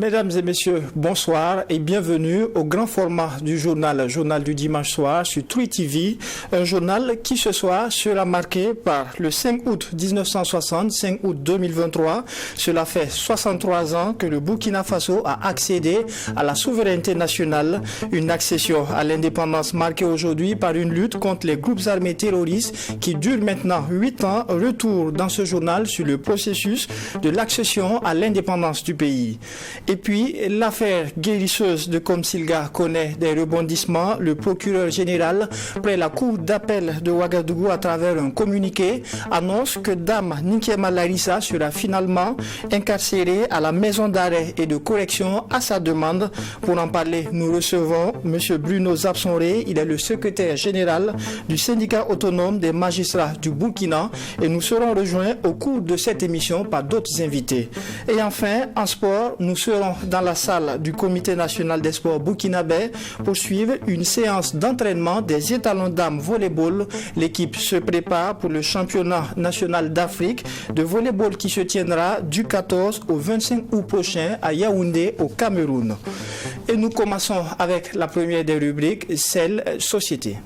Mesdames et messieurs, bonsoir et bienvenue au grand format du journal du dimanche soir sur Twi TV, un journal qui ce soir sera marqué par le 5 août 1960, 5 août 2023. Cela fait 63 ans que le Burkina Faso a accédé à la souveraineté nationale, une accession à l'indépendance marquée aujourd'hui par une lutte contre les groupes armés terroristes qui dure maintenant 8 ans. Retour dans ce journal sur le processus de l'accession à l'indépendance du pays. Et puis, l'affaire guérisseuse de Komsilga connaît des rebondissements. Le procureur général, près la cour d'appel de Ouagadougou, à travers un communiqué, annonce que Dame Nkiema Larissa sera finalement incarcérée à la maison d'arrêt et de correction à sa demande. Pour en parler, nous recevons M. Bruno Zapsonré. Il est le secrétaire général du syndicat autonome des magistrats du Burkina et nous serons rejoints au cours de cette émission par d'autres invités. Et enfin, en sport, nous serons dans la salle du Comité national des sports burkinabé pour suivre une séance d'entraînement des étalons dames volleyball. L'équipe se prépare pour le championnat national d'Afrique de volleyball qui se tiendra du 14 au 25 août prochain à Yaoundé au Cameroun. Et nous commençons avec la première des rubriques, celle Société.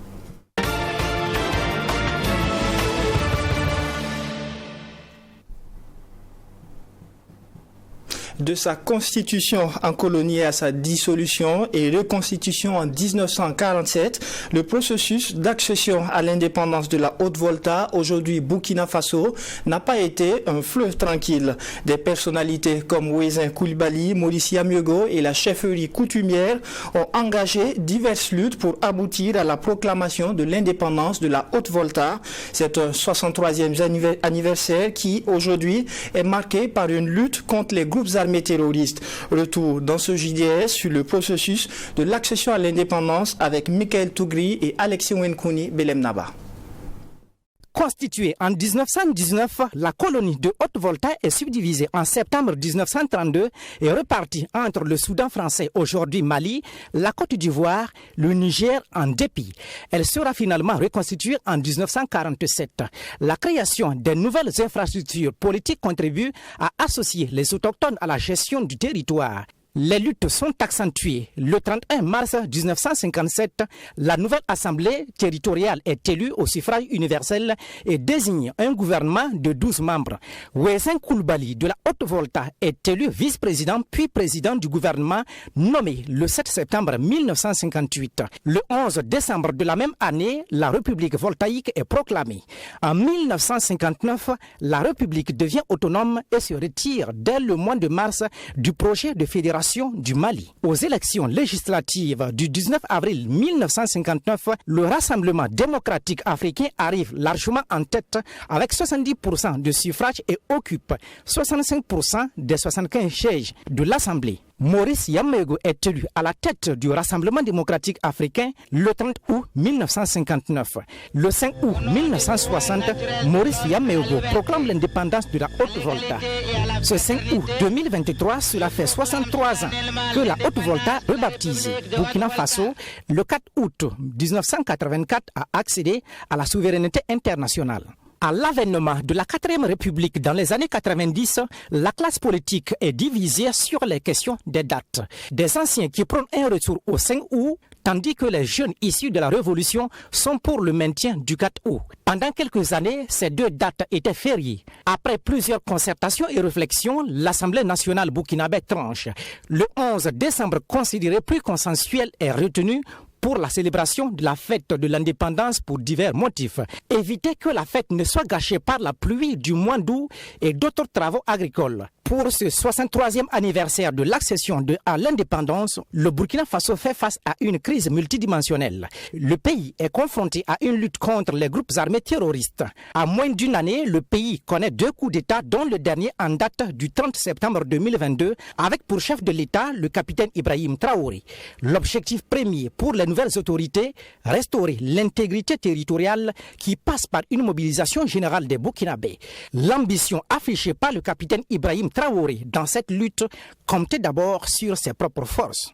De sa constitution en colonie à sa dissolution et reconstitution en 1947, le processus d'accession à l'indépendance de la Haute-Volta, aujourd'hui Burkina Faso, n'a pas été un fleuve tranquille. Des personnalités comme Ouezin Koulibaly, Maurice Yamiogo et la chefferie coutumière ont engagé diverses luttes pour aboutir à la proclamation de l'indépendance de la Haute-Volta. C'est un 63e anniversaire qui, aujourd'hui, est marqué par une lutte contre les groupes armés terroristes. Retour dans ce JDS sur le processus de l'accession à l'indépendance avec Michael Tougri et Alexis Wenkouni Belemnaba. Constituée en 1919, la colonie de Haute-Volta est subdivisée en septembre 1932 et repartie entre le Soudan français, aujourd'hui Mali, la Côte d'Ivoire, le Niger en dépit. Elle sera finalement reconstituée en 1947. La création des nouvelles infrastructures politiques contribue à associer les autochtones à la gestion du territoire. Les luttes sont accentuées. Le 31 mars 1957, la nouvelle assemblée territoriale est élue au suffrage universel et désigne un gouvernement de 12 membres. Ouezin Koulibaly de la Haute-Volta est élu vice-président puis président du gouvernement nommé le 7 septembre 1958. Le 11 décembre de la même année, la République voltaïque est proclamée. En 1959, la République devient autonome et se retire dès le mois de mars du projet de fédération du Mali. Aux élections législatives du 19 avril 1959, le Rassemblement démocratique africain arrive largement en tête avec 70% de suffrages et occupe 65% des 75 sièges de l'Assemblée. Maurice Yamego est élu à la tête du Rassemblement démocratique africain le 30 août 1959. Le 5 août 1960, Maurice Yamego proclame l'indépendance de la Haute-Volta. Ce 5 août 2023, cela fait 63 ans que la Haute-Volta, rebaptisée Burkina Faso, le 4 août 1984 a accédé à la souveraineté internationale. À l'avènement de la 4e République dans les années 90, la classe politique est divisée sur les questions des dates. Des anciens qui prônent un retour au 5 août, tandis que les jeunes issus de la Révolution sont pour le maintien du 4 août. Pendant quelques années, ces deux dates étaient fériées. Après plusieurs concertations et réflexions, l'Assemblée nationale burkinabé tranche. Le 11 décembre, considéré plus consensuel, est retenu pour la célébration de la fête de l'indépendance pour divers motifs. Éviter que la fête ne soit gâchée par la pluie du mois d'août et d'autres travaux agricoles. Pour ce 63e anniversaire de l'accession à l'indépendance, le Burkina Faso fait face à une crise multidimensionnelle. Le pays est confronté à une lutte contre les groupes armés terroristes. À moins d'une année, le pays connaît 2 coups d'État, dont le dernier en date du 30 septembre 2022, avec pour chef de l'État le capitaine Ibrahim Traoré. L'objectif premier pour les nouvelles autorités, restaurer l'intégrité territoriale qui passe par une mobilisation générale des Burkinabés. L'ambition affichée par le capitaine Ibrahim Traoré dans cette lutte comptait d'abord sur ses propres forces.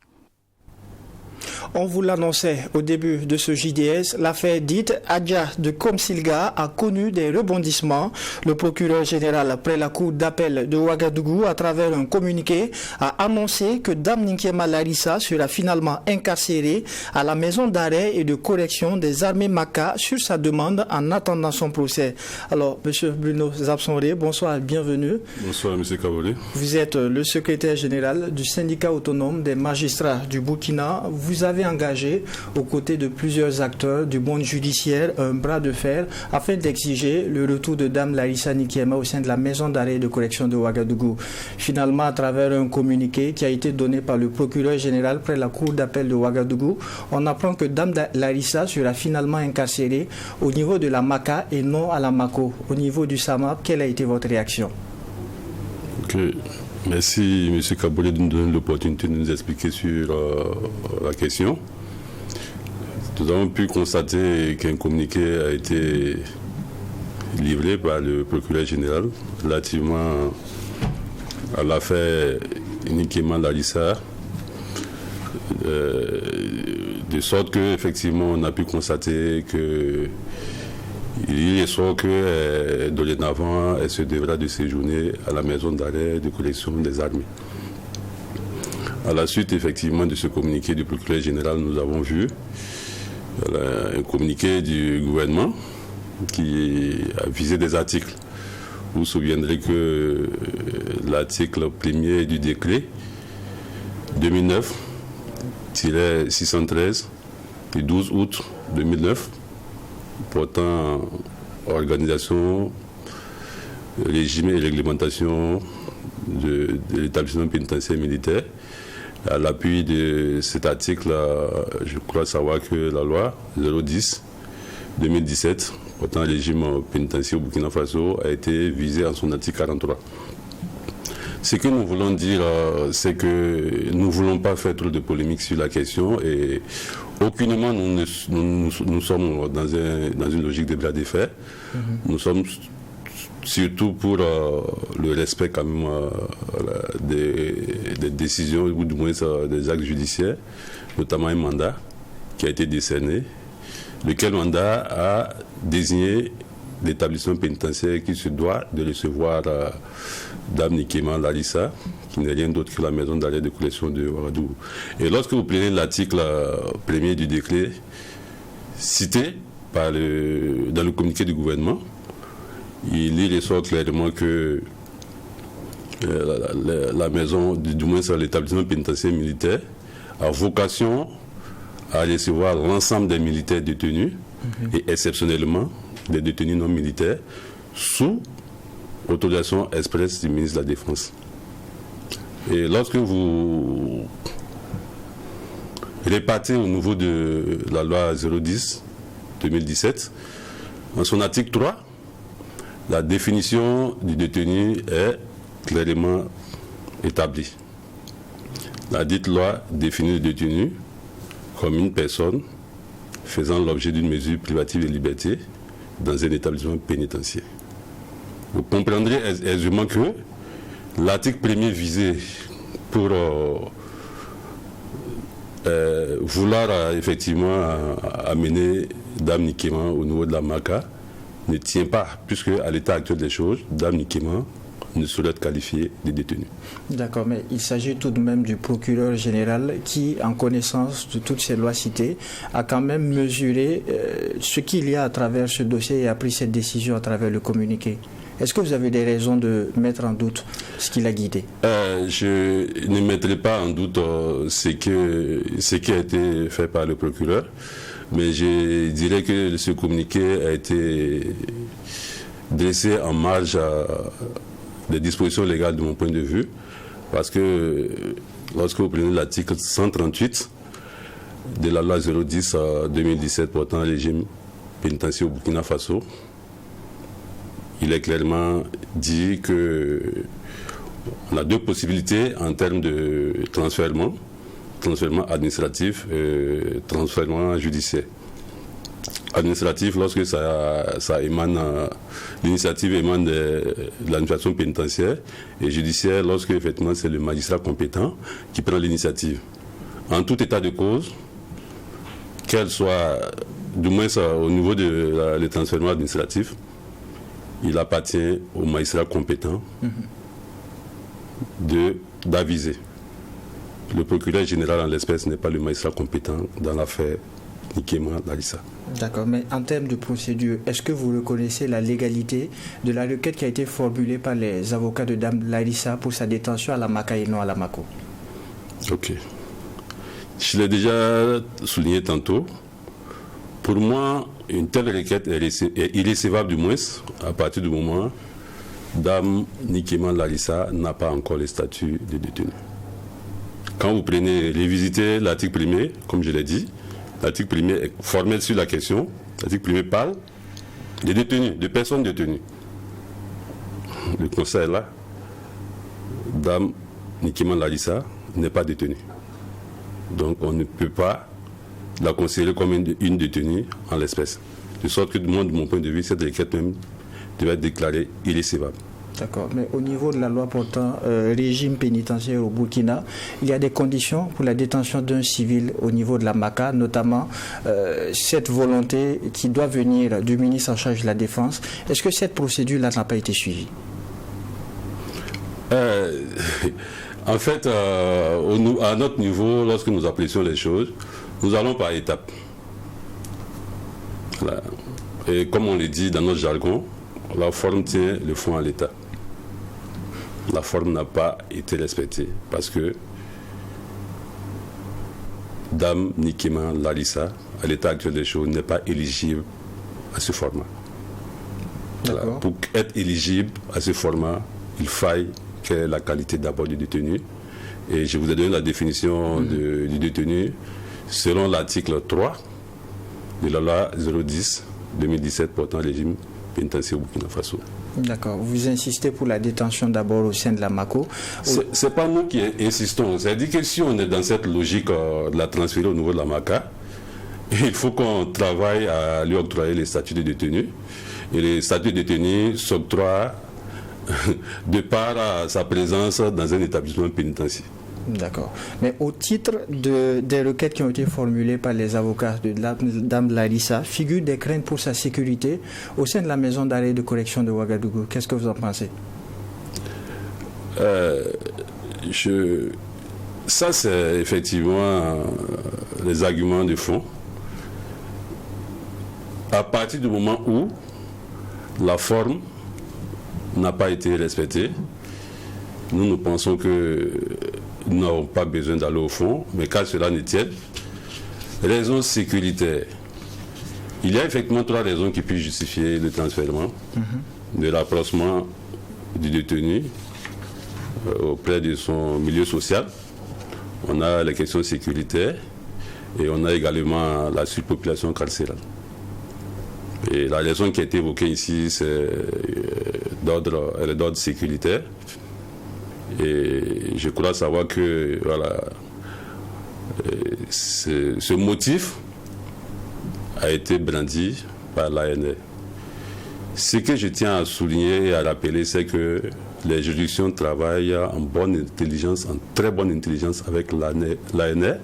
On vous l'annonçait au début de ce JDS, l'affaire dite Adja de Komsilga a connu des rebondissements. Le procureur général près la cour d'appel de Ouagadougou, à travers un communiqué, a annoncé que Dame Nkiema Larissa sera finalement incarcérée à la maison d'arrêt et de correction des armées Maka sur sa demande en attendant son procès. Alors, Monsieur Bruno Zabsonré, bonsoir, bienvenue. Bonsoir, Monsieur Kavolé. Vous êtes le secrétaire général du syndicat autonome des magistrats du Burkina. Vous avez engagé, aux côtés de plusieurs acteurs du monde judiciaire, un bras de fer afin d'exiger le retour de Dame Larissa Nkiema au sein de la maison d'arrêt et de correction de Ouagadougou. Finalement, à travers un communiqué qui a été donné par le procureur général près la cour d'appel de Ouagadougou, on apprend que Dame Larissa sera finalement incarcérée au niveau de la Maka et non à la Mako. Au niveau du SAMAP, quelle a été votre réaction? Merci M. Kabolé de nous donner l'opportunité de nous expliquer sur la question. Nous avons pu constater qu'un communiqué a été livré par le procureur général relativement à l'affaire Nkiema Larissa, de sorte qu'effectivement on a pu constater que il est sûr que dorénavant, elle se devra de séjourner à la maison d'arrêt de correction des armées. À la suite, effectivement, de ce communiqué du procureur général, nous avons vu un communiqué du gouvernement qui a visé des articles. Vous vous souviendrez que l'article 1er du décret 2009-613 du 12 août 2009 portant organisation, régime et réglementation de l'établissement pénitentiaire militaire. À l'appui de cet article, je crois savoir que la loi 010-2017 portant régime pénitentiaire au Burkina Faso a été visée en son article 43. Ce que nous voulons dire, c'est que nous ne voulons pas faire trop de polémique sur la question et aucunement nous sommes dans une logique de bras de fer. Nous sommes surtout pour le respect quand même des décisions ou du moins des actes judiciaires, notamment un mandat qui a été décerné, lequel mandat a désigné l'établissement pénitentiaire qui se doit de recevoir Dame Nkiema Larissa, qui n'est rien d'autre que la maison d'arrêt de correction de Ouagadougou. Et lorsque vous prenez l'article 1er du décret cité dans le communiqué du gouvernement, il y ressort clairement que la maison, du moins sur l'établissement pénitentiaire militaire, a vocation à recevoir l'ensemble des militaires détenus et exceptionnellement des détenus non militaires sous autorisation expresse du ministre de la Défense. Et lorsque vous répartez au niveau de la loi 010-2017, en son article 3, la définition du détenu est clairement établie. La dite loi définit le détenu comme une personne faisant l'objet d'une mesure privative de liberté dans un établissement pénitentiaire. Vous comprendrez aisément que l'article 1er visé pour vouloir effectivement amener Dame Nkiema au niveau de la Maka ne tient pas, puisque à l'état actuel des choses, Dame Nkiema ne saurait être qualifiée de détenue. D'accord, mais il s'agit tout de même du procureur général qui, en connaissance de toutes ces lois citées, a quand même mesuré ce qu'il y a à travers ce dossier et a pris cette décision à travers le communiqué. Est-ce que vous avez des raisons de mettre en doute ce qu'il a guidé? Je ne mettrai pas en doute ce qui a été fait par le procureur, mais je dirais que ce communiqué a été dressé en marge des dispositions légales de mon point de vue, parce que lorsque vous prenez l'article 138 de la loi 010-2017 portant régime pénitentiaire au Burkina Faso, il est clairement dit qu'on a deux possibilités en termes de transfèrement administratif et transfèrement judiciaire. Administratif, lorsque ça émane, l'initiative émane de l'administration pénitentiaire, et judiciaire, lorsque effectivement c'est le magistrat compétent qui prend l'initiative. En tout état de cause, qu'elle soit, du moins au niveau de le transfèrement administratif, il appartient au magistrat compétent d'aviser. Le procureur général en l'espèce n'est pas le magistrat compétent dans l'affaire Nikema Larissa. D'accord, mais en termes de procédure, est-ce que vous reconnaissez la légalité de la requête qui a été formulée par les avocats de Dame Larissa pour sa détention à la Maka et non à la Mako? Ok. Je l'ai déjà souligné tantôt. Pour moi, une telle requête est irrécevable du moins à partir du moment où Dame Nikema Larissa n'a pas encore le statut de détenu. Quand vous révisitez l'article 1er, comme je l'ai dit, l'article 1er est formel sur la question. L'article 1er parle des détenus, de personnes détenues. Le conseil est là. Dame Nikema Larissa n'est pas détenue. Donc on ne peut pas la considérer comme une détenue en l'espèce. De sorte que, de mon point de vue, cette requête même devait être déclarée irrécevable. D'accord, mais au niveau de la loi portant régime pénitentiaire au Burkina, il y a des conditions pour la détention d'un civil au niveau de la Maka, notamment cette volonté qui doit venir du ministre en charge de la Défense. Est-ce que cette procédure-là n'a pas été suivie? En fait, à notre niveau, lorsque nous apprécions les choses, nous allons par étapes. Voilà. Et comme on le dit dans notre jargon, la forme tient le fond à l'état. La forme n'a pas été respectée parce que Dame Nikema Larissa, à l'état actuel des choses, n'est pas éligible à ce format. Voilà. Pour être éligible à ce format, il faille quelle est la qualité d'abord du détenu. Et je vous ai donné la définition du détenu selon l'article 3 de la loi 010-2017 portant régime pénitentiaire au Burkina Faso. D'accord. Vous insistez pour la détention d'abord au sein de la Mako. C'est pas nous qui insistons. C'est-à-dire que si on est dans cette logique de la transférer au niveau de la Maka, il faut qu'on travaille à lui octroyer les statuts de détenu. Et les statuts de détenu s'octroient de par sa présence dans un établissement pénitentiaire. D'accord. Mais au titre des requêtes qui ont été formulées par les avocats de Dame Larissa, figurent des craintes pour sa sécurité au sein de la maison d'arrêt de correction de Ouagadougou. Qu'est-ce que vous en pensez? Ça, c'est effectivement les arguments de fond. À partir du moment où la forme n'a pas été respectée, nous pensons que nous n'avons pas besoin d'aller au fond, mais qu'à cela ne tienne, raisons sécuritaires. Il y a effectivement 3 raisons qui puissent justifier le transfèrement de l'approchement du détenu auprès de son milieu social. On a les questions sécuritaires et on a également la surpopulation carcérale. Et la raison qui a été évoquée ici, c'est d'ordre sécuritaire. Et je crois savoir que voilà, ce motif a été brandi par l'ANR. Ce que je tiens à souligner et à rappeler, c'est que les juridictions travaillent en bonne intelligence, en très bonne intelligence avec l'ANR.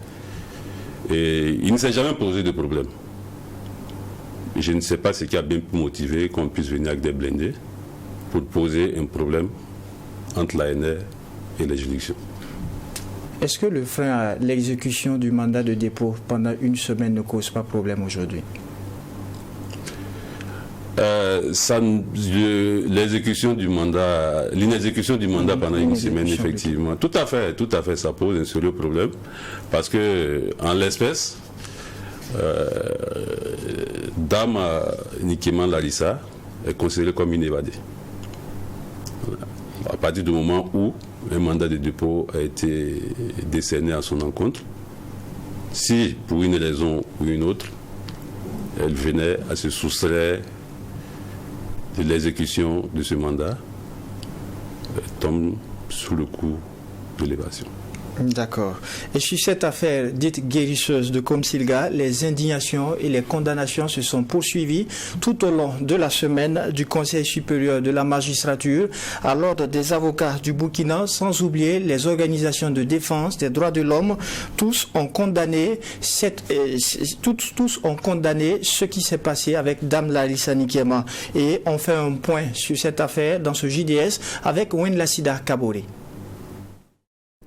Et il ne s'est jamais posé de problème. Je ne sais pas ce qui a bien pu motiver qu'on puisse venir avec des blindés pour poser un problème entre l'ANR et les juridictions. Est-ce que le frein à l'exécution du mandat de dépôt pendant une semaine ne cause pas problème aujourd'hui? L'inexécution du mandat pendant une semaine, effectivement, tout à fait, ça pose un sérieux problème parce que en l'espèce, Dame Nikema Larissa est considérée comme une évadée. À partir du moment où un mandat de dépôt a été décerné à son encontre, si pour une raison ou une autre, elle venait à se soustraire de l'exécution de ce mandat, elle tombe sous le coup de l'évasion. D'accord. Et sur cette affaire dite guérisseuse de Komsilga, les indignations et les condamnations se sont poursuivies tout au long de la semaine du Conseil supérieur de la magistrature à l'ordre des avocats du Burkina, sans oublier les organisations de défense des droits de l'homme. Tous ont condamné ce qui s'est passé avec Dame Larissa Nikema. Et on fait un point sur cette affaire dans ce JDS avec Wenlasida Kabore.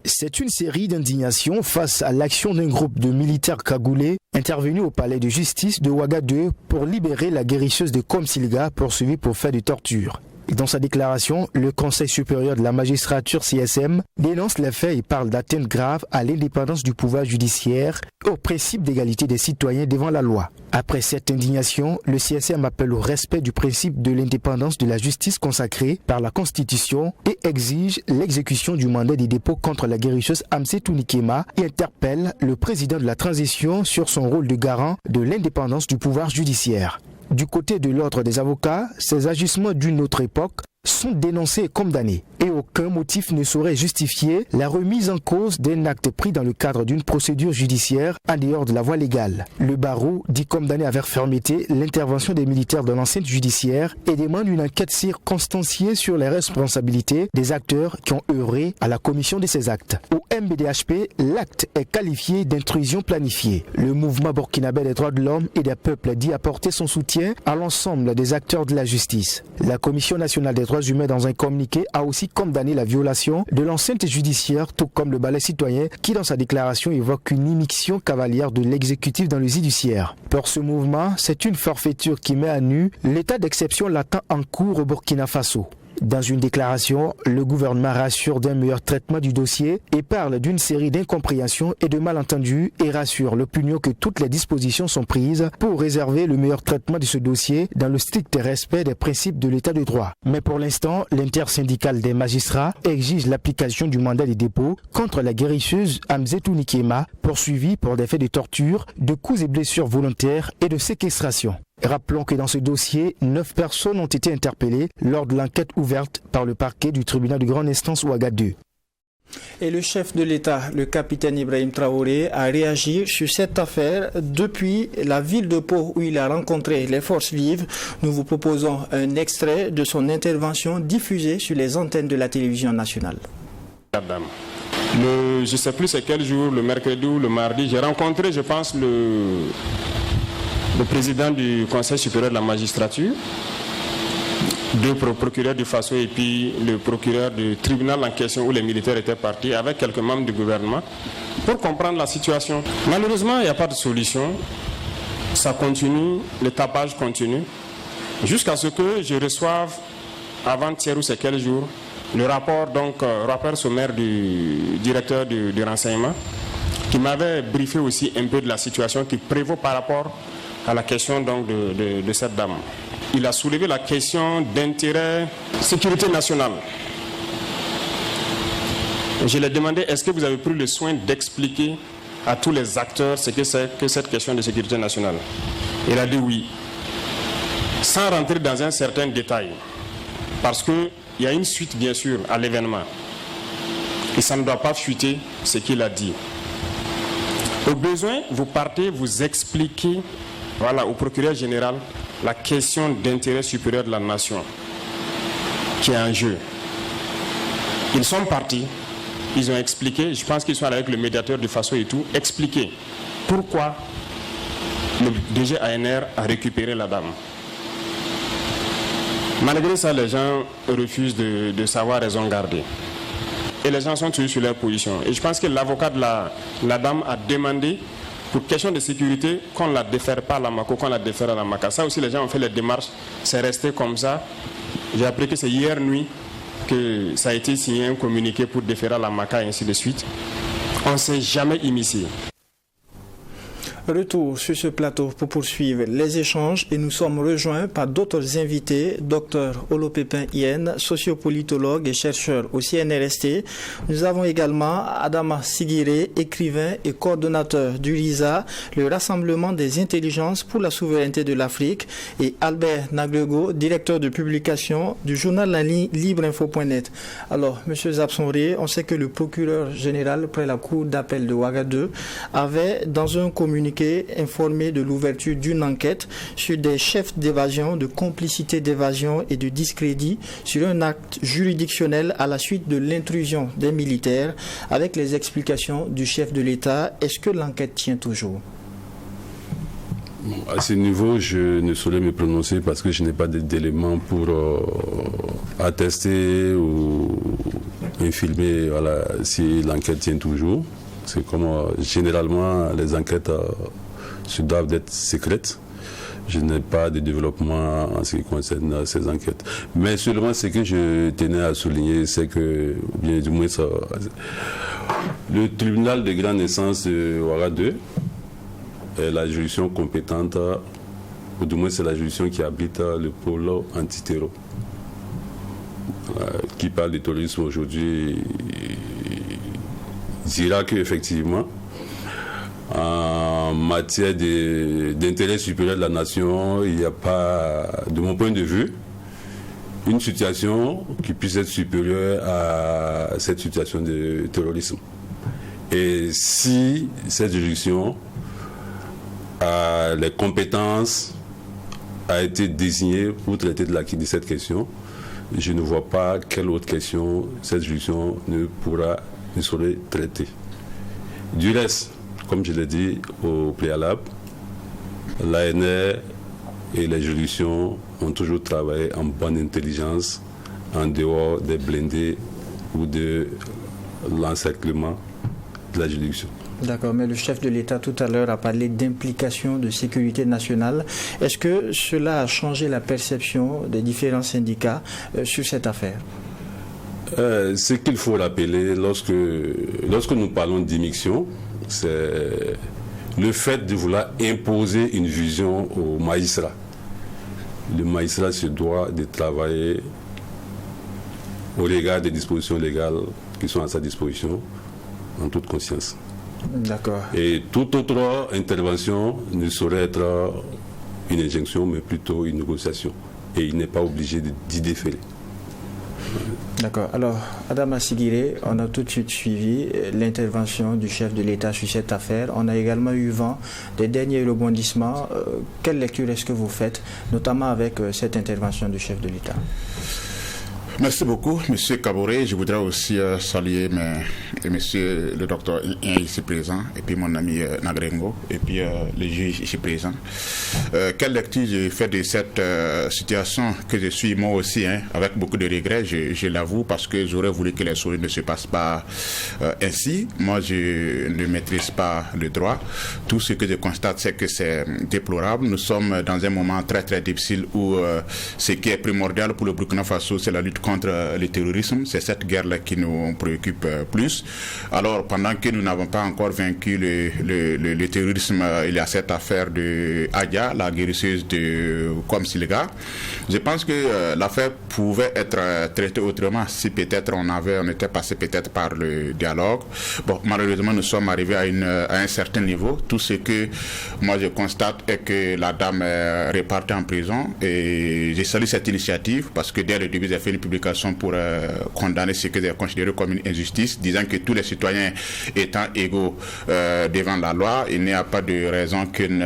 C'est une série d'indignations face à l'action d'un groupe de militaires cagoulés intervenus au palais de justice de Ouagadougou pour libérer la guérisseuse de Komsilga poursuivie pour fait de torture. Dans sa déclaration, le Conseil supérieur de la magistrature CSM dénonce les faits et parle d'atteinte grave à l'indépendance du pouvoir judiciaire et au principe d'égalité des citoyens devant la loi. Après cette indignation, le CSM appelle au respect du principe de l'indépendance de la justice consacré par la Constitution et exige l'exécution du mandat de dépôt contre la guérisseuse Amsetou Nikema et interpelle le président de la transition sur son rôle de garant de l'indépendance du pouvoir judiciaire. Du côté de l'ordre des avocats, ces agissements d'une autre époque sont dénoncés et condamnés et aucun motif ne saurait justifier la remise en cause d'un acte pris dans le cadre d'une procédure judiciaire en dehors de la voie légale. Le barreau dit condamner avec fermeté l'intervention des militaires de l'enceinte judiciaire et demande une enquête circonstanciée sur les responsabilités des acteurs qui ont œuvré à la commission de ces actes. Au MBDHP, l'acte est qualifié d'intrusion planifiée. Le mouvement burkinabé des droits de l'homme et des peuples dit apporter son soutien à l'ensemble des acteurs de la justice. La Commission nationale des droits humains, dans un communiqué, a aussi condamné la violation de l'enceinte judiciaire, tout comme le balai citoyen qui, dans sa déclaration, évoque une immixtion cavalière de l'exécutif dans le judiciaire. Pour ce mouvement, c'est une forfaiture qui met à nu l'état d'exception latent en cours au Burkina Faso. Dans une déclaration, le gouvernement rassure d'un meilleur traitement du dossier et parle d'une série d'incompréhensions et de malentendus et rassure l'opinion que toutes les dispositions sont prises pour réserver le meilleur traitement de ce dossier dans le strict respect des principes de l'état de droit. Mais pour l'instant, l'intersyndicale des magistrats exige l'application du mandat de dépôt contre la guérisseuse Amsetou Nikema, poursuivie pour des faits de torture, de coups et blessures volontaires et de séquestration. Rappelons que dans ce dossier, 9 personnes ont été interpellées lors de l'enquête ouverte par le parquet du tribunal de grande instance Ouagadougou. Et le chef de l'État, le capitaine Ibrahim Traoré, a réagi sur cette affaire depuis la ville de Pau où il a rencontré les forces vives. Nous vous proposons un extrait de son intervention diffusée sur les antennes de la télévision nationale. Je ne sais plus c'est quel jour, le mercredi ou le mardi, j'ai rencontré, je pense, le président du Conseil supérieur de la magistrature, deux procureurs du Faso et puis le procureur du tribunal en question où les militaires étaient partis avec quelques membres du gouvernement pour comprendre la situation. Malheureusement, il n'y a pas de solution. Ça continue, le tapage continue, jusqu'à ce que je reçoive, avant-hier ou c'est quel jour, le rapport sommaire du directeur du renseignement qui m'avait briefé aussi un peu de la situation qui prévaut par rapport à la question donc de cette dame. Il a soulevé la question d'intérêt sécurité nationale. Je lui ai demandé, est-ce que vous avez pris le soin d'expliquer à tous les acteurs ce que c'est que cette question de sécurité nationale? Il a dit oui, sans rentrer dans un certain détail, parce qu'il y a une suite bien sûr à l'événement, et ça ne doit pas fuiter ce qu'il a dit. Au besoin, vous partez, vous expliquez au procureur général la question d'intérêt supérieur de la nation qui est en jeu. Ils sont partis, ils ont expliqué, je pense qu'ils sont allés avec le médiateur du Faso et tout, expliquer pourquoi le DG ANR a récupéré la dame. Malgré ça, les gens refusent de savoir raison garder. Et les gens sont toujours sur leur position. Et je pense que l'avocat de la dame a demandé, pour question de sécurité, qu'on ne la défère pas à la Mako, qu'on la défère à la Maka. Ça aussi, les gens ont fait les démarches, c'est resté comme ça. J'ai appris que c'est hier nuit que ça a été signé un communiqué pour déférer à la Maka et ainsi de suite. On ne s'est jamais immiscé. Retour sur ce plateau pour poursuivre les échanges et nous sommes rejoints par d'autres invités, Dr Olopépin Yen, sociopolitologue et chercheur au CNRST. Nous avons également Adama Sigiré, écrivain et coordonnateur du RISA, le Rassemblement des intelligences pour la souveraineté de l'Afrique, et Albert Nagrego, directeur de publication du journal en ligne libreinfo.net. Alors, M. Zabsonré, on sait que le procureur général près la cour d'appel de Ouagadougou avait, dans un communiqué, informé de l'ouverture d'une enquête sur des chefs d'évasion, de complicité d'évasion et de discrédit sur un acte juridictionnel à la suite de l'intrusion des militaires, avec les explications du chef de l'État. Est-ce que l'enquête tient toujours? À ce niveau, je ne saurais me prononcer parce que je n'ai pas d'éléments pour attester ou infirmer si l'enquête tient toujours. C'est comme généralement les enquêtes se doivent d'être secrètes. Je n'ai pas de développement en ce qui concerne ces enquêtes. Mais seulement ce que je tenais à souligner, c'est que, ou bien du moins, le tribunal de grande instance de Ouagadougou est la juridiction compétente, ou du moins c'est la juridiction qui habite le pôle antiterror. Qui parle de terrorisme aujourd'hui dira qu'effectivement, en matière d'intérêt supérieur de la nation, il n'y a pas, de mon point de vue, une situation qui puisse être supérieure à cette situation de terrorisme. Et si cette juridiction a les compétences, a été désignée pour traiter de cette question, je ne vois pas quelle autre question cette juridiction ne saurait traiter. Du reste, comme je l'ai dit au préalable, l'ANR et les juridictions ont toujours travaillé en bonne intelligence, en dehors des blindés ou de l'encerclement de la juridiction. D'accord, mais le chef de l'État tout à l'heure a parlé d'implication de sécurité nationale. Est-ce que cela a changé la perception des différents syndicats sur cette affaire? Ce qu'il faut rappeler, lorsque nous parlons d'immixtion, c'est le fait de vouloir imposer une vision au magistrat. Le magistrat se doit de travailler au regard des dispositions légales qui sont à sa disposition, en toute conscience. D'accord. Et toute autre intervention ne saurait être une injonction, mais plutôt une négociation. Et il n'est pas obligé d'y déférer. D'accord. Alors, Adama Sigiré, on a tout de suite suivi l'intervention du chef de l'État sur cette affaire. On a également eu vent des derniers rebondissements. Quelle lecture est-ce que vous faites, notamment avec cette intervention du chef de l'État? Merci beaucoup, Monsieur Kaboré. Je voudrais aussi saluer Monsieur le docteur ici présent, et puis mon ami Nagrengo, et puis le juge ici présent. Quelle lecture j'ai fait de cette situation que je suis moi aussi, avec beaucoup de regrets, je l'avoue, parce que j'aurais voulu que les choses ne se passent pas ainsi. Moi, je ne maîtrise pas le droit. Tout ce que je constate, c'est que c'est déplorable. Nous sommes dans un moment très très difficile où ce qui est primordial pour le Burkina Faso, c'est la lutte contre le terrorisme. C'est cette guerre-là qui nous préoccupe plus. Alors, pendant que nous n'avons pas encore vaincu le terrorisme, il y a cette affaire de Adia, la guérisseuse de Komsilga. Je pense que l'affaire pouvait être traitée autrement si peut-être on était passé peut-être par le dialogue. Bon, malheureusement, nous sommes arrivés à un certain niveau. Tout ce que moi je constate est que la dame est repartie en prison, et je salue cette initiative parce que dès le début, j'ai fait une publication pour condamner ce que j'ai considéré comme une injustice, disant que tous les citoyens étant égaux devant la loi, il n'y a pas de raison qu'une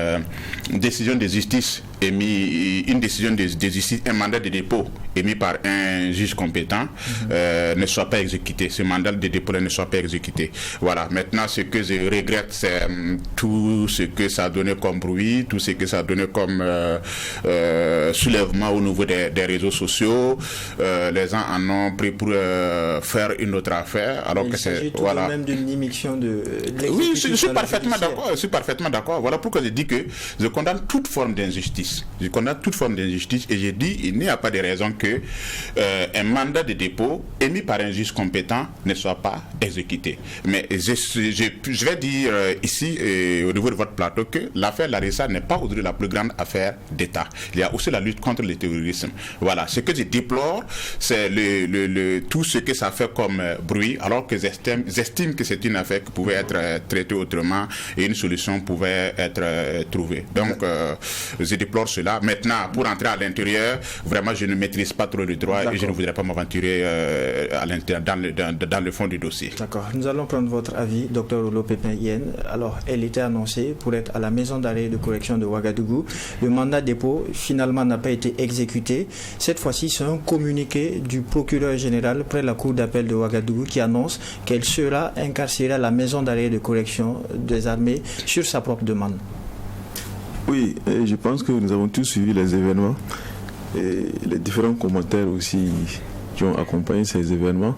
décision de justice un mandat de dépôt émis par un juge compétent ne soit pas exécuté. Ce mandat de dépôt ne soit pas exécuté. Voilà. Maintenant, ce que je regrette, c'est tout ce que ça a donné comme bruit, tout ce que ça a donné comme soulèvement au niveau des réseaux sociaux. Les gens en ont pris pour faire une autre affaire. Alors que c'est voilà. Même d'une immixtion de. Oui, je suis parfaitement d'accord. Voilà pourquoi je dis que je condamne toute forme d'injustice. d'injustice. Je condamne toute forme d'injustice et j'ai dit il n'y a pas de raison que un mandat de dépôt émis par un juge compétent ne soit pas exécuté. Mais je vais dire ici au niveau de votre plateau que l'affaire Larissa n'est pas aujourd'hui la plus grande affaire d'État. Il y a aussi la lutte contre le terrorisme. Voilà, ce que je déplore, c'est tout ce que ça fait comme bruit, alors que j'estime que c'est une affaire qui pouvait être traitée autrement et une solution pouvait être trouvée. Donc, je déplore cela. Maintenant, pour entrer à l'intérieur, vraiment, je ne maîtrise pas trop le droit et je ne voudrais pas m'aventurer dans le fond du dossier. D'accord. Nous allons prendre votre avis, Dr Olo Pépin-Yen. Alors, elle était annoncée pour être à la maison d'arrêt de correction de Ouagadougou. Le mandat de dépôt, finalement, n'a pas été exécuté. Cette fois-ci, c'est un communiqué du procureur général près de la cour d'appel de Ouagadougou qui annonce qu'elle sera incarcérée à la maison d'arrêt de correction des armées sur sa propre demande. Oui, je pense que nous avons tous suivi les événements et les différents commentaires aussi qui ont accompagné ces événements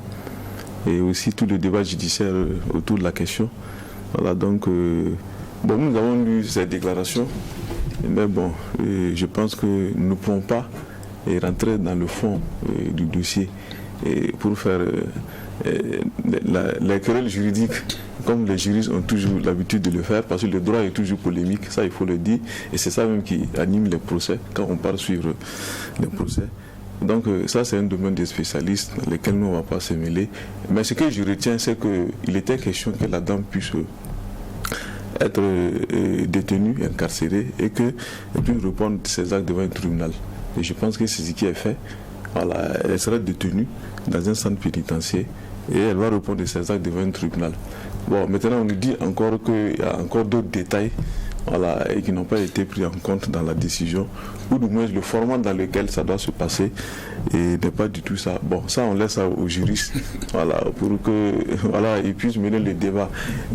et aussi tout le débat judiciaire autour de la question. Voilà, donc, nous avons lu ces déclarations, mais bon, je pense que nous ne pouvons pas rentrer dans le fond du dossier et pour faire les querelles juridiques, comme les juristes ont toujours l'habitude de le faire, parce que le droit est toujours polémique, ça il faut le dire, et c'est ça même qui anime les procès, quand on part suivre les procès. Donc ça c'est un domaine des spécialistes dans lesquels nous on ne va pas se mêler. Mais ce que je retiens, c'est qu'il était question que la dame puisse être détenue, incarcérée, et qu'elle puisse répondre de ses actes devant un tribunal. Et je pense que c'est ce qui est fait. Voilà, elle sera détenue dans un centre pénitentiaire et elle va répondre de ses actes devant un tribunal. Bon, maintenant on nous dit encore qu'il y a encore d'autres détails, voilà, et qui n'ont pas été pris en compte dans la décision, ou du moins le format dans lequel ça doit se passer et n'est pas du tout ça. Bon, ça on laisse ça aux juristes, voilà, pour que ils puissent mener le débat.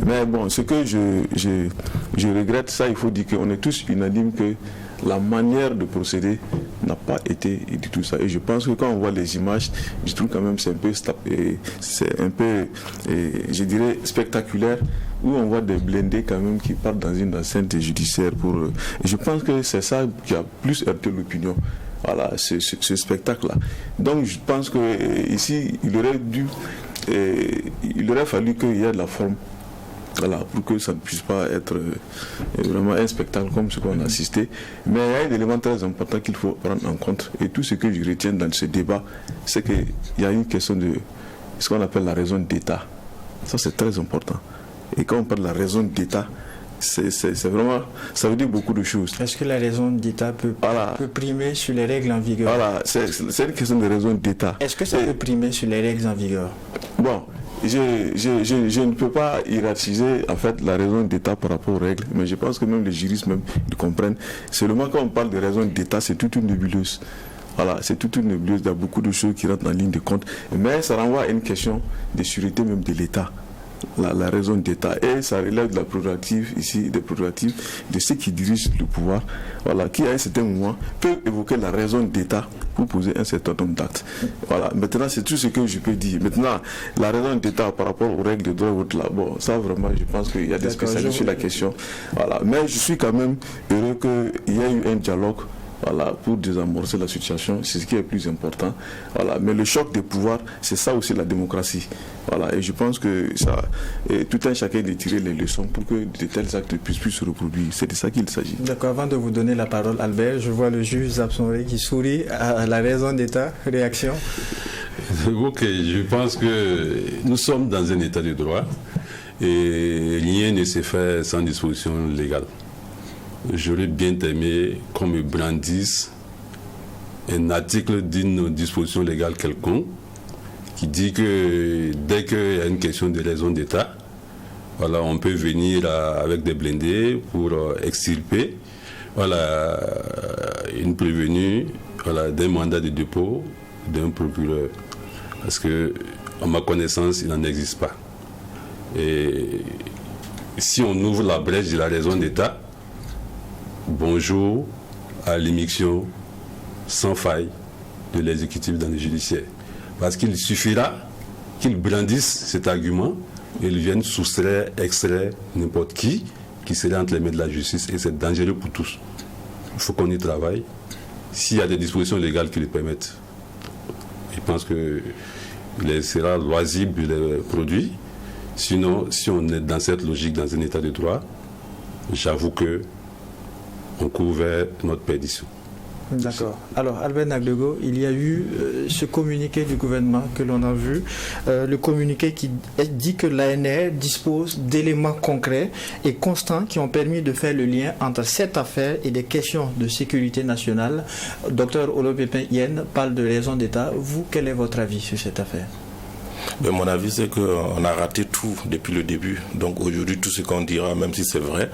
Mais bon, ce que je regrette, ça il faut dire qu'on est tous unanimes que la manière de procéder n'a pas été du tout ça. Et je pense que quand on voit les images, je trouve quand même c'est un peu, je dirais, spectaculaire, où on voit des blindés quand même qui partent dans une enceinte judiciaire pour. Et je pense que c'est ça qui a plus heurté l'opinion. Voilà, ce spectacle-là. Donc je pense que ici, il aurait fallu qu'il y ait de la forme. Voilà, pour que ça ne puisse pas être vraiment un spectacle comme ce qu'on a assisté. Mais il y a un élément très important qu'il faut prendre en compte. Et tout ce que je retiens dans ce débat, c'est qu'il y a une question de ce qu'on appelle la raison d'État. Ça, c'est très important. Et quand on parle de la raison d'État, c'est vraiment, ça veut dire beaucoup de choses. Est-ce que la raison d'État peut primer sur les règles en vigueur? Voilà, c'est une question de raison d'État. Est-ce que ça peut primer sur les règles en vigueur? Bon, je ne peux pas hiérarchiser en fait la raison d'État par rapport aux règles, mais je pense que même les juristes même ils comprennent. Seulement quand on parle de raison d'État, c'est toute une nébuleuse. Voilà, c'est toute une nébuleuse, il y a beaucoup de choses qui rentrent en ligne de compte, mais ça renvoie à une question de sûreté même de l'État. La raison d'État, et ça relève de la prérogative ici, des prérogatives de ceux qui dirigent le pouvoir, voilà, qui à un certain moment peuvent évoquer la raison d'État pour poser un certain nombre d'actes. Voilà, maintenant c'est tout ce que je peux dire. Maintenant, la raison d'État par rapport aux règles de droit, bon, ça vraiment, je pense qu'il y a des spécialistes sur la question. Voilà, mais je suis quand même heureux qu'il y ait eu un dialogue. Voilà, pour désamorcer la situation, c'est ce qui est le plus important. Voilà, mais le choc des pouvoirs, c'est ça aussi la démocratie. Voilà, et je pense que ça, tout un chacun de tirer les leçons pour que de tels actes puissent plus se reproduire. C'est de ça qu'il s'agit. D'accord, avant de vous donner la parole, Albert, je vois le juge Zabsonré qui sourit à la raison d'État. Réaction? Ok, je pense que nous sommes dans un état de droit et rien ne s'est fait sans disposition légale. J'aurais bien aimé qu'on me brandisse un article d'une disposition légale quelconque qui dit que dès qu'il y a une question de raison d'État, voilà, on peut venir avec des blindés pour extirper, voilà, une prévenue, voilà, d'un mandat de dépôt d'un procureur. Parce que, à ma connaissance, il n'en existe pas. Et si on ouvre la brèche de la raison d'État, bonjour à l'immixtion sans faille de l'exécutif dans le judiciaire. Parce qu'il suffira qu'ils brandissent cet argument et ils viennent soustraire, extraire n'importe qui serait entre les mains de la justice, et c'est dangereux pour tous. il faut qu'on y travaille. S'il y a des dispositions légales qui le permettent, je pense qu'il sera loisible les produits. Sinon, si on est dans cette logique, dans un état de droit, j'avoue qu'on court vers notre perdition. D'accord. Alors, Albert Naglego, il y a eu ce communiqué du gouvernement que l'on a vu, le communiqué qui dit que l'ANR dispose d'éléments concrets et constants qui ont permis de faire le lien entre cette affaire et des questions de sécurité nationale. Docteur Olopépin Yen parle de raison d'État. Vous, quel est votre avis sur cette affaire? Mais mon avis, c'est qu'on a raté tout depuis le début. Donc aujourd'hui, tout ce qu'on dira, même si c'est vrai,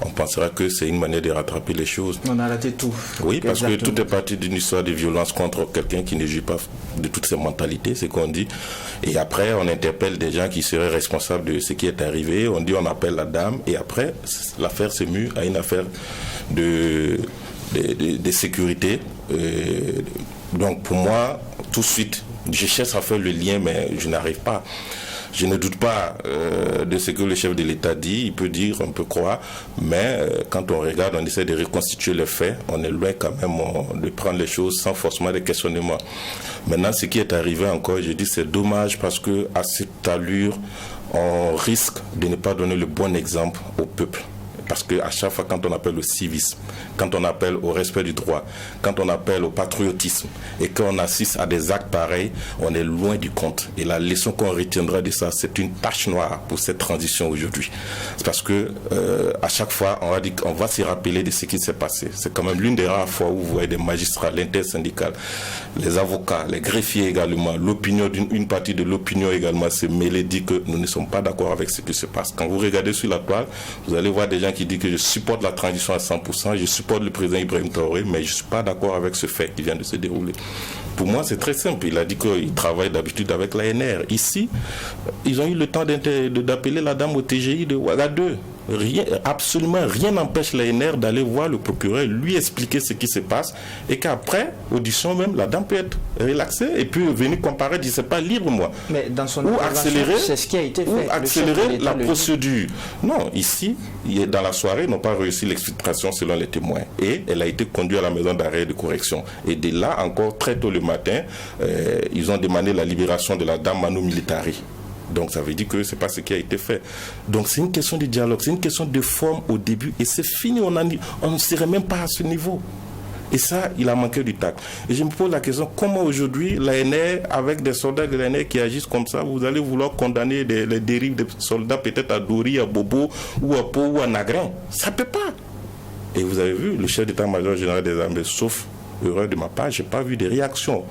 on pensera que c'est une manière de rattraper les choses. On a raté tout. Oui, parce que tout est parti d'une histoire de violence contre quelqu'un qui ne jouit pas de toutes ses mentalités, c'est ce qu'on dit. Et après, on interpelle des gens qui seraient responsables de ce qui est arrivé. On dit, on appelle la dame. Et après, l'affaire se mue à une affaire de sécurité. Donc pour moi, tout de suite, je cherche à faire le lien, mais je n'arrive pas. Je ne doute pas de ce que le chef de l'État dit. Il peut dire, on peut croire, mais quand on regarde, on essaie de reconstituer les faits. On est loin quand même de prendre les choses sans forcément des questionnements. Maintenant, ce qui est arrivé encore, je dis, c'est dommage parce que à cette allure, on risque de ne pas donner le bon exemple au peuple. Parce qu'à chaque fois, quand on appelle au civisme, quand on appelle au respect du droit, quand on appelle au patriotisme et qu'on assiste à des actes pareils, on est loin du compte. Et la leçon qu'on retiendra de ça, c'est une tache noire pour cette transition aujourd'hui. C'est parce que à chaque fois, on va se rappeler de ce qui s'est passé. C'est quand même l'une des rares fois où vous voyez des magistrats, l'intersyndicale, les avocats, les greffiers également, l'opinion une partie de l'opinion également se mêler, dit que nous ne sommes pas d'accord avec ce qui se passe. Quand vous regardez sur la toile, vous allez voir des gens qui disent que je supporte la transition à 100%, je supporte le président Ibrahim Traoré, mais je ne suis pas d'accord avec ce fait qui vient de se dérouler. Pour moi, c'est très simple. Il a dit qu'il travaille d'habitude avec l'ANR. Ici, ils ont eu le temps d'appeler la dame au TGI de Ouaga 2. Absolument rien n'empêche l'ANR d'aller voir le procureur, lui expliquer ce qui se passe et qu'après, audition même, la dame peut être relaxée et puis venir comparer, dire c'est pas libre moi. Mais dans son ou accélérer, c'est ce qui a été fait. Ou accélérer la procédure. Non, ici, dans la soirée, ils n'ont pas réussi l'exfiltration selon les témoins et elle a été conduite à la maison d'arrêt et de correction. Et de là, encore très tôt le matin, ils ont demandé la libération de la dame Manu Militari. Donc ça veut dire que ce n'est pas ce qui a été fait. Donc c'est une question de dialogue, c'est une question de forme au début et c'est fini, on ne serait même pas à ce niveau. Et ça, il a manqué du tact. Et je me pose la question, comment aujourd'hui l'ANR, avec des soldats de l'ANR qui agissent comme ça, vous allez vouloir condamner les dérives des soldats peut-être à Dori, à Bobo, ou à Pau, ou à Nagrin? Ça ne peut pas. Et vous avez vu, le chef d'état-major général des armées, sauf erreur de ma part, je n'ai pas vu de réaction.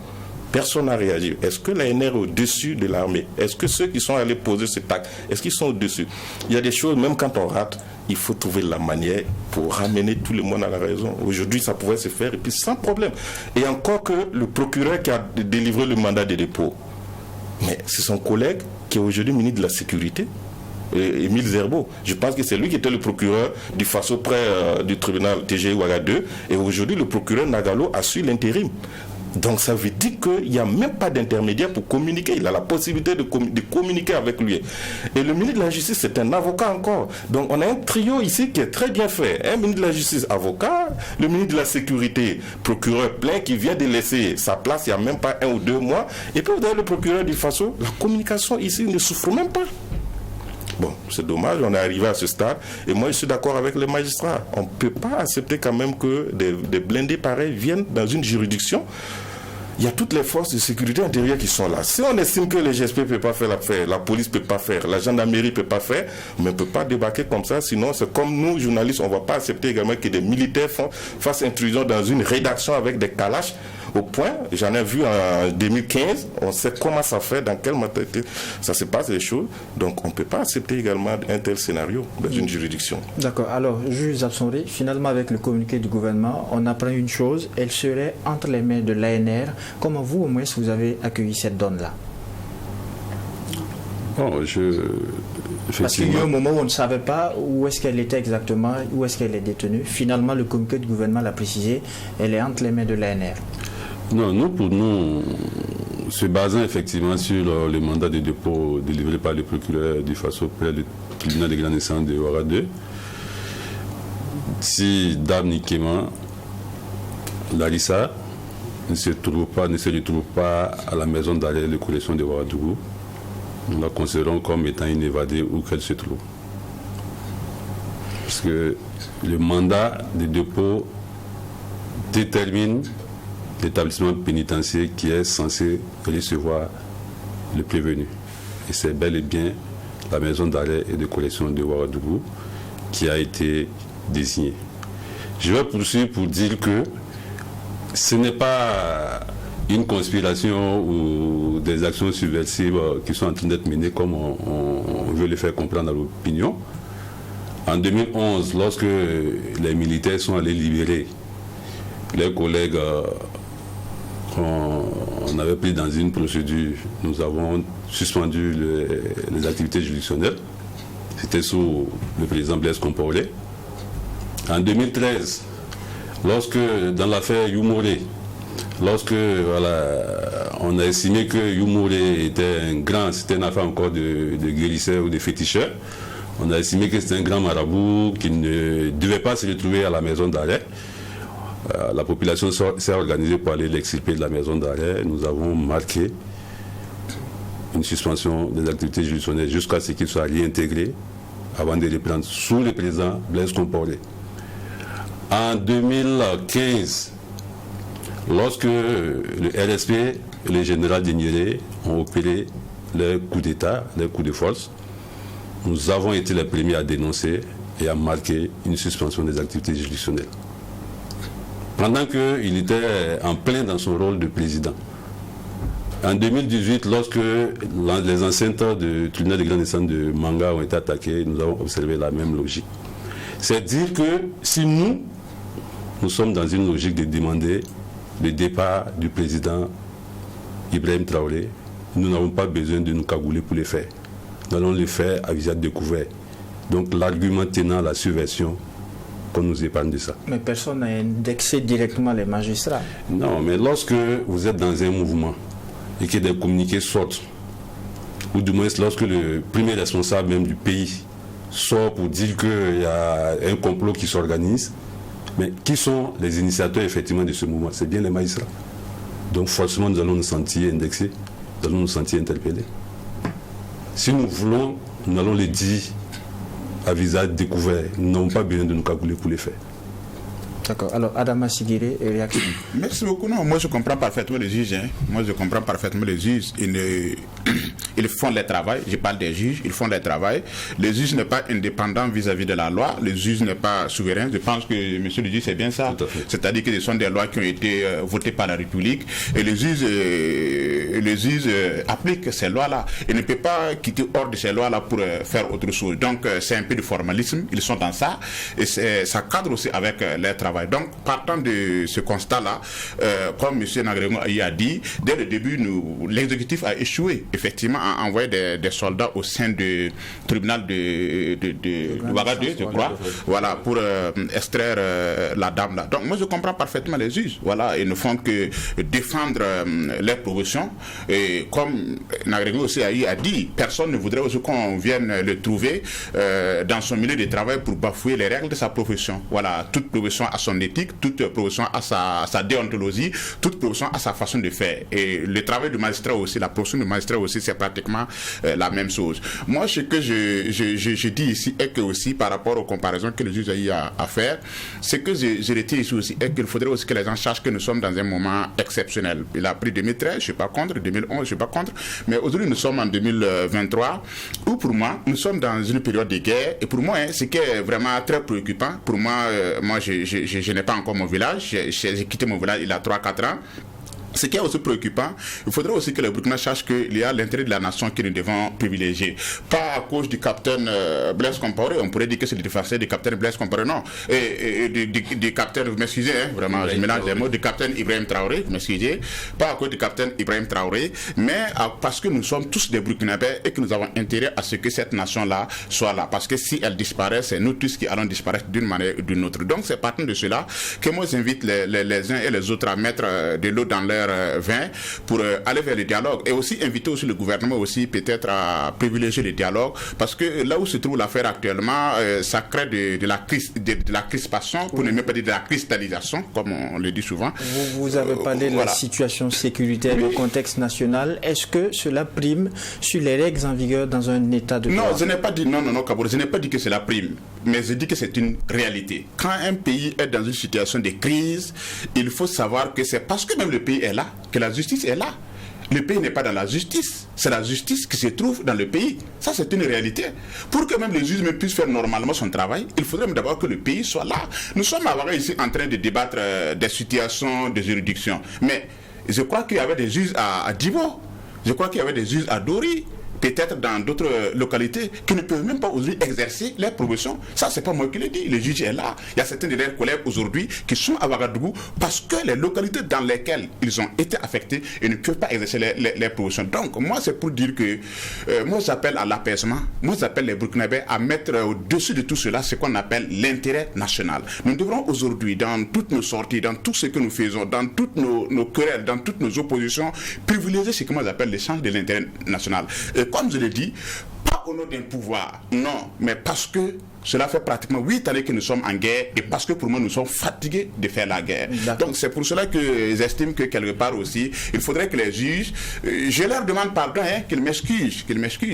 Personne n'a réagi. Est-ce que l'ANR est au-dessus de l'armée? Est-ce que ceux qui sont allés poser ce tac, est-ce qu'ils sont au-dessus? Il y a des choses, même quand on rate, il faut trouver la manière pour ramener tout le monde à la raison. Aujourd'hui, ça pouvait se faire et puis sans problème. Et encore que le procureur qui a délivré le mandat de dépôt, mais c'est son collègue qui est aujourd'hui ministre de la Sécurité, Émile Zerbo. Je pense que c'est lui qui était le procureur du Faso près du tribunal TGI Ouaga 2 et aujourd'hui le procureur Nagalo assure l'intérim. Donc ça veut dire qu'il n'y a même pas d'intermédiaire pour communiquer. Il a la possibilité de communiquer avec lui. Et le ministre de la Justice, c'est un avocat encore. Donc on a un trio ici qui est très bien fait. Un ministre de la Justice, avocat, le ministre de la Sécurité, procureur plein qui vient de laisser sa place il n'y a même pas 1 ou 2 mois. Et puis vous avez le procureur du Faso. La communication ici ne souffre même pas. Bon, c'est dommage, on est arrivé à ce stade. Et moi, je suis d'accord avec les magistrats. On ne peut pas accepter quand même que des blindés pareils viennent dans une juridiction. Il y a toutes les forces de sécurité intérieure qui sont là. Si on estime que le GSP ne peut pas faire l'affaire, la police ne peut pas faire, la gendarmerie ne peut pas faire, mais on ne peut pas débarquer comme ça. Sinon, c'est comme nous, journalistes, on ne va pas accepter également que des militaires fassent intrusion dans une rédaction avec des calaches. Au point, j'en ai vu en 2015, on sait comment ça fait, dans quelle matérialité ça se passe les choses. Donc on ne peut pas accepter également un tel scénario dans une juridiction. D'accord. Alors, juge Absonri, finalement avec le communiqué du gouvernement, on apprend une chose, elle serait entre les mains de l'ANR. Comment vous, au moins, vous avez accueilli cette donne-là? Bon, parce qu'il y a un moment où on ne savait pas où est-ce qu'elle était exactement, où est-ce qu'elle est détenue. Finalement, le communiqué du gouvernement l'a précisé, elle est entre les mains de l'ANR. Non, pour nous, se basant effectivement sur le mandat de dépôt délivré par le procureur du Faso près du tribunal de grande instance de Ouaga 2, si Dame Nikema Larissa ne se retrouve pas à la maison d'arrêt de correction de Ouagadougou. Nous la considérons comme étant une évadée où qu'elle se trouve. Parce que le mandat de dépôt détermine l'établissement pénitentiaire qui est censé recevoir le prévenu. Et c'est bel et bien la maison d'arrêt et de correction de Ouagadougou qui a été désignée. Je vais poursuivre pour dire que ce n'est pas une conspiration ou des actions subversives qui sont en train d'être menées comme on veut le faire comprendre à l'opinion. En 2011, lorsque les militaires sont allés libérer les collègues qu'on avait pris dans une procédure, nous avons suspendu les activités juridictionnelles. C'était sous le président Blaise Compaoré. En 2013, lorsque dans l'affaire Youmoré, lorsque on a estimé que Youmoré était c'était une affaire encore de guérisseurs ou de féticheurs, on a estimé que c'était un grand marabout qui ne devait pas se retrouver à la maison d'arrêt. La population s'est organisée pour aller l'extirper de la maison d'arrêt. Nous avons marqué une suspension des activités juridictionnelles jusqu'à ce qu'il soit réintégré avant de reprendre sous le président Blaise Compaoré. En 2015, lorsque le RSP et le général Dignéré ont opéré leur coup d'État, leur coup de force, nous avons été les premiers à dénoncer et à marquer une suspension des activités juridictionnelles. Pendant qu'il était en plein dans son rôle de président. En 2018, lorsque les enceintes du tribunal de grande instance de Manga ont été attaquées, nous avons observé la même logique. C'est dire que si nous sommes dans une logique de demander le départ du président Ibrahim Traoré, nous n'avons pas besoin de nous cagouler pour le faire. Nous allons le faire à visage découvert. Donc l'argument tenant la subversion, qu'on nous épargne de ça. Mais personne n'a indexé directement les magistrats. Non, mais lorsque vous êtes dans un mouvement et que des communiqués sortent, ou du moins lorsque le premier responsable même du pays sort pour dire qu'il y a un complot qui s'organise, mais qui sont les initiateurs effectivement de ce mouvement? C'est bien les magistrats. Donc forcément nous allons nous sentir indexés, nous allons nous sentir interpellés. Si nous voulons, nous allons le dire à visage découvert. Nous n'avons pas besoin de nous calculer pour les faire. D'accord. Alors, Adama Sigiri, réaction. Merci beaucoup. Non, moi, je comprends parfaitement les juges. Moi, je comprends parfaitement les juges. Ils font leur travail. Je parle des juges. Ils font leur travail. Les juges n'est pas indépendant vis-à-vis de la loi. Les juges n'est pas souverain. Je pense que monsieur le juge, c'est bien ça. C'est-à-dire que ce sont des lois qui ont été votées par la République. Et les juges appliquent ces lois-là. Ils ne peuvent pas quitter hors de ces lois-là pour faire autre chose. Donc, c'est un peu de formalisme. Ils sont dans ça. Et ça cadre aussi avec leur travail. Donc, partant de ce constat-là, comme M. Nagrengo a dit, dès le début, l'exécutif a échoué, effectivement, à envoyer des soldats au sein du tribunal de Ouagadougou, je crois, voilà, pour extraire la dame là. Donc, moi, je comprends parfaitement les juges. Voilà, ils ne font que défendre leurs professions. Et comme Nagrengo aussi a dit, personne ne voudrait aussi qu'on vienne le trouver dans son milieu de travail pour bafouer les règles de sa profession. Voilà, toute profession a son éthique, toute profession a sa déontologie, toute profession a sa façon de faire. Et le travail du magistrat aussi, la profession du magistrat aussi, c'est pratiquement la même chose. Moi, ce que je dis ici est que aussi, par rapport aux comparaisons que le juge a eu à faire, ce que je retire ici aussi est qu'il faudrait aussi que les gens sachent que nous sommes dans un moment exceptionnel. Il a pris 2013, je ne suis pas contre, 2011, je ne suis pas contre, mais aujourd'hui, nous sommes en 2023, où pour moi, nous sommes dans une période de guerre, et pour moi, ce qui est vraiment très préoccupant, pour moi, je n'ai pas encore mon village, j'ai quitté mon village il y a 3-4 ans. Ce qui est aussi préoccupant, il faudrait aussi que le Burkina sache qu'il y a l'intérêt de la nation que nous devons privilégier. Pas à cause du capitaine Blaise Compaoré, on pourrait dire que c'est le défenseur du capitaine Blaise Compaoré, non. Et du capitaine, vous m'excusez, vraiment, je mélange les mots, du capitaine Ibrahim Traoré, vous m'excusez. Pas à cause du capitaine Ibrahim Traoré, mais parce que nous sommes tous des Burkinabés et que nous avons intérêt à ce que cette nation-là soit là. Parce que si elle disparaît, c'est nous tous qui allons disparaître d'une manière ou d'une autre. Donc c'est partant de cela que moi j'invite les uns et les autres à mettre de l'eau dans leur 19h20 pour aller vers le dialogue et aussi inviter aussi le gouvernement aussi peut-être à privilégier le dialogue parce que là où se trouve l'affaire actuellement, ça crée de la crispation, pour ne même pas dire de la cristallisation, comme on le dit souvent. Vous avez parlé de la situation sécuritaire, le contexte national. Est-ce que cela prime sur les règles en vigueur dans un état de droit? Non, je n'ai pas dit Kabouré, je n'ai pas dit que c'est la prime, mais je dis que c'est une réalité. Quand un pays est dans une situation de crise, il faut savoir que c'est parce que même le pays est là, que la justice est là. Le pays n'est pas dans la justice, c'est la justice qui se trouve dans le pays. Ça, c'est une réalité. Pour que même les juges puissent faire normalement son travail, il faudrait d'abord que le pays soit là. Nous sommes ici en train de débattre des situations de juridiction. Mais je crois qu'il y avait des juges à Djibo, je crois qu'il y avait des juges à Dori, peut-être dans d'autres localités qui ne peuvent même pas aujourd'hui exercer leur profession. Ça, c'est pas moi qui le dis. Le juge est là. Il y a certains de leurs collègues aujourd'hui qui sont à Ouagadougou parce que les localités dans lesquelles ils ont été affectés et ne peuvent pas exercer leur profession. Donc, moi, c'est pour dire que moi, j'appelle à l'apaisement. Moi, j'appelle les Burkinabés à mettre au-dessus de tout cela ce qu'on appelle l'intérêt national. Nous devrons aujourd'hui, dans toutes nos sorties, dans tout ce que nous faisons, dans toutes nos querelles, dans toutes nos oppositions, privilégier ce que moi j'appelle l'échange de l'intérêt national. Comme je l'ai dit, pas au nom d'un pouvoir, non, mais parce que cela fait pratiquement 8 années que nous sommes en guerre et parce que pour moi nous sommes fatigués de faire la guerre. Donc c'est pour cela que j'estime que quelque part aussi, il faudrait que les juges, je leur demande pardon, qu'ils m'excusent,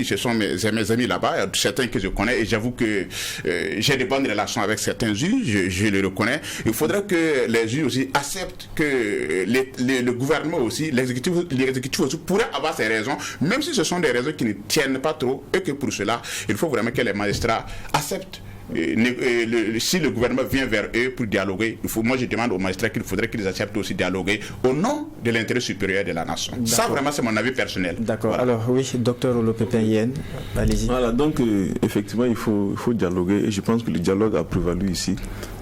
ce sont mes amis là-bas, certains que je connais et j'avoue que j'ai de bonnes relations avec certains juges, je le reconnais. Il faudrait que les juges aussi acceptent que le gouvernement aussi, l'exécutif aussi pourrait avoir ses raisons, même si ce sont des raisons qui ne tiennent pas trop et que pour cela, il faut vraiment que les magistrats acceptent. Si le gouvernement vient vers eux pour dialoguer, moi je demande aux magistrats qu'il faudrait qu'ils acceptent aussi dialoguer au nom de l'intérêt supérieur de la nation. Ça vraiment c'est mon avis personnel. D'accord. Voilà. Alors oui, docteur Olopépin Yen, allez-y. Voilà, donc effectivement il faut dialoguer et je pense que le dialogue a prévalu ici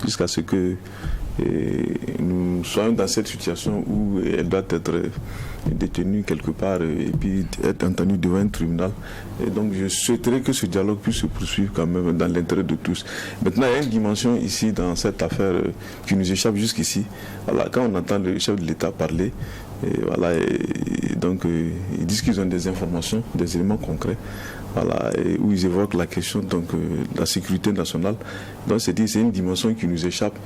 jusqu'à ce que nous soyons dans cette situation où elle doit être détenue quelque part et puis être entendue devant un tribunal. Et donc je souhaiterais que ce dialogue puisse se poursuivre quand même dans l'intérêt de tous. Maintenant, il y a une dimension ici dans cette affaire qui nous échappe jusqu'ici. Voilà, quand on entend le chef de l'État parler, donc ils disent qu'ils ont des informations, des éléments concrets. Voilà, et où ils évoquent la question de la sécurité nationale. Donc c'est une dimension qui nous échappe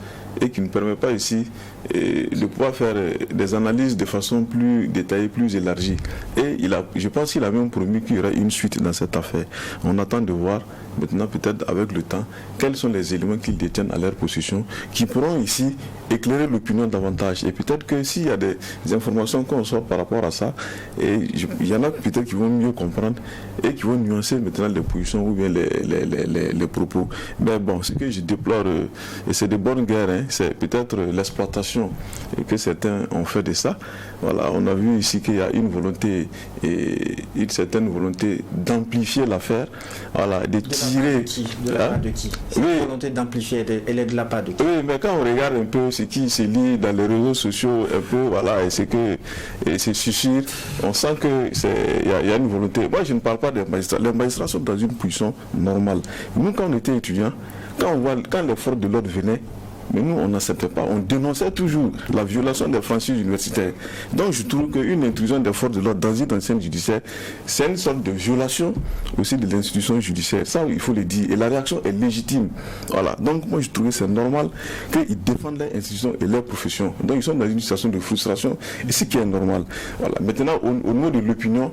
et qui ne permet pas ici de pouvoir faire des analyses de façon plus détaillée, plus élargie. Et je pense qu'il a même promis qu'il y aura une suite dans cette affaire. On attend de voir maintenant, peut-être avec le temps, quels sont les éléments qu'ils détiennent à leur possession qui pourront ici éclairer l'opinion davantage. Et peut-être que s'il y a des informations qu'on sort par rapport à ça, et il y en a peut-être qui vont mieux comprendre et qui vont nuancer maintenant les positions ou bien les propos. Mais bon, ce que je déplore, et c'est de bonnes guerres, c'est peut-être l'exploitation que certains ont fait de ça. Voilà, on a vu ici qu'il y a une volonté, une certaine volonté d'amplifier l'affaire, voilà, de tirer. De la part de qui? Cette volonté d'amplifier, elle est de la part de qui? Oui, mais quand on regarde un peu ce qui se lit dans les réseaux sociaux, un peu, voilà, et c'est suscite, on sent qu'il y a une volonté. Moi, je ne parle pas des magistrats. Les magistrats sont dans une position normale. Nous, quand on était étudiants, quand les forces de l'ordre venaient, mais nous, on n'acceptait pas. On dénonçait toujours la violation des franchises universitaires. Donc, je trouve qu'une intrusion des forces de l'ordre dans une enceinte judiciaire, c'est une sorte de violation aussi de l'institution judiciaire. Ça, il faut le dire. Et la réaction est légitime. Voilà. Donc, moi, je trouve que c'est normal qu'ils défendent leur institution et leur profession. Donc, ils sont dans une situation de frustration. Et ce qui est normal. Voilà. Maintenant, au niveau de l'opinion,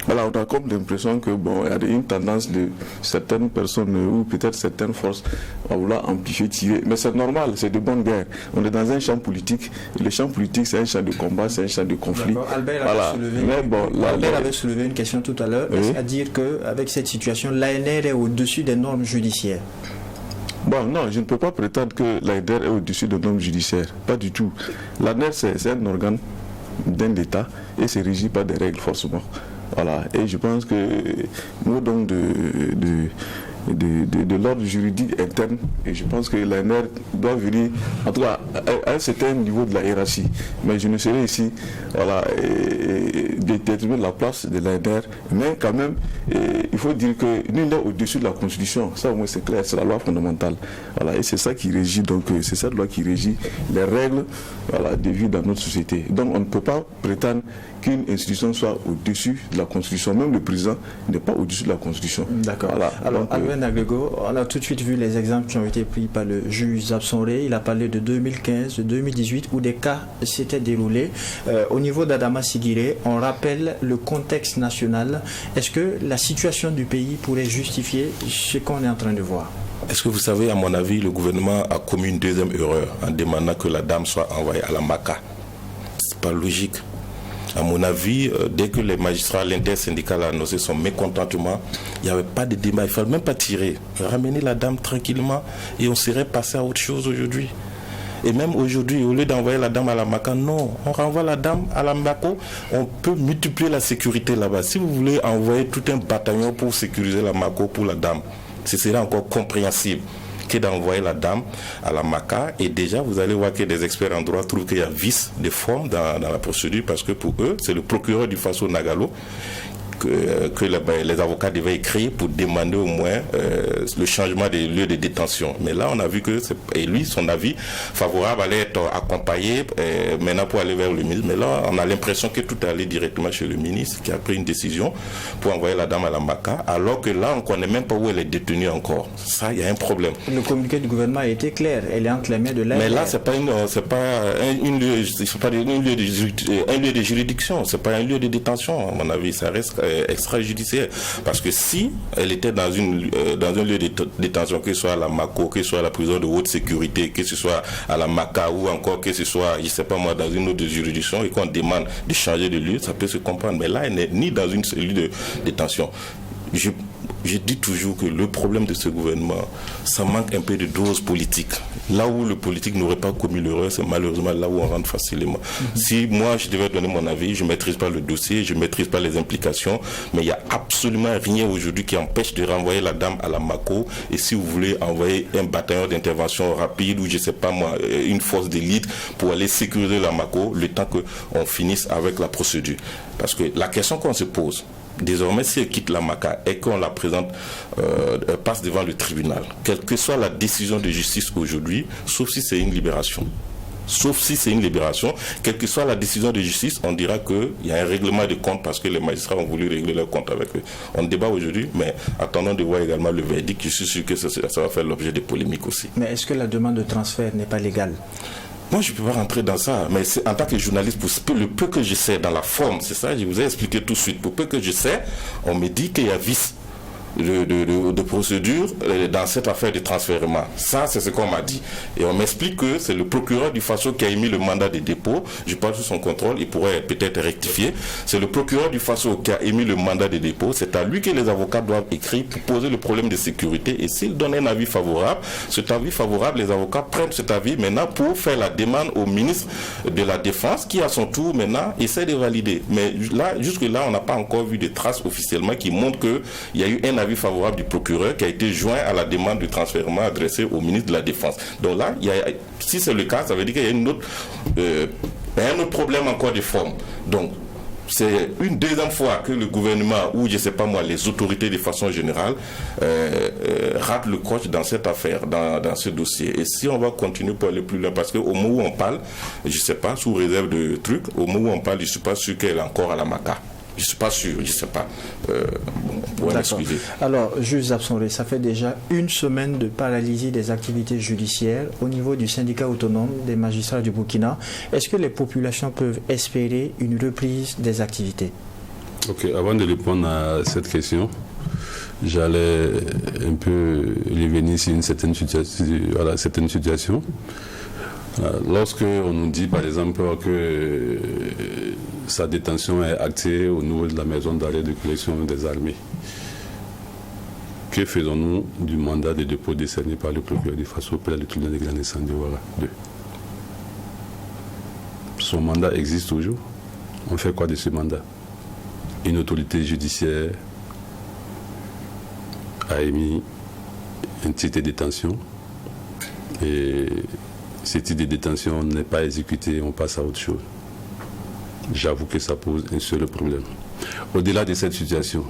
voilà, on a comme l'impression que il y a une tendance de certaines personnes ou peut-être certaines forces à vouloir amplifier, tirer. Mais c'est normal, c'est de bonne guerre. On est dans un champ politique. Et le champ politique, c'est un champ de combat, c'est un champ de conflit. Albert avait soulevé une question tout à l'heure, c'est-à-dire qu'avec cette situation, l'ANR est au-dessus des normes judiciaires. Bon, non, je ne peux pas prétendre que l'ANR est au-dessus des normes judiciaires. Pas du tout. L'ANR, c'est un organe d'un État et c'est régi par des règles forcément. Voilà, et je pense que nous donc de l'ordre juridique interne. Et je pense que l'ANR doit venir, en tout cas, à un certain niveau de la hiérarchie. Mais je ne serai ici, déterminer la place de l'ANR. Mais quand même, il faut dire que nul n'est au-dessus de la Constitution. Ça, au moins, c'est clair, c'est la loi fondamentale. Voilà, et c'est ça qui régit, donc c'est cette loi qui régit les règles de vie dans notre société. Donc, on ne peut pas prétendre qu'une institution soit au-dessus de la Constitution. Même le président n'est pas au-dessus de la Constitution. D'accord. Voilà. Alors, Albert Nagrego, on a tout de suite vu les exemples qui ont été pris par le juge Zabsonré. Il a parlé de 2015, de 2018, où des cas s'étaient déroulés. Au niveau d'Adama Sigiré, on rappelle le contexte national. Est-ce que la situation du pays pourrait justifier ce qu'on est en train de voir? Est-ce que vous savez, à mon avis, le gouvernement a commis une deuxième erreur en demandant que la dame soit envoyée à la Maka. C'est pas logique. À mon avis, dès que les magistrats, l'intersyndical a annoncé son mécontentement, il n'y avait pas de débat. Il ne fallait même pas tirer. Ramener la dame tranquillement et on serait passé à autre chose aujourd'hui. Et même aujourd'hui, au lieu d'envoyer la dame à la Maka, non, on renvoie la dame à la Mako. On peut multiplier la sécurité là-bas. Si vous voulez envoyer tout un bataillon pour sécuriser la Mako pour la dame, ce serait encore compréhensible que d'envoyer la dame à la Maka. Et déjà, vous allez voir que des experts en droit trouvent qu'il y a vice de forme dans la procédure, parce que pour eux, c'est le procureur du Faso Nagalo que les avocats devaient écrire pour demander au moins le changement des lieux de détention. Mais là, on a vu que, et lui, son avis favorable allait être accompagné maintenant pour aller vers le ministre. Mais là, on a l'impression que tout est allé directement chez le ministre qui a pris une décision pour envoyer la dame à la Maka, alors que là, on ne connaît même pas où elle est détenue encore. Ça, il y a un problème. Le communiqué du gouvernement a été clair. Elle est entre les mains de l'ANR. Mais là, c'est pas un lieu de juridiction. C'est pas un lieu de détention, à mon avis. Ça reste extrajudiciaire, parce que si elle était dans un lieu de détention, que ce soit à la Mako, que ce soit à la prison de haute sécurité, que ce soit à la Maka, ou encore que ce soit, je sais pas moi, dans une autre juridiction, et qu'on demande de changer de lieu, ça peut se comprendre. Mais là, elle n'est ni dans une cellule de détention. Je dis toujours que le problème de ce gouvernement, ça manque un peu de dose politique. Là où le politique n'aurait pas commis l'erreur, c'est malheureusement là où on rentre facilement. Si moi, je devais donner mon avis, je ne maîtrise pas le dossier, je ne maîtrise pas les implications, mais il n'y a absolument rien aujourd'hui qui empêche de renvoyer la dame à la Mako. Et si vous voulez envoyer un bataillon d'intervention rapide ou je ne sais pas moi, une force d'élite pour aller sécuriser la Mako, le temps qu'on finisse avec la procédure. Parce que la question qu'on se pose, désormais, si elle quitte la Maka et qu'on la présente, passe devant le tribunal, quelle que soit la décision de justice aujourd'hui, sauf si c'est une libération. Sauf si c'est une libération, quelle que soit la décision de justice, on dira qu'il y a un règlement de compte parce que les magistrats ont voulu régler leur compte avec eux. On débat aujourd'hui, mais attendons de voir également le verdict. Je suis sûr que ça va faire l'objet de polémiques aussi. Mais est-ce que la demande de transfert n'est pas légale ? Moi, je ne peux pas rentrer dans ça, mais en tant que journaliste, pour le peu que je sais dans la forme, c'est ça, je vous ai expliqué tout de suite. Pour peu que je sais, on me dit qu'il y a vice de procédure dans cette affaire de transfèrement. Ça, c'est ce qu'on m'a dit. Et on m'explique que c'est le procureur du Faso qui a émis le mandat de dépôt. Je parle sous son contrôle, il pourrait peut-être rectifier. C'est le procureur du Faso qui a émis le mandat de dépôt. C'est à lui que les avocats doivent écrire pour poser le problème de sécurité. Et s'il donne un avis favorable, cet avis favorable, les avocats prennent cet avis maintenant pour faire la demande au ministre de la Défense qui, à son tour, maintenant, essaie de valider. Mais là, jusque-là, on n'a pas encore vu de traces officiellement qui montrent qu'il y a eu un avis favorable du procureur qui a été joint à la demande de transfèrement adressée au ministre de la Défense. Donc là, si c'est le cas, ça veut dire qu'il y a un autre problème encore de forme. Donc, c'est une deuxième fois que le gouvernement, ou je ne sais pas moi, les autorités de façon générale, ratent le coche dans cette affaire, dans ce dossier. Et si on va continuer pour aller plus loin, parce qu'au moment où on parle, je ne sais pas, sous réserve de trucs, au moment où on parle, je ne suis pas sûr qu'elle est encore à la Maka. Je ne suis pas sûr, je ne sais pas. Pour m'excuser. Alors, juge Zabsonré, ça fait déjà une semaine de paralysie des activités judiciaires au niveau du syndicat autonome des magistrats du Burkina. Est-ce que les populations peuvent espérer une reprise des activités? Ok, avant de répondre à cette question, j'allais un peu revenir sur une certaine situation. Lorsque on nous dit par exemple que sa détention est actée au niveau de la maison d'arrêt de collection des armées, que faisons-nous du mandat de dépôt décerné par le procureur du Faso auprès du tribunal de grande instance de Ouara 2? Son mandat existe toujours. On fait quoi de ce mandat? Une autorité judiciaire a émis un titre de détention. Et ce titre de détention n'est pas exécuté, on passe à autre chose. J'avoue que ça pose un seul problème. Au-delà de cette situation,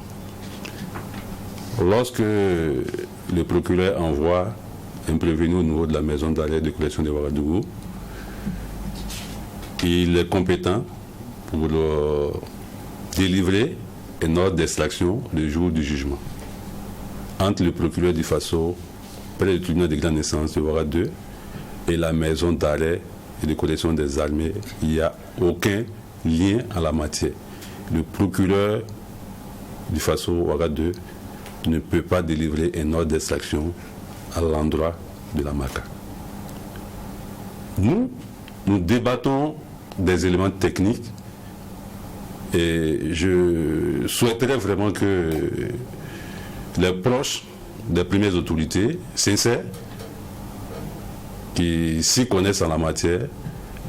lorsque le procureur envoie un prévenu au niveau de la maison d'arrêt de correction de Ouagadougou, il est compétent pour délivrer un ordre d'extraction le jour du jugement. Entre le procureur du Faso, près du tribunal de grande instance de Ouaga 2, et la maison d'arrêt et de correction des armées, il n'y a aucun lien en la matière. Le procureur du Faso Ouaga 2 ne peut pas délivrer un ordre d'extraction à l'endroit de la MACA. Nous débattons des éléments techniques et je souhaiterais vraiment que les proches des premières autorités sincères qui s'y connaissent en la matière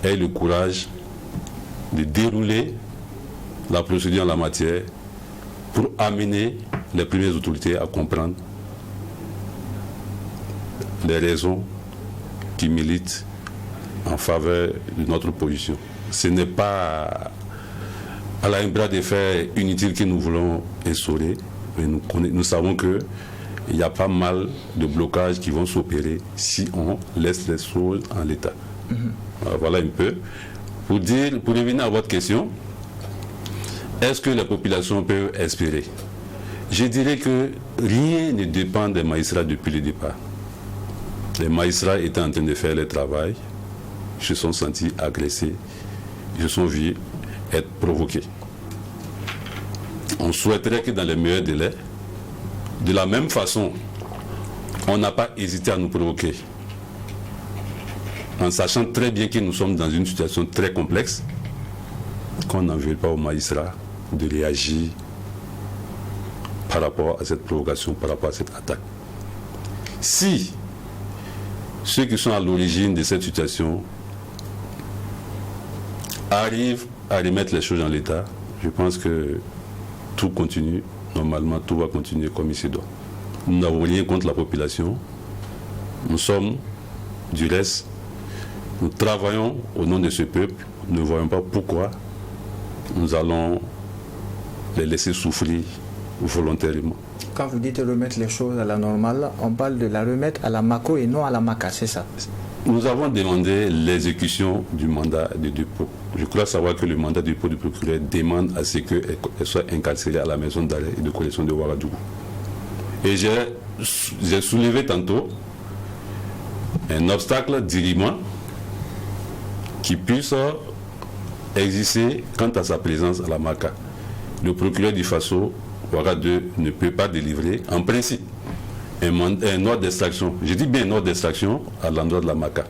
aient le courage de dérouler la procédure en la matière pour amener les premières autorités à comprendre les raisons qui militent en faveur de notre position. Ce n'est pas à la bras de fer inutile que nous voulons instaurer, mais nous savons qu'il y a pas mal de blocages qui vont s'opérer si on laisse les choses en l'état. Voilà un peu. Pour revenir à votre question, est-ce que la population peut espérer? Je dirais que rien ne dépend des magistrats depuis le départ. Les magistrats étaient en train de faire le travail, se sont sentis agressés, ils se sont vus être provoqués. On souhaiterait que dans les meilleurs délais, de la même façon, on n'a pas hésité à nous provoquer. En sachant très bien que nous sommes dans une situation très complexe, qu'on n'en veut pas aux magistrats de réagir par rapport à cette provocation, par rapport à cette attaque. Si ceux qui sont à l'origine de cette situation arrivent à remettre les choses en l'état, je pense que tout continue, normalement tout va continuer comme il se doit. Nous n'avons rien contre la population, nous sommes du reste, nous travaillons au nom de ce peuple, nous ne voyons pas pourquoi nous allons les laisser souffrir volontairement. Quand vous dites remettre les choses à la normale, on parle de la remettre à la MACO et non à la MACA, c'est ça? Nous avons demandé l'exécution du mandat de dépôt. Je crois savoir que le mandat de dépôt du procureur demande à ce qu'elle soit incarcérée à la maison d'arrêt et de correction de Ouagadougou. Et j'ai soulevé tantôt un obstacle dirimant qui puisse exister quant à sa présence à la MACA. Le procureur du Faso Ouaga 2 ne peut pas délivrer, en principe, un ordre d'extraction. Je dis bien un ordre d'extraction à l'endroit de la MACA.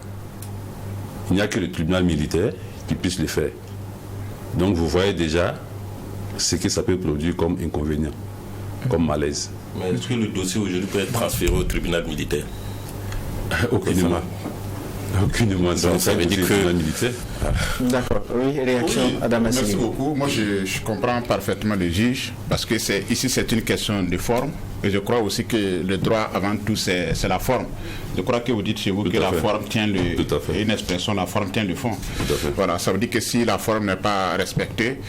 Il n'y a que le tribunal militaire qui puisse le faire. Donc vous voyez déjà ce que ça peut produire comme inconvénient, comme malaise. Mais est-ce que le dossier aujourd'hui peut être transféré au tribunal militaire? Aucunement. Aucunement. Donc ça veut dire que... militaire. D'accord. Oui, réaction, Oui, Adam merci Asseli. beaucoup. Moi, je comprends parfaitement le juge, parce que ici, c'est une question de forme. Et je crois aussi que le droit, avant tout, c'est la forme. Je crois que vous dites chez vous que la forme tient une expression, la forme tient le fond. Voilà, ça veut dire que si la forme n'est pas respectée,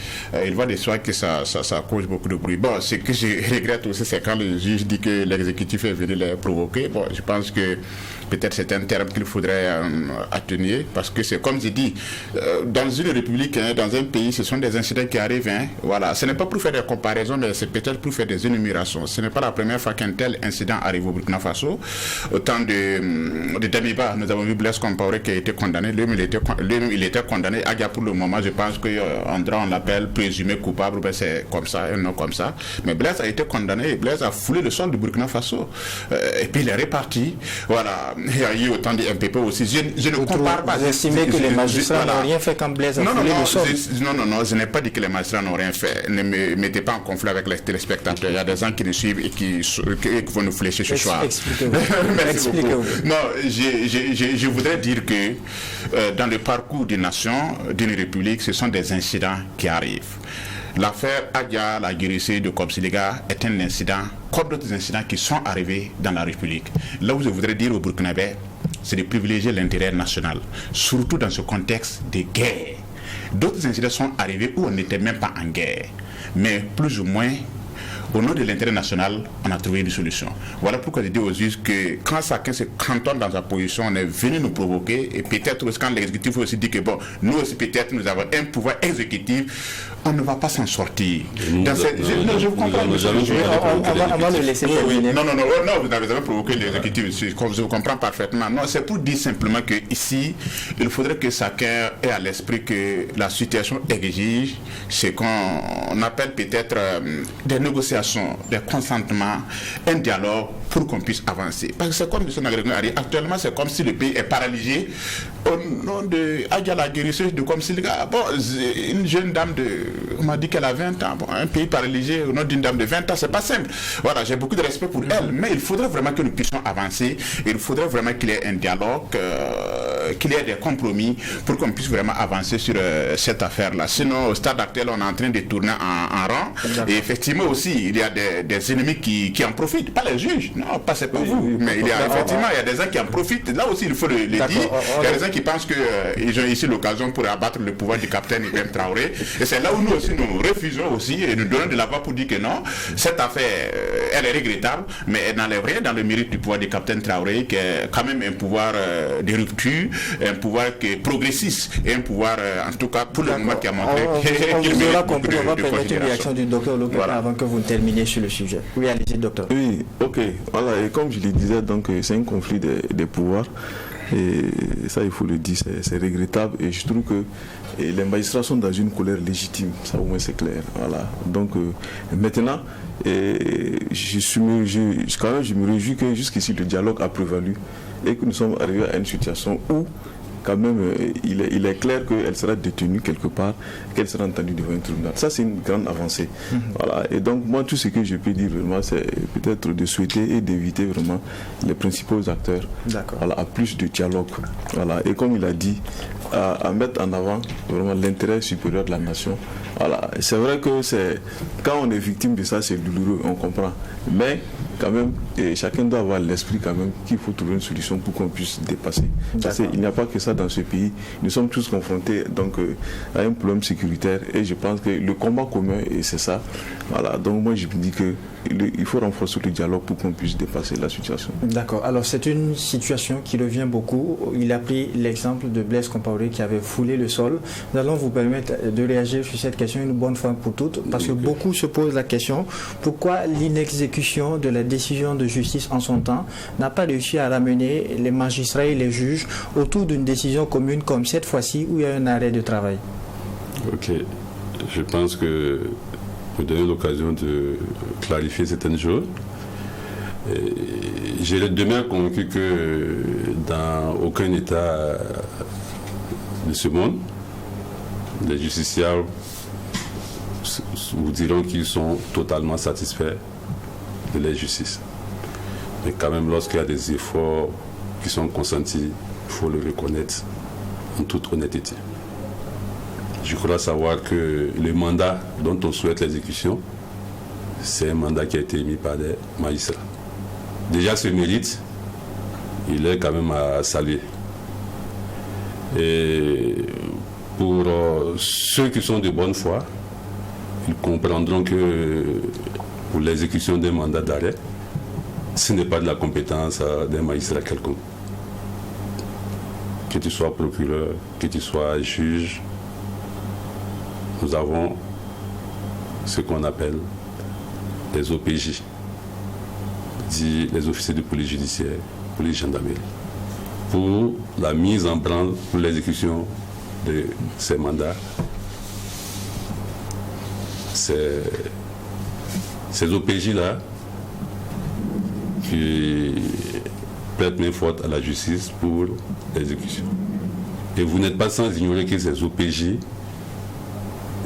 il va de soi que ça cause beaucoup de bruit. Bon, ce que je regrette aussi, c'est quand le juge dit que l'exécutif est venu les provoquer. Bon, je pense que peut-être c'est un terme qu'il faudrait atténuer, parce que c'est comme je dis, dans une république, dans un pays, ce sont des incidents qui arrivent. Voilà, ce n'est pas pour faire des comparaisons, mais c'est peut-être pour faire des énumérations. Ce n'est pas la première fois qu'un tel incident arrive au Burkina Faso. Au temps de Damiba, nous avons vu Blaise Compaoré qui a été condamné. Lui-même, il était condamné. Agia, pour le moment, je pense qu'en droit, on l'appelle présumé coupable. Ben, c'est comme ça, un nom comme ça. Mais Blaise a été condamné et Blaise a foulé le sol du Burkina Faso. Et puis il est reparti. Voilà. Il y a eu autant de MPP aussi. Je ne compare pas. Vous estimez que les magistrats n'ont rien fait quand Blaise a foulé le sol? Non, je n'ai pas dit que les magistrats n'ont rien fait. Ne me mettez pas en conflit avec les téléspectateurs. Il y a des gens qui nous suivent et qui vont nous flécher ce soir. Merci beaucoup. Non, je voudrais dire que dans le parcours d'une nation, d'une république, ce sont des incidents qui arrivent. l'affaire Adja, la guérissée de Komsiliga, est un incident comme d'autres incidents qui sont arrivés dans la République. Là où je voudrais dire aux Burkinabés, c'est de privilégier l'intérêt national, surtout dans ce contexte de guerre. D'autres incidents sont arrivés où on n'était même pas en guerre, mais plus ou moins, au nom de l'intérêt national, on a trouvé une solution. Voilà pourquoi je dis aux juges que quand chacun se cantonne dans sa position, on est venu nous provoquer, et peut-être quand l'exécutif aussi dit que bon, nous aussi peut-être nous avons un pouvoir exécutif, on ne va pas s'en sortir. Je vous comprends. On va le laisser terminer. Non, vous n'avez jamais provoqué l'exécutif, je vous comprends parfaitement. Non, c'est pour dire simplement que ici, il faudrait que chacun ait à l'esprit que la situation exige ce qu'on appelle peut-être des négociations, des consentements, un dialogue pour qu'on puisse avancer. Parce que c'est comme M. Nagregoun a dit, actuellement c'est comme si le pays est paralysé au nom de Adja la guérisseuse de Komsiliga. Bon, une jeune dame on m'a dit qu'elle a 20 ans. Bon, un pays paralysé au nom d'une dame de 20 ans, c'est pas simple. Voilà, j'ai beaucoup de respect pour elle, mais il faudrait vraiment que nous puissions avancer. Il faudrait vraiment qu'il y ait un dialogue, qu'il y ait des compromis pour qu'on puisse vraiment avancer sur cette affaire-là. Sinon, au stade actuel, on est en train de tourner en rang. Et effectivement aussi, il y a des ennemis qui en profitent, pas les juges, non, pas c'est pas vous, mais il y a des gens qui en profitent. Là aussi, il faut le dire. Il y a des gens qui pensent qu'ils ont ici l'occasion pour abattre le pouvoir du capitaine Ibrahim Traoré. Et c'est là où nous aussi, nous refusons aussi et nous donnons de la voix pour dire que non, cette affaire, elle est regrettable, mais elle n'enlève rien dans le mérite du pouvoir du capitaine Traoré, qui est quand même un pouvoir de rupture, un pouvoir qui est progressiste et un pouvoir, en tout cas, pour le moment, qui a montré qu'il mérite beaucoup de considération. On va permettre une réaction du docteur Lopez avant que vous terminiez sur le sujet. Oui, allez-y, docteur. Oui, ok. Voilà, et comme je le disais, donc c'est un conflit des pouvoirs. Et ça, il faut le dire, c'est regrettable. Et je trouve que les magistrats sont dans une colère légitime. Ça, au moins, c'est clair. Voilà. Donc, maintenant, je me réjouis que jusqu'ici, le dialogue a prévalu et que nous sommes arrivés à une situation où, quand même, il est clair qu'elle sera détenue quelque part, qu'elle sera entendue devant un tribunal. Ça, c'est une grande avancée. Voilà. Et donc, moi, tout ce que je peux dire vraiment, c'est peut-être de souhaiter et d'éviter vraiment les principaux acteurs à plus de dialogue. Voilà. Et comme il a dit, à mettre en avant vraiment l'intérêt supérieur de la nation. Voilà. C'est vrai que quand on est victime de ça, c'est douloureux, on comprend. Mais quand même, chacun doit avoir l'esprit quand même qu'il faut trouver une solution pour qu'on puisse dépasser. Parce qu'il n'y a pas que ça dans ce pays. Nous sommes tous confrontés donc à un problème sécuritaire et je pense que le combat commun, et c'est ça. Voilà. Donc moi je me dis qu'il faut renforcer le dialogue pour qu'on puisse dépasser la situation. D'accord. Alors c'est une situation qui revient beaucoup. Il a pris l'exemple de Blaise Compaoré qui avait foulé le sol. Nous allons vous permettre de réagir sur cette question une bonne fois pour toutes, parce que beaucoup se posent la question pourquoi l'inexécution de la décision de justice en son temps n'a pas réussi à ramener les magistrats et les juges autour d'une décision commune comme cette fois-ci où il y a un arrêt de travail. Ok. Je pense que vous donnez l'occasion de clarifier certaines choses. J'ai demeure convaincu que dans aucun État de ce monde, les justiciables vous diront qu'ils sont totalement satisfaits de la justice. Mais quand même, lorsqu'il y a des efforts qui sont consentis, il faut le reconnaître en toute honnêteté. Je crois savoir que le mandat dont on souhaite l'exécution, c'est un mandat qui a été émis par des magistrats. Déjà, ce mérite, il est quand même à saluer. Et pour ceux qui sont de bonne foi, ils comprendront que pour l'exécution d'un mandat d'arrêt, ce n'est pas de la compétence d'un magistrat quelconque. Que tu sois procureur, que tu sois juge, nous avons ce qu'on appelle les OPJ, dit les officiers de police judiciaire, police gendarmerie, pour la mise en branle, pour l'exécution de ces mandats. Ces OPJ-là qui prêtent main forte à la justice pour l'exécution. Et vous n'êtes pas sans ignorer que ces OPJ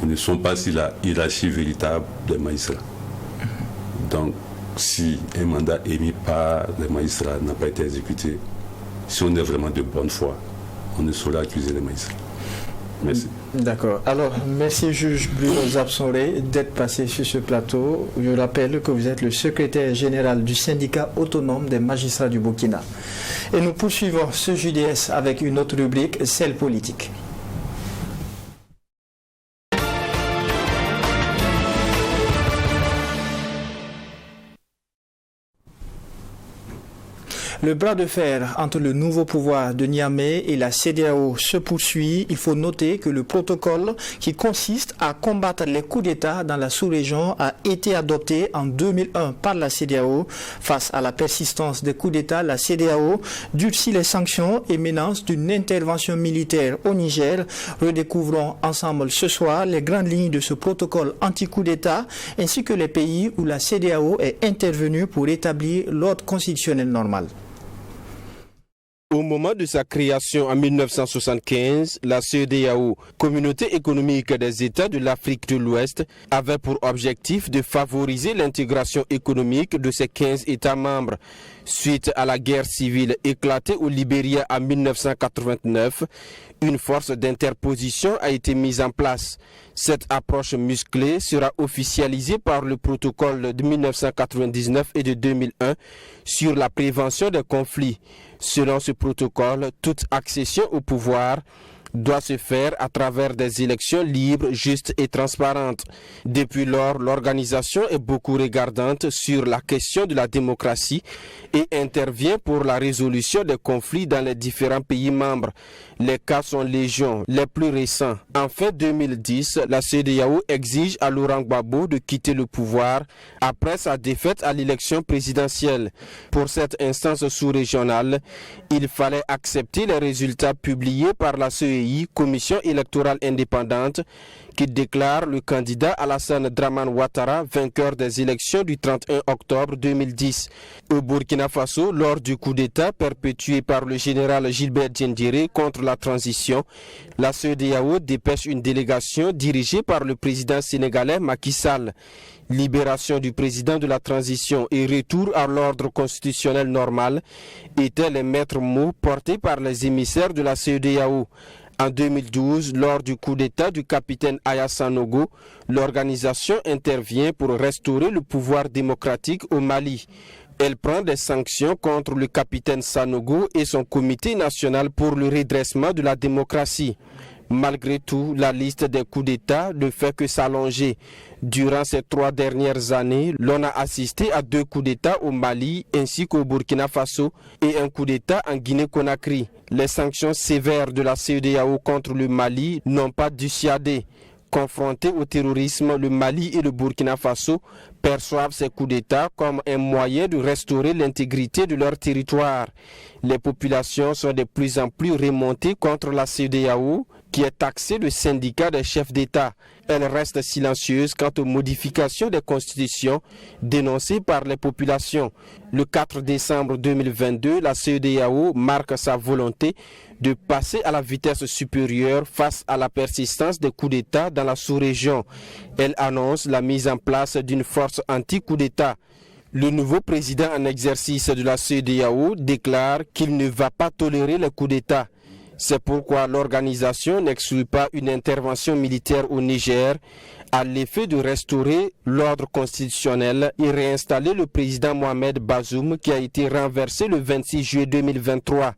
ne sont pas sur la hiérarchie véritable des magistrats. Donc, si un mandat émis par les magistrats n'a pas été exécuté, si on est vraiment de bonne foi, on ne saurait accuser les magistrats. Merci. D'accord. Alors, merci juge Bruno Zapsonré d'être passé sur ce plateau. Je rappelle que vous êtes le secrétaire général du syndicat autonome des magistrats du Burkina. Et nous poursuivons ce JDS avec une autre rubrique, celle politique. Le bras de fer entre le nouveau pouvoir de Niamey et la CEDEAO se poursuit. Il faut noter que le protocole qui consiste à combattre les coups d'État dans la sous-région a été adopté en 2001 par la CEDEAO. Face à la persistance des coups d'État, la CEDEAO durcit les sanctions et menace d'une intervention militaire au Niger. Redécouvrons ensemble ce soir les grandes lignes de ce protocole anti-coup d'État ainsi que les pays où la CEDEAO est intervenue pour établir l'ordre constitutionnel normal. Au moment de sa création en 1975, la CEDEAO, Communauté économique des États de l'Afrique de l'Ouest, avait pour objectif de favoriser l'intégration économique de ses 15 États membres. Suite à la guerre civile éclatée au Libéria en 1989, une force d'interposition a été mise en place. Cette approche musclée sera officialisée par le protocole de 1999 et de 2001 sur la prévention des conflits. Selon ce protocole, toute accession au pouvoir doit se faire à travers des élections libres, justes et transparentes. Depuis lors, l'organisation est beaucoup regardante sur la question de la démocratie et intervient pour la résolution des conflits dans les différents pays membres. Les cas sont légion. Les plus récents. En fin 2010, la CEDEAO exige à Laurent Gbagbo de quitter le pouvoir après sa défaite à l'élection présidentielle. Pour cette instance sous-régionale, il fallait accepter les résultats publiés par la CEI, Commission électorale indépendante, qui déclare le candidat Alassane Dramane Ouattara vainqueur des élections du 31 octobre 2010. Au Burkina Faso, lors du coup d'État perpétué par le général Gilbert Diendéré contre la transition, la CEDEAO dépêche une délégation dirigée par le président sénégalais Macky Sall. Libération du président de la transition et retour à l'ordre constitutionnel normal étaient les maîtres mots portés par les émissaires de la CEDEAO. En 2012, lors du coup d'État du capitaine Aya Sanogo, l'organisation intervient pour restaurer le pouvoir démocratique au Mali. Elle prend des sanctions contre le capitaine Sanogo et son comité national pour le redressement de la démocratie. Malgré tout, la liste des coups d'État ne fait que s'allonger. Durant ces 3 dernières années, l'on a assisté à 2 coups d'État au Mali ainsi qu'au Burkina Faso et un coup d'État en Guinée-Conakry. Les sanctions sévères de la CEDEAO contre le Mali n'ont pas dissuadé. Confrontés au terrorisme, le Mali et le Burkina Faso perçoivent ces coups d'État comme un moyen de restaurer l'intégrité de leur territoire. Les populations sont de plus en plus remontées contre la CEDEAO, qui est taxée de syndicat des chefs d'État. Elle reste silencieuse quant aux modifications des constitutions dénoncées par les populations. Le 4 décembre 2022, la CEDEAO marque sa volonté de passer à la vitesse supérieure face à la persistance des coups d'État dans la sous-région. Elle annonce la mise en place d'une force anti-coup d'État. Le nouveau président en exercice de la CEDEAO déclare qu'il ne va pas tolérer les coups d'État. C'est pourquoi l'organisation n'exclut pas une intervention militaire au Niger à l'effet de restaurer l'ordre constitutionnel et réinstaller le président Mohamed Bazoum qui a été renversé le 26 juillet 2023.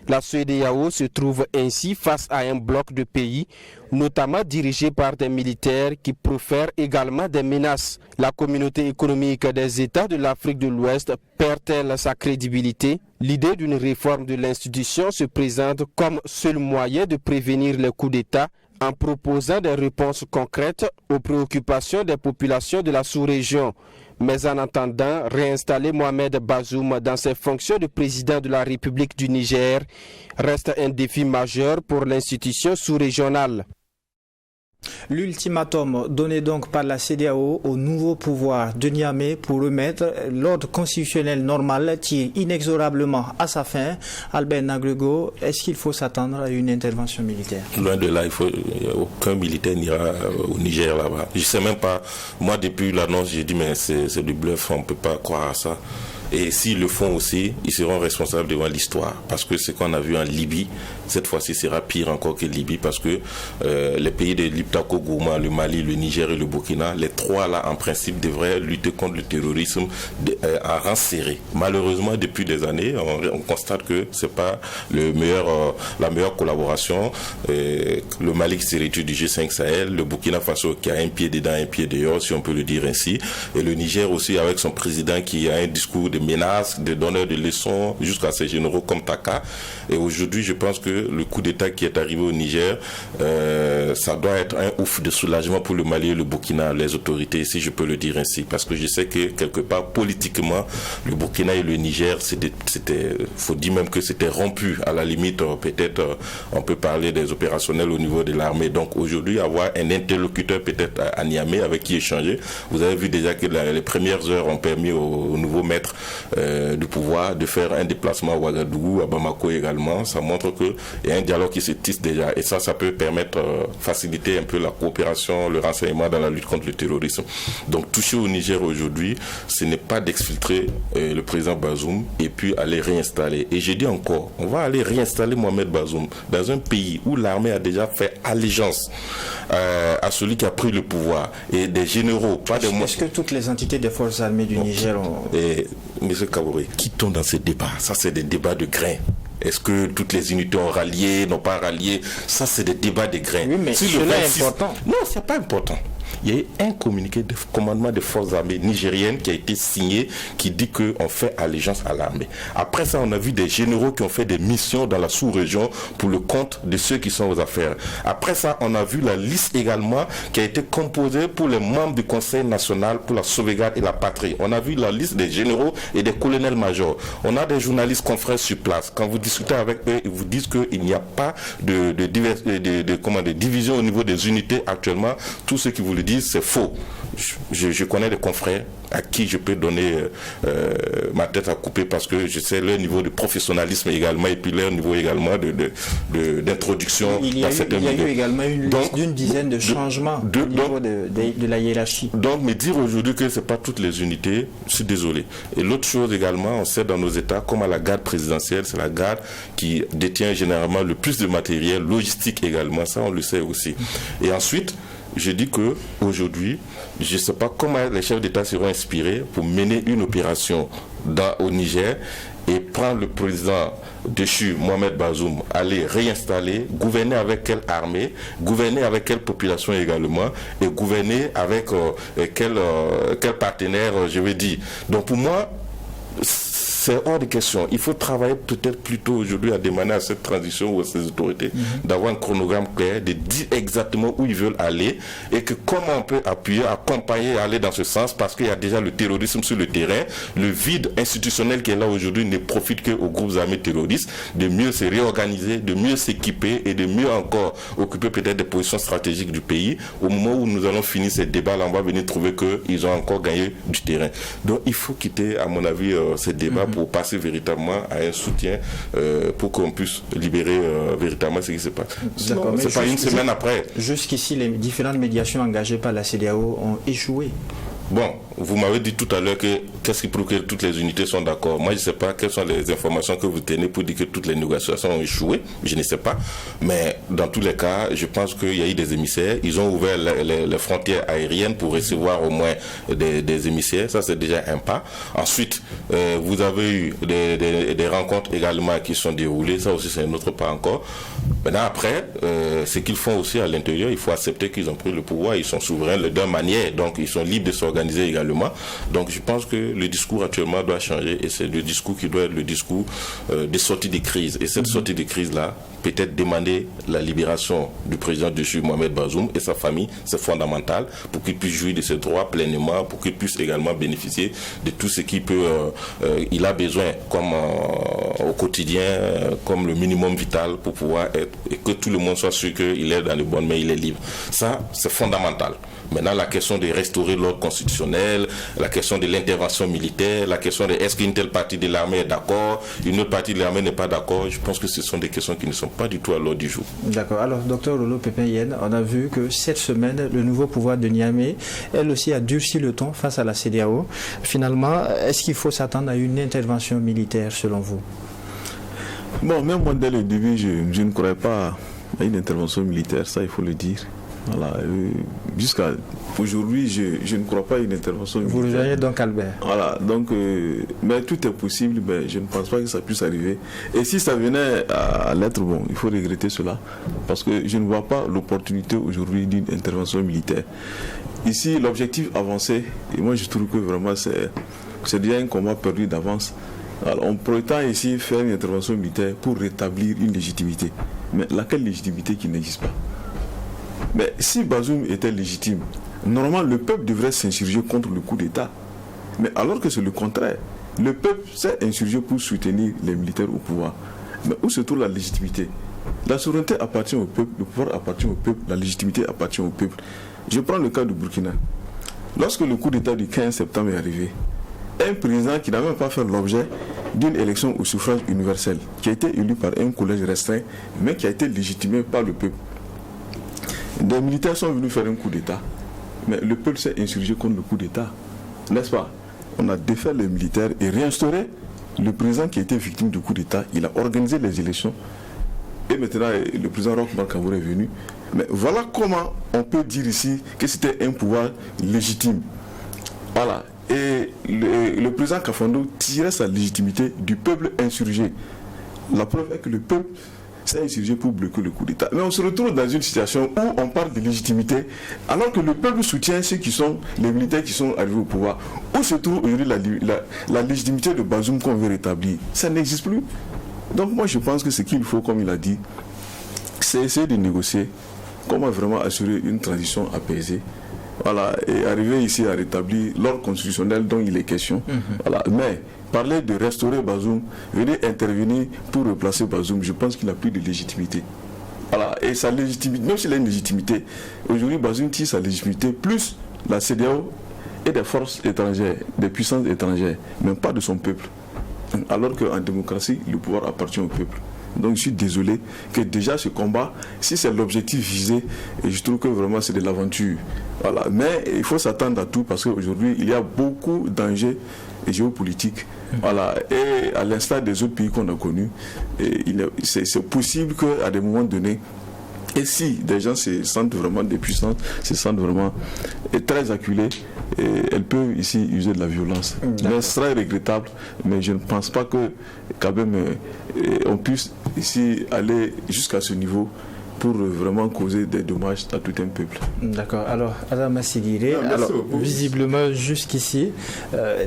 La CEDEAO se trouve ainsi face à un bloc de pays, notamment dirigé par des militaires qui profèrent également des menaces. La communauté économique des États de l'Afrique de l'Ouest perd-elle sa crédibilité? L'idée d'une réforme de l'institution se présente comme seul moyen de prévenir les coups d'État en proposant des réponses concrètes aux préoccupations des populations de la sous-région. Mais en attendant, réinstaller Mohamed Bazoum dans ses fonctions de président de la République du Niger reste un défi majeur pour l'institution sous-régionale. L'ultimatum donné donc par la CEDEAO au nouveau pouvoir de Niamey pour remettre l'ordre constitutionnel normal tire inexorablement à sa fin. Albert Nagrego, est-ce qu'il faut s'attendre à une intervention militaire? Loin de là, aucun militaire n'ira au Niger là-bas. Je ne sais même pas, moi depuis l'annonce, j'ai dit mais c'est du bluff, on ne peut pas croire à ça. Et s'ils le font aussi, ils seront responsables devant l'histoire. Parce que ce qu'on a vu en Libye, cette fois-ci sera pire encore que Libye, parce que les pays de l'Iptako Gourma, le Mali, le Niger et le Burkina, les trois là en principe devraient lutter contre le terrorisme à rang serré. Malheureusement, depuis des années, on constate que c'est pas la meilleure collaboration. Le Mali qui s'est retiré du G5 Sahel, le Burkina Faso qui a un pied dedans, un pied dehors, si on peut le dire ainsi, et le Niger aussi avec son président qui a un discours de menaces, de donneur de leçons, jusqu'à ses généraux comme Taka. Et aujourd'hui, je pense que le coup d'État qui est arrivé au Niger, ça doit être un ouf de soulagement pour le Mali et le Burkina, les autorités, si je peux le dire ainsi, parce que je sais que quelque part politiquement, le Burkina et le Niger, faut dire même que c'était rompu. À la limite, peut-être, on peut parler des opérationnels au niveau de l'armée. Donc aujourd'hui, avoir un interlocuteur peut-être à Niamey avec qui échanger. Vous avez vu déjà que les premières heures ont permis au nouveau maître du pouvoir de faire un déplacement à Ouagadougou, à Bamako également. Ça montre qu'il y a un dialogue qui se tisse déjà. Et ça peut permettre, faciliter un peu la coopération, le renseignement dans la lutte contre le terrorisme. Donc toucher au Niger aujourd'hui, ce n'est pas d'exfiltrer le président Bazoum et puis aller réinstaller. Et je dis encore, on va aller réinstaller Mohamed Bazoum dans un pays où l'armée a déjà fait allégeance à celui qui a pris le pouvoir. Et des généraux, pas des... Est-ce que toutes les entités des forces armées du Niger ont... M. Kaboré, quittons dans ces débats. Ça, c'est des débats de grains. Est-ce que toutes les unités ont rallié, n'ont pas rallié? Ça, c'est des débats de grains. Oui, mais cela est important. Non, c'est pas important. Il y a eu un communiqué de commandement des forces armées nigériennes qui a été signé, qui dit qu'on fait allégeance à l'armée. Après ça, on a vu des généraux qui ont fait des missions dans la sous-région pour le compte de ceux qui sont aux affaires. Après ça, on a vu la liste également qui a été composée pour les membres du Conseil national pour la sauvegarde et la patrie. On a vu la liste des généraux et des colonels-majors. On a des journalistes confrères sur place. Quand vous discutez avec eux, ils vous disent qu'il n'y a pas de division au niveau des unités actuellement. Tout ce qui vous le disent, c'est faux. Je connais des confrères à qui je peux donner ma tête à couper parce que je sais leur niveau de professionnalisme également et puis leur niveau également d'introduction dans certains milieux. Il y a eu également une liste d'une dizaine de changements au niveau de la hiérarchie. Donc, me dire aujourd'hui que ce n'est pas toutes les unités, je suis désolé. Et l'autre chose également, on sait dans nos États, comme à la garde présidentielle, c'est la garde qui détient généralement le plus de matériel, logistique également, ça on le sait aussi. Et ensuite, je dis que aujourd'hui, je ne sais pas comment les chefs d'État seront inspirés pour mener une opération au Niger et prendre le président déchu, Mohamed Bazoum, aller réinstaller, gouverner avec quelle armée, gouverner avec quelle population également, et gouverner avec quel partenaire, je veux dire. Donc pour moi, c'est hors de question. Il faut travailler peut-être plutôt aujourd'hui à demander à cette transition ou à ces autorités d'avoir un chronogramme clair, de dire exactement où ils veulent aller et que comment on peut appuyer, accompagner, aller dans ce sens parce qu'il y a déjà le terrorisme sur le terrain. Le vide institutionnel qui est là aujourd'hui ne profite qu'aux groupes armés terroristes, de mieux se réorganiser, de mieux s'équiper et de mieux encore occuper peut-être des positions stratégiques du pays. Au moment où nous allons finir ces débats-là, on va venir trouver qu'ils ont encore gagné du terrain. Donc il faut quitter, à mon avis, ces débats pour passer véritablement à un soutien pour qu'on puisse libérer véritablement ce qui se passe. Sinon, c'est pas une semaine après. Jusqu'ici, les différentes médiations engagées par la CEDEAO ont échoué. Bon, vous m'avez dit tout à l'heure que qu'est-ce qui prouve que toutes les unités sont d'accord. Moi, je ne sais pas quelles sont les informations que vous tenez pour dire que toutes les négociations ont échoué. Je ne sais pas. Mais dans tous les cas, je pense qu'il y a eu des émissaires. Ils ont ouvert les frontières aériennes pour recevoir au moins des émissaires. Ça, c'est déjà un pas. Ensuite, vous avez eu des rencontres également qui sont déroulées. Ça aussi, c'est un autre pas encore. Maintenant, après, ce qu'ils font aussi à l'intérieur, il faut accepter qu'ils ont pris le pouvoir. Ils sont souverains de leur manière. Donc, ils sont libres de s'organiser également. Donc je pense que le discours actuellement doit changer et c'est le discours qui doit être le discours des sorties de crise. Et cette sortie de crise-là, peut-être demander la libération du président déchu Mohamed Bazoum et sa famille, c'est fondamental pour qu'il puisse jouir de ses droits pleinement, pour qu'il puisse également bénéficier de tout ce qu'il peut, il a besoin comme au quotidien, comme le minimum vital pour pouvoir et que tout le monde soit sûr qu'il est dans les bonnes mains, il est libre. Ça, c'est fondamental. Maintenant, la question de restaurer l'ordre constitutionnel, la question de l'intervention militaire, la question de est-ce qu'une telle partie de l'armée est d'accord, une autre partie de l'armée n'est pas d'accord, je pense que ce sont des questions qui ne sont pas du tout à l'ordre du jour. D'accord. Alors, docteur Lolo Pépin-Yen, on a vu que cette semaine, le nouveau pouvoir de Niamey, elle aussi a durci le ton face à la CEDEAO. Finalement, est-ce qu'il faut s'attendre à une intervention militaire selon vous? Bon, même moi, dès le début, je ne croyais pas à une intervention militaire, ça il faut le dire. Voilà, jusqu'à aujourd'hui, je ne crois pas à une intervention militaire. Vous rejoignez donc Albert. Voilà, donc, mais tout est possible, mais je ne pense pas que ça puisse arriver. Et si ça venait à l'être, bon, il faut regretter cela, parce que je ne vois pas l'opportunité aujourd'hui d'une intervention militaire. Ici, l'objectif avancé, et moi je trouve que vraiment c'est déjà un combat perdu d'avance. Alors, on prétend ici faire une intervention militaire pour rétablir une légitimité. Mais laquelle légitimité qui n'existe pas? Mais si Bazoum était légitime, normalement le peuple devrait s'insurger contre le coup d'État. Mais alors que c'est le contraire, le peuple s'est insurgé pour soutenir les militaires au pouvoir. Mais où se trouve la légitimité? La souveraineté appartient au peuple, le pouvoir appartient au peuple, la légitimité appartient au peuple. Je prends le cas du Burkina. Lorsque le coup d'État du 15 septembre est arrivé, un président qui n'a même pas fait l'objet d'une élection au suffrage universel, qui a été élu par un collège restreint, mais qui a été légitimé par le peuple. Des militaires sont venus faire un coup d'État, mais le peuple s'est insurgé contre le coup d'État, n'est-ce pas? On a défait les militaires et réinstauré le président qui a été victime du coup d'État. Il a organisé les élections et maintenant le président Roch Marc Kabore est venu. Mais voilà comment on peut dire ici que c'était un pouvoir légitime. Voilà. Et le président Kafando tirait sa légitimité du peuple insurgé. La preuve est que le peuple s'est insurgé pour bloquer le coup d'État. Mais on se retrouve dans une situation où on parle de légitimité, alors que le peuple soutient ceux qui sont les militaires qui sont arrivés au pouvoir. Où se trouve aujourd'hui la légitimité de Bazoum qu'on veut rétablir? Ça n'existe plus. Donc moi je pense que ce qu'il faut, comme il a dit, c'est essayer de négocier comment vraiment assurer une transition apaisée. Voilà, et arriver ici à rétablir l'ordre constitutionnel dont il est question. Voilà. Mais parler de restaurer Bazoum, venir intervenir pour replacer Bazoum, je pense qu'il n'a plus de légitimité. Voilà. Et sa légitimité, même s'il a une légitimité, aujourd'hui Bazoum tire sa légitimité plus la CEDEAO et des forces étrangères, des puissances étrangères, mais pas de son peuple. Alors qu'en démocratie, le pouvoir appartient au peuple. Donc je suis désolé que déjà ce combat, si c'est l'objectif visé, et je trouve que vraiment c'est de l'aventure. Voilà. Mais il faut s'attendre à tout parce qu'aujourd'hui il y a beaucoup d'enjeux géopolitiques. Voilà. Et à l'instar des autres pays qu'on a connus, c'est possible qu'à des moments donnés, et si des gens se sentent vraiment des puissances, se sentent vraiment très acculés, elles peuvent ici user de la violence. Mais ce sera regrettable, mais je ne pense pas que quand même on puisse ici aller jusqu'à ce niveau pour vraiment causer des dommages à tout un peuple. D'accord. Alors, Adama Sigiré, visiblement jusqu'ici,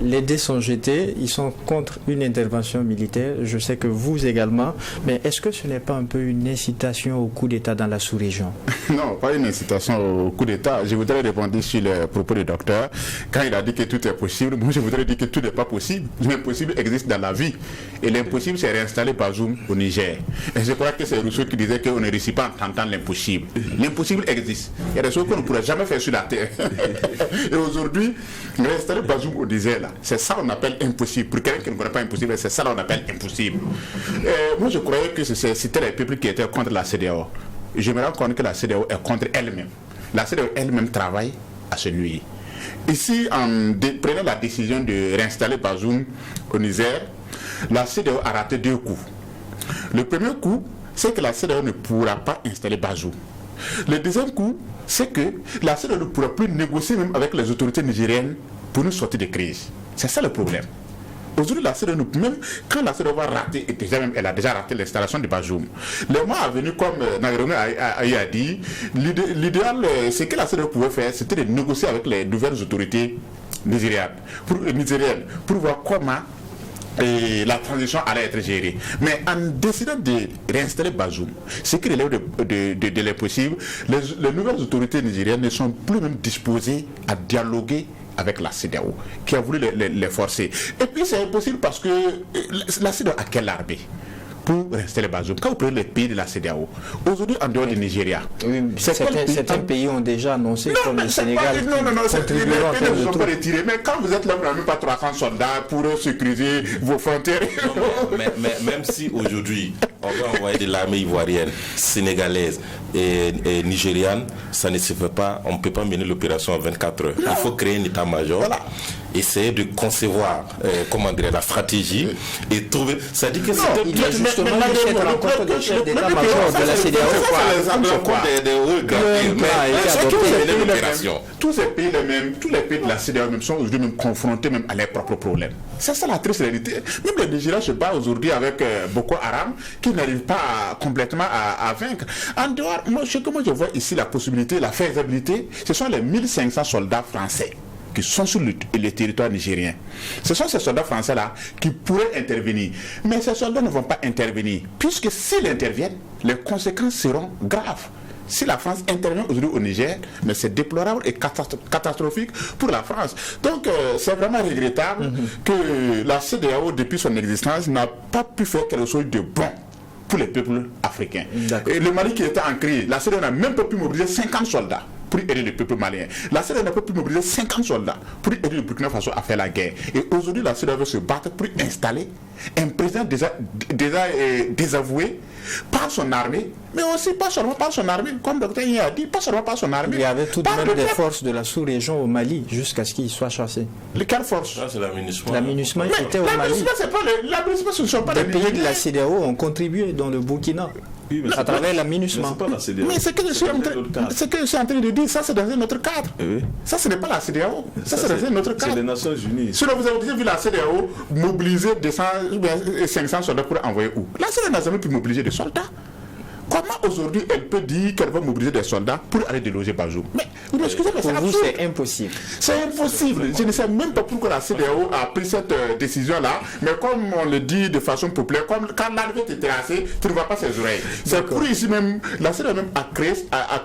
les dés sont jetés, ils sont contre une intervention militaire, je sais que vous également, mais est-ce que ce n'est pas un peu une incitation au coup d'État dans la sous-région? Non, pas une incitation au coup d'État. Je voudrais répondre sur les propos du docteur. Quand il a dit que tout est possible, moi je voudrais dire que tout n'est pas possible. L'impossible existe dans la vie. Et l'impossible, c'est réinstaller Bazoum au Niger. Et je crois que c'est Rousseau qui disait qu'on ne réussit pas en tentant l'impossible. L'impossible existe. Il y a des choses qu'on ne pourrait jamais faire sur la terre. Et aujourd'hui, réinstaller Bazoum au Niger, là, c'est ça qu'on appelle impossible. Pour quelqu'un qui ne connaît pas impossible, c'est ça qu'on appelle impossible. Et moi je croyais que c'était les peuples qui étaient contre la CEDEAO. Je me rends compte que la CEDEAO est contre elle-même. La CEDEAO elle-même travaille à se nuire. Ici, en prenant la décision de réinstaller Bazoum au Niger, la CEDEAO a raté deux coups. Le premier coup, c'est que la CEDEAO ne pourra pas installer Bazoum. Le deuxième coup, c'est que la CEDEAO ne pourra plus négocier même avec les autorités nigériennes pour nous sortir de crise. C'est ça le problème. Aujourd'hui, la CEDEAO, même quand la CEDEAO va rater, et déjà même, elle a déjà raté l'installation de Bazoum. Les mois à venir, comme Nagrone a dit, l'idéal, ce que la CEDEAO pouvait faire, c'était de négocier avec les nouvelles autorités nigériennes pour voir comment la transition allait être gérée. Mais en décidant de réinstaller Bazoum, ce qui relève de l'impossible, les nouvelles autorités nigériennes ne sont plus même disposées à dialoguer avec la CEDEAO, qui a voulu les forcer. Et puis c'est impossible parce que la CEDEAO a quelle armée? pour rester les Bazoum. Quand vous prenez les pays de la CEDEAO, aujourd'hui en dehors du Nigeria, certains pays ont déjà annoncé, comme le Sénégal, les pays ne sont pas retirés. Mais quand vous êtes là, vous n'avez pas 300 soldats pour sécuriser vos frontières. Mais même si aujourd'hui on va envoyer de l'armée ivoirienne, sénégalaise et nigériane, ça ne se fait pas. On ne peut pas mener l'opération en 24 heures. Il faut créer un état-major, essayer de concevoir la stratégie et trouver. Ça dit que c'est justement cette rencontre de chefs d'état-major de la CEDEAO. Tous ces pays, tous les pays de la CEDEAO même sont aujourd'hui même confrontés même à leurs propres problèmes. C'est ça la triste réalité. Même le Nigeria se bat aujourd'hui avec Boko Haram qui n'arrive pas complètement à vaincre. En dehors, ce que moi je vois ici, la possibilité, la faisabilité, ce sont les 1500 soldats français qui sont sur le territoire nigérien. Ce sont ces soldats français-là qui pourraient intervenir. Mais ces soldats ne vont pas intervenir, puisque s'ils interviennent, les conséquences seront graves. Si la France intervient aujourd'hui au Niger, mais c'est déplorable et catastrophique pour la France. Donc c'est vraiment regrettable que la CEDEAO, depuis son existence, n'a pas pu faire quelque chose de bon pour les peuples africains. Et le Mali qui était en crise, la CEDEAO n'a même pas pu mobiliser 50 soldats pour aider le peuple malien. La CEDEAO n'a pas pu mobiliser 50 soldats pour aider le Burkina Faso à faire la guerre. Et aujourd'hui, la CEDEAO veut se battre pour installer un président déjà désavoué par son armée, mais aussi pas seulement par son armée, comme le docteur a dit, pas seulement par son armée. Il y avait tout de même des forces de la sous-région au Mali jusqu'à ce qu'il soit chassé. Quelle force? C'est l'aménagement. L'aménagement était au Mali. Ce ne sont pas les pays de la CEDEAO ont contribué dans le Burkina. À travers l'aménagement. Mais c'est que je suis en train de dire, ça c'est dans un autre cadre. Ça ce n'est pas la CEDEAO. Ça c'est dans un autre cadre. C'est les Nations Unies. Sinon vous avez déjà vu la CEDEAO mobiliser 500 soldats pour envoyer où? La CEDEAO n'a jamais pu mobiliser des soldats. Comment aujourd'hui elle peut dire qu'elle va mobiliser des soldats pour aller déloger Bazoum? Mais excusez-moi, pour vous c'est impossible. C'est impossible. Je ne sais même pas pourquoi la CEDEAO a pris cette décision-là, mais comme on le dit de façon populaire, comme quand l'arrivée est terrassée, tu ne vois pas ses oreilles. C'est pour ici même, la CEDEAO même a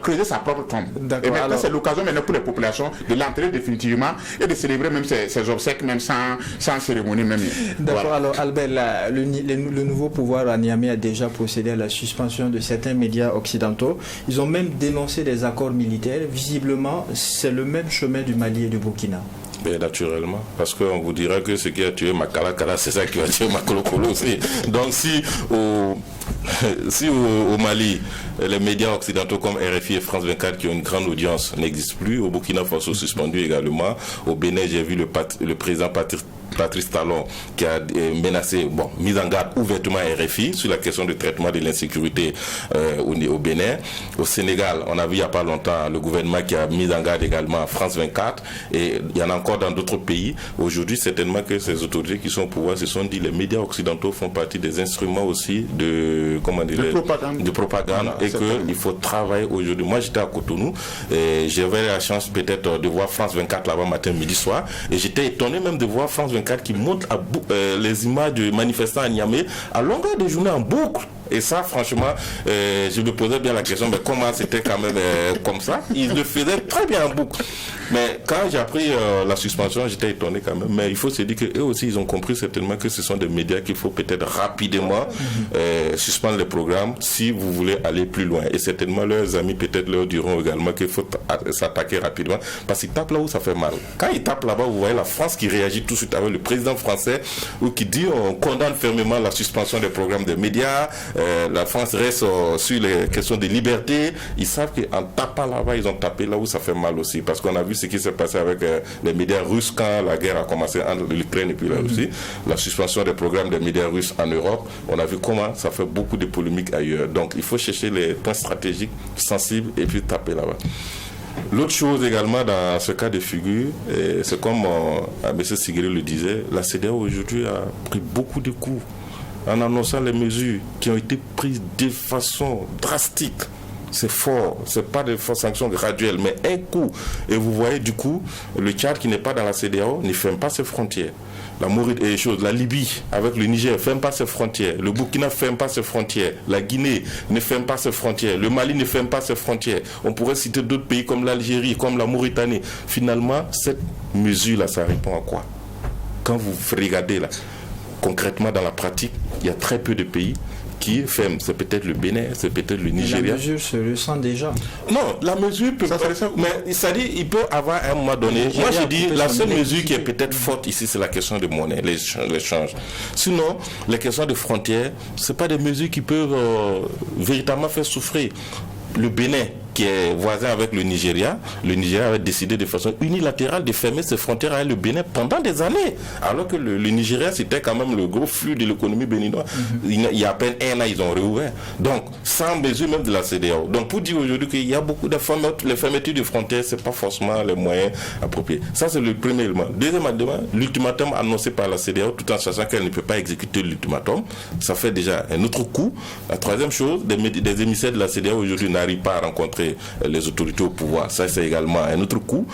creusé sa propre tombe. Et maintenant c'est l'occasion maintenant pour les populations de l'enterrer définitivement et de célébrer même ses obsèques même sans cérémonie même. D'accord, voilà. Alors Albert, le nouveau pouvoir à Niamey a déjà procédé à la suspension de certains médias occidentaux. Ils ont même dénoncé des accords militaires. Visiblement, c'est le même chemin du Mali et du Burkina. Mais naturellement, parce qu'on vous dira que ce qui a tué Makala Kala, c'est ça qui va tuer Makolo Kolo aussi. Donc si au Mali, les médias occidentaux comme RFI et France 24 qui ont une grande audience n'existent plus, au Burkina Faso suspendu également, au Bénin j'ai vu le président Patrice Talon qui a menacé, mis en garde ouvertement RFI sur la question du traitement de l'insécurité au Bénin. Au Sénégal, on a vu il n'y a pas longtemps le gouvernement qui a mis en garde également France 24 et il y en a encore dans d'autres pays. Aujourd'hui, certainement que ces autorités qui sont au pouvoir se sont dit les médias occidentaux font partie des instruments aussi de propagande et qu'il faut travailler aujourd'hui. Moi, j'étais à Cotonou et j'avais la chance peut-être de voir France 24 là-bas matin, midi, soir et j'étais étonné même de voir France 24 qui montre les images de manifestants à Niamey à longueur de journée en boucle. Et ça, franchement, je me posais bien la question, mais comment c'était quand même comme ça? Ils le faisaient très bien en boucle. Mais quand j'ai appris la suspension, j'étais étonné quand même. Mais il faut se dire qu'eux aussi, ils ont compris certainement que ce sont des médias qu'il faut peut-être rapidement suspendre les programmes si vous voulez aller plus loin. Et certainement, leurs amis peut-être leur diront également qu'il faut s'attaquer rapidement parce qu'ils tapent là où ça fait mal. Quand ils tapent là-bas, vous voyez la France qui réagit tout de suite avec le président français ou qui dit on condamne fermement la suspension des programmes des médias. La France reste sur les questions de liberté. Ils savent qu'en tapant là-bas, ils ont tapé là où ça fait mal aussi. Parce qu'on a vu ce qui s'est passé avec les médias russes quand la guerre a commencé entre l'Ukraine et puis la Russie. La suspension des programmes des médias russes en Europe. On a vu comment ça fait beaucoup de polémiques ailleurs. Donc il faut chercher les points stratégiques, sensibles et puis taper là-bas. L'autre chose également dans ce cas de figure, c'est comme M. Sigiri le disait, la CEDEAO aujourd'hui a pris beaucoup de coups en annonçant les mesures qui ont été prises de façon drastique. C'est fort, c'est pas des sanctions graduelles, mais un coup. Et vous voyez du coup, le Tchad qui n'est pas dans la CEDEAO ne ferme pas ses frontières. La Libye avec le Niger ne ferme pas ses frontières. Le Burkina ne ferme pas ses frontières. La Guinée ne ferme pas ses frontières. Le Mali ne ferme pas ses frontières. On pourrait citer d'autres pays comme l'Algérie, comme la Mauritanie. Finalement, cette mesure-là, ça répond à quoi? Quand vous regardez là, concrètement dans la pratique, il y a très peu de pays qui est ferme. C'est peut-être le Bénin, c'est peut-être le Nigeria. La mesure se ressent déjà. Non, la mesure peut pas. Mais c'est-à-dire, il peut avoir à un moment donné. Moi, je dis, la seule mesure qui est peut-être forte ici, c'est la question de monnaie, l'échange. Sinon, les questions de frontières, c'est pas des mesures qui peuvent véritablement faire souffrir. Le Bénin, qui est voisin avec le Nigeria avait décidé de façon unilatérale de fermer ses frontières avec le Bénin pendant des années. Alors que le Nigeria, c'était quand même le gros flux de l'économie béninoise. Il y a à peine un an, ils ont réouvert. Donc, sans mesure même de la CEDEAO. Donc, pour dire aujourd'hui qu'il y a beaucoup de fermetures, les fermetures de frontières, c'est pas forcément les moyens appropriés. Ça, c'est le premier élément. Deuxième élément, l'ultimatum annoncé par la CEDEAO, tout en sachant qu'elle ne peut pas exécuter l'ultimatum, ça fait déjà un autre coup. La troisième chose, des émissaires de la CEDEAO aujourd'hui n'arrivent pas à rencontrer les autorités au pouvoir. Ça, c'est également un autre coup.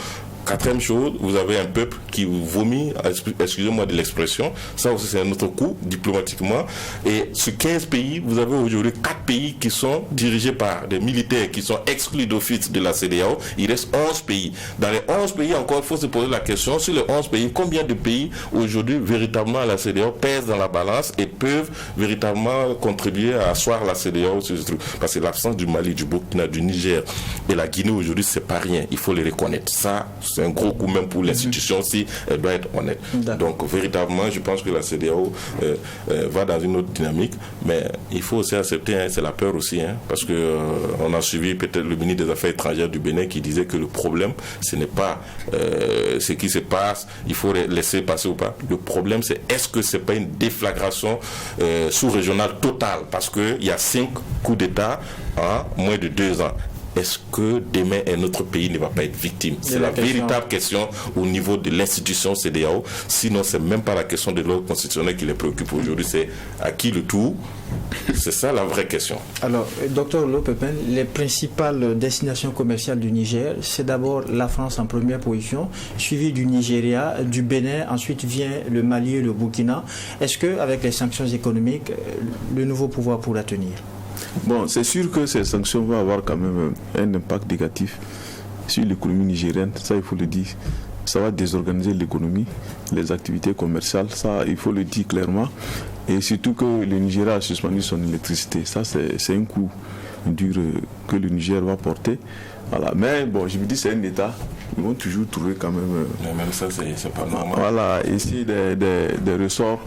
Quatrième chose, vous avez un peuple qui vomit, excusez-moi de l'expression, ça aussi c'est un autre coup, diplomatiquement. Et sur 15 pays, vous avez aujourd'hui 4 pays qui sont dirigés par des militaires qui sont exclus d'office de la CEDEAO. Il reste 11 pays. Dans les 11 pays, encore, il faut se poser la question, sur les 11 pays, combien de pays aujourd'hui, véritablement, la CEDEAO pèse dans la balance et peuvent véritablement contribuer à asseoir la CEDEAO sur ce truc. Parce que l'absence du Mali, du Burkina, du Niger et la Guinée aujourd'hui, c'est pas rien. Il faut les reconnaître. Ça, c'est un gros coup même pour l'institution si elle doit être honnête. Donc véritablement, je pense que la CEDEAO va dans une autre dynamique, mais il faut aussi accepter, c'est la peur aussi, parce que on a suivi peut-être le ministre des Affaires étrangères du Bénin qui disait que le problème, ce n'est pas ce qui se passe, il faut laisser passer ou pas. Le problème, c'est est-ce que c'est pas une déflagration sous-régionale totale, parce qu'il y a 5 coups d'État en moins de 2 ans. Est-ce que demain un autre pays ne va pas être victime? C'est la véritable question au niveau de l'institution CEDEAO. Sinon, c'est même pas la question de l'ordre constitutionnel qui les préoccupe aujourd'hui. C'est à qui le tour? C'est ça la vraie question. Alors, Dr Lopepin, les principales destinations commerciales du Niger, c'est d'abord la France en première position, suivi du Nigeria, du Bénin, ensuite vient le Mali et le Burkina. Est-ce qu'avec les sanctions économiques, le nouveau pouvoir pourra tenir? Bon, c'est sûr que ces sanctions vont avoir quand même un impact négatif sur l'économie nigérienne, ça il faut le dire. Ça va désorganiser l'économie, les activités commerciales, ça il faut le dire clairement. Et surtout que le Nigeria a suspendu son électricité, ça c'est un coup dur que le Niger va porter. Voilà. Mais bon, je me dis c'est un État, ils vont toujours trouver quand même... même ça c'est pas normal. Voilà, ici des ressorts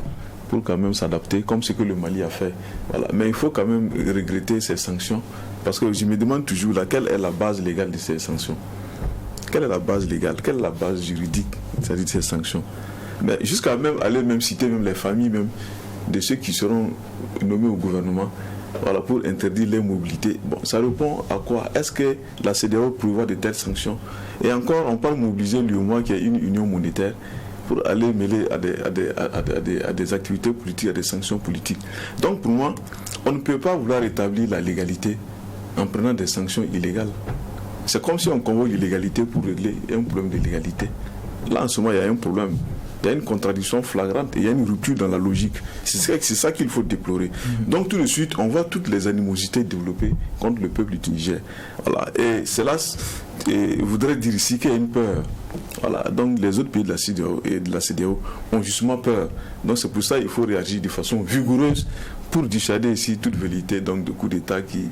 pour quand même s'adapter, comme ce que le Mali a fait. Voilà. Mais il faut quand même regretter ces sanctions, parce que je me demande toujours quelle est la base légale de ces sanctions. Quelle est la base légale, quelle est la base juridique de ces sanctions? Mais jusqu'à même aller même citer même les familles même de ceux qui seront nommés au gouvernement, voilà, pour interdire les mobilités. Bon, ça répond à quoi? Est-ce que la CEDEAO prévoit de telles sanctions? Et encore, on parle mobiliser l'UEMOA qui est une union monétaire pour aller mêler à des activités politiques, à des sanctions politiques. Donc pour moi, on ne peut pas vouloir établir la légalité en prenant des sanctions illégales. C'est comme si on convoque l'illégalité pour régler un problème de légalité. Là en ce moment, il y a un problème. Il y a une contradiction flagrante et il y a une rupture dans la logique. C'est ça qu'il faut déplorer. Donc tout de suite, on voit toutes les animosités développées contre le peuple du Niger. Voilà. Et cela voudrait dire ici qu'il y a une peur. Voilà. Donc les autres pays de la CEDEAO ont justement peur. Donc c'est pour ça qu'il faut réagir de façon vigoureuse pour dissuader ici toute vérité donc de coups d'État qui,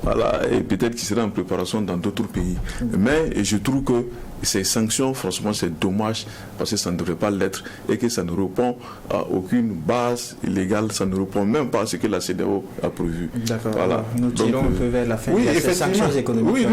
voilà, et peut-être qui sera en préparation dans d'autres pays. Mais je trouve que ces sanctions, franchement, c'est dommage parce que ça ne devrait pas l'être et que ça ne répond à aucune base légale, ça ne répond même pas à ce que la CEDEAO a prévu. D'accord. Voilà. Nous tirons un peu vers la fin de ces sanctions économiques. Oui,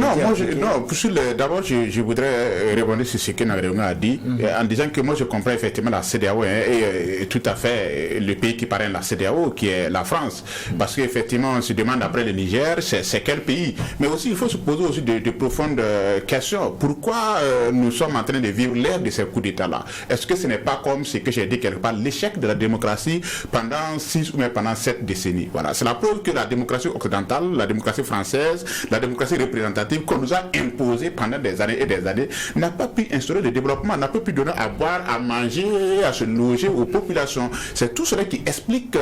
d'abord, je voudrais répondre sur ce que Nagrégna a dit, en disant que moi je comprends effectivement la CEDEAO et tout à fait le pays qui parraine la CEDEAO, qui est la France. Parce qu'effectivement, on se demande après le Niger, c'est quel pays? Mais aussi, il faut se poser aussi de profondes questions. Pourquoi nous sommes en train de vivre l'ère de ces coups d'État-là? Est-ce que ce n'est pas comme ce que j'ai dit quelque part, l'échec de la démocratie pendant 6 ou même pendant 7 décennies? Voilà, c'est la preuve que la démocratie occidentale, la démocratie française, la démocratie représentative qu'on nous a imposée imposé pendant des années et des années, n'a pas pu instaurer le développement, n'a pas pu donner à boire, à manger, à se loger aux populations. C'est tout cela qui explique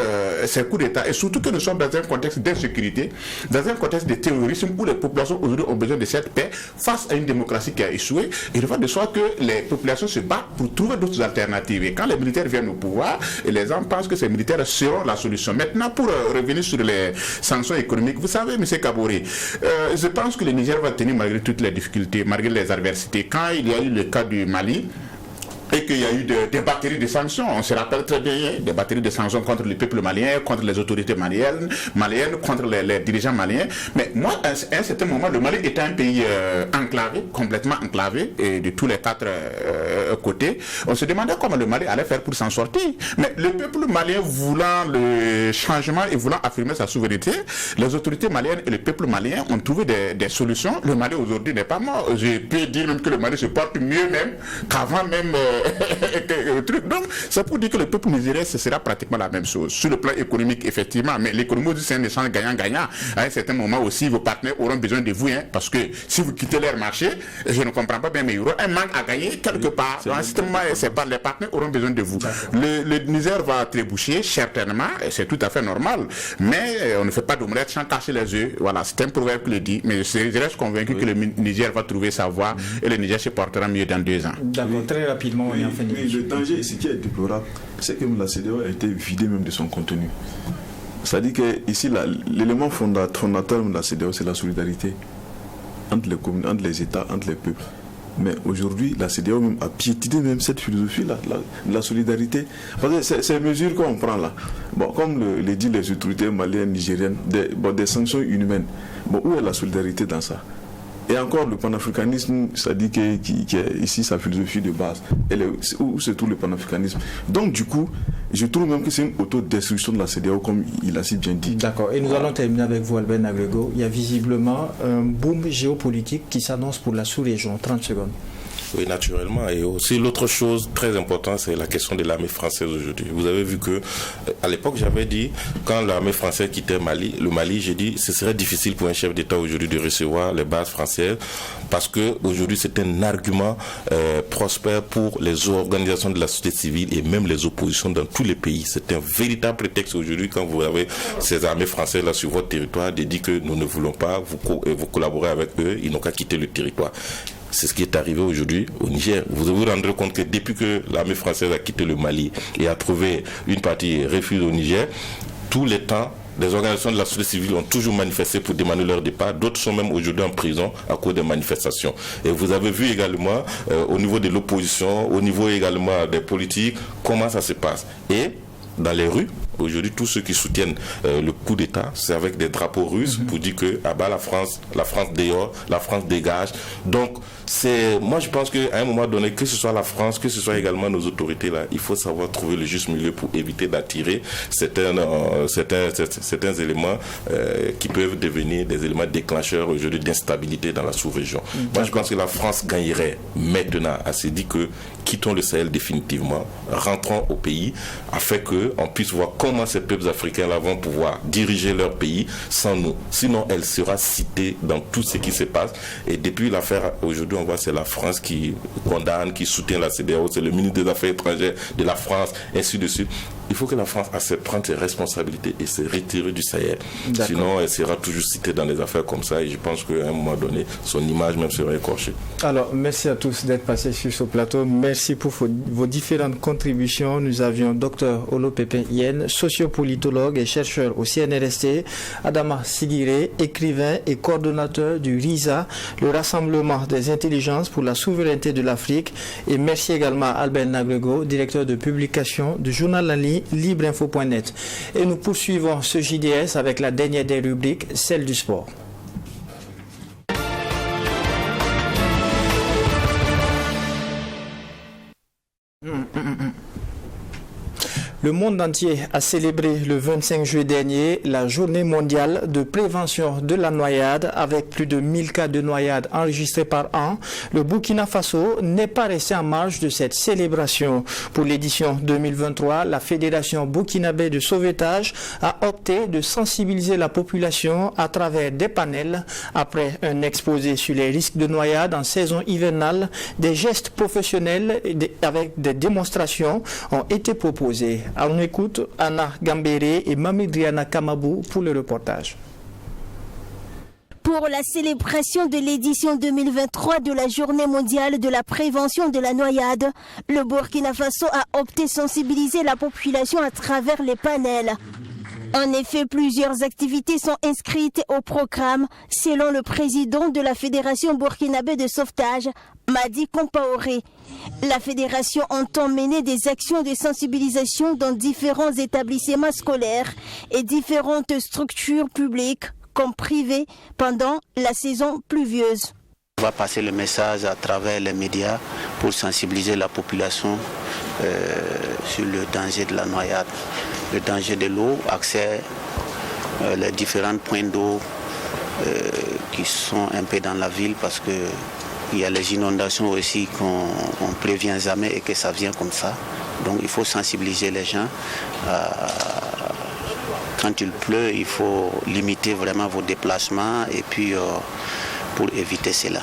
ces coups d'État. Et surtout que nous sommes dans un contexte d'insécurité, dans un contexte de terrorisme où les populations aujourd'hui ont besoin de cette paix face à une démocratie qui a échoué. Il va de soi que les populations se battent pour trouver d'autres alternatives. Et quand les militaires viennent au pouvoir, et les gens pensent que ces militaires seront la solution. Maintenant, pour revenir sur les sanctions économiques, vous savez, M. Kaboré, je pense que le Niger va tenir malgré toutes les difficultés, malgré les adversités. Quand il y a eu le cas du Mali, et qu'il y a eu des batteries de sanctions, on se rappelle très bien, des batteries de sanctions contre le peuple malien, contre les autorités maliennes, contre les dirigeants maliens. Mais moi, à un certain moment, le Mali était un pays enclavé, complètement enclavé, et de tous les quatre côtés. On se demandait comment le Mali allait faire pour s'en sortir. Mais le peuple malien voulant le changement et voulant affirmer sa souveraineté, les autorités maliennes et le peuple malien ont trouvé des solutions. Le Mali aujourd'hui n'est pas mort. Je peux dire même que le Mali se porte mieux même qu'avant même donc ça pour dire que le peuple nigérien ce sera pratiquement la même chose sur le plan économique effectivement, mais l'économie c'est un échange gagnant-gagnant. À un certain moment aussi vos partenaires auront besoin de vous, parce que si vous quittez leur marché, je ne comprends pas bien, mais il y aura un manque à gagner quelque part. À un certain moment les partenaires auront besoin de vous. Le Niger va trébucher certainement, et c'est tout à fait normal, mais on ne fait pas d'omelette sans cacher les œufs. Voilà, c'est un proverbe qui le dit, mais je reste convaincu que le Niger va trouver sa voie et le Niger se portera mieux dans 2 ans. D'accord, très rapidement. Oui, mais le danger, ce qui est déplorable, c'est que la CEDEAO a été vidée même de son contenu. C'est-à-dire que ici, l'élément fondateur de la CEDEAO, c'est la solidarité entre les communes, entre les États, entre les peuples. Mais aujourd'hui, la CEDEAO même a piétiné même cette philosophie-là, la solidarité. Parce que ces mesures qu'on prend là, bon, comme le disent les autorités maliennes, nigériennes, des sanctions inhumaines, bon, où est la solidarité dans ça? Et encore, le panafricanisme, ça dit qui est ici sa philosophie de base. Où se trouve le panafricanisme? Donc, du coup, je trouve même que c'est une autodestruction de la CEDEAO, comme il a si bien dit. D'accord. Et nous allons terminer avec vous, Albert Nagrego. Il y a visiblement un boom géopolitique qui s'annonce pour la sous-région. 30 secondes. Oui, naturellement. Et aussi, l'autre chose très importante, c'est la question de l'armée française aujourd'hui. Vous avez vu que, à l'époque, j'avais dit, quand l'armée française quittait le Mali, j'ai dit, ce serait difficile pour un chef d'État aujourd'hui de recevoir les bases françaises, parce que aujourd'hui, c'est un argument prospère pour les organisations de la société civile et même les oppositions dans tous les pays. C'est un véritable prétexte aujourd'hui, quand vous avez ces armées françaises là sur votre territoire, de dire que nous ne voulons pas vous collaborer avec eux, ils n'ont qu'à quitter le territoire. C'est ce qui est arrivé aujourd'hui au Niger. Vous vous rendrez compte que depuis que l'armée française a quitté le Mali et a trouvé une partie refuge au Niger, tous les temps, les organisations de la société civile ont toujours manifesté pour demander leur départ. D'autres sont même aujourd'hui en prison à cause des manifestations. Et vous avez vu également au niveau de l'opposition, au niveau également des politiques, comment ça se passe. Et dans les rues, aujourd'hui, tous ceux qui soutiennent le coup d'État, c'est avec des drapeaux russes pour dire que ah bah, la France dehors, la France dégage. Donc, moi je pense qu'à un moment donné, que ce soit la France, que ce soit également nos autorités, là, il faut savoir trouver le juste milieu pour éviter d'attirer certains éléments qui peuvent devenir des éléments déclencheurs aujourd'hui d'instabilité dans la sous-région. Moi je pense que la France gagnerait maintenant à se dire que quittons le Sahel définitivement, rentrons au pays, afin qu'on puisse voir comment ces peuples africains-là vont pouvoir diriger leur pays sans nous. Sinon, elle sera citée dans tout ce qui se passe. Et depuis l'affaire, aujourd'hui, on voit c'est la France qui condamne, qui soutient la CEDEAO, c'est le ministre des Affaires étrangères de la France, ainsi de suite. Il faut que la France prenne ses responsabilités et se retirer du Sahel. Sinon, elle sera toujours citée dans des affaires comme ça et je pense qu'à un moment donné, son image même sera écorchée. Alors, merci à tous d'être passés sur ce plateau. Merci pour vos différentes contributions. Nous avions Dr Olo Pépin Yen, sociopolitologue et chercheur au CNRST, Adama Sigiré, écrivain et coordonnateur du RISA, le Rassemblement des intelligences pour la souveraineté de l'Afrique. Et merci également à Albert Nagrego, directeur de publication du journal en ligne libreinfo.net. Et nous poursuivons ce JDS avec la dernière des rubriques, celle du sport. Le monde entier a célébré le 25 juillet dernier la journée mondiale de prévention de la noyade avec plus de 1000 cas de noyade enregistrés par an. Le Burkina Faso n'est pas resté en marge de cette célébration. Pour l'édition 2023, la Fédération burkinabé de sauvetage a opté de sensibiliser la population à travers des panels. Après un exposé sur les risques de noyade en saison hivernale, des gestes professionnels avec des démonstrations ont été proposés. On écoute Anna Gambéré et Mamidriana Kamabou pour le reportage. Pour la célébration de l'édition 2023 de la Journée mondiale de la prévention de la noyade, le Burkina Faso a opté sensibiliser la population à travers les panels. En effet, plusieurs activités sont inscrites au programme, selon le président de la Fédération burkinabé de sauvetage, Madi Compaoré. La fédération entend mener des actions de sensibilisation dans différents établissements scolaires et différentes structures publiques comme privées pendant la saison pluvieuse. On va passer le message à travers les médias pour sensibiliser la population sur le danger de la noyade, le danger de l'eau, accès les différents points d'eau qui sont un peu dans la ville parce que il y a les inondations aussi qu'on ne prévient jamais et que ça vient comme ça. Donc il faut sensibiliser les gens. Quand il pleut, il faut limiter vraiment vos déplacements et puis pour éviter cela.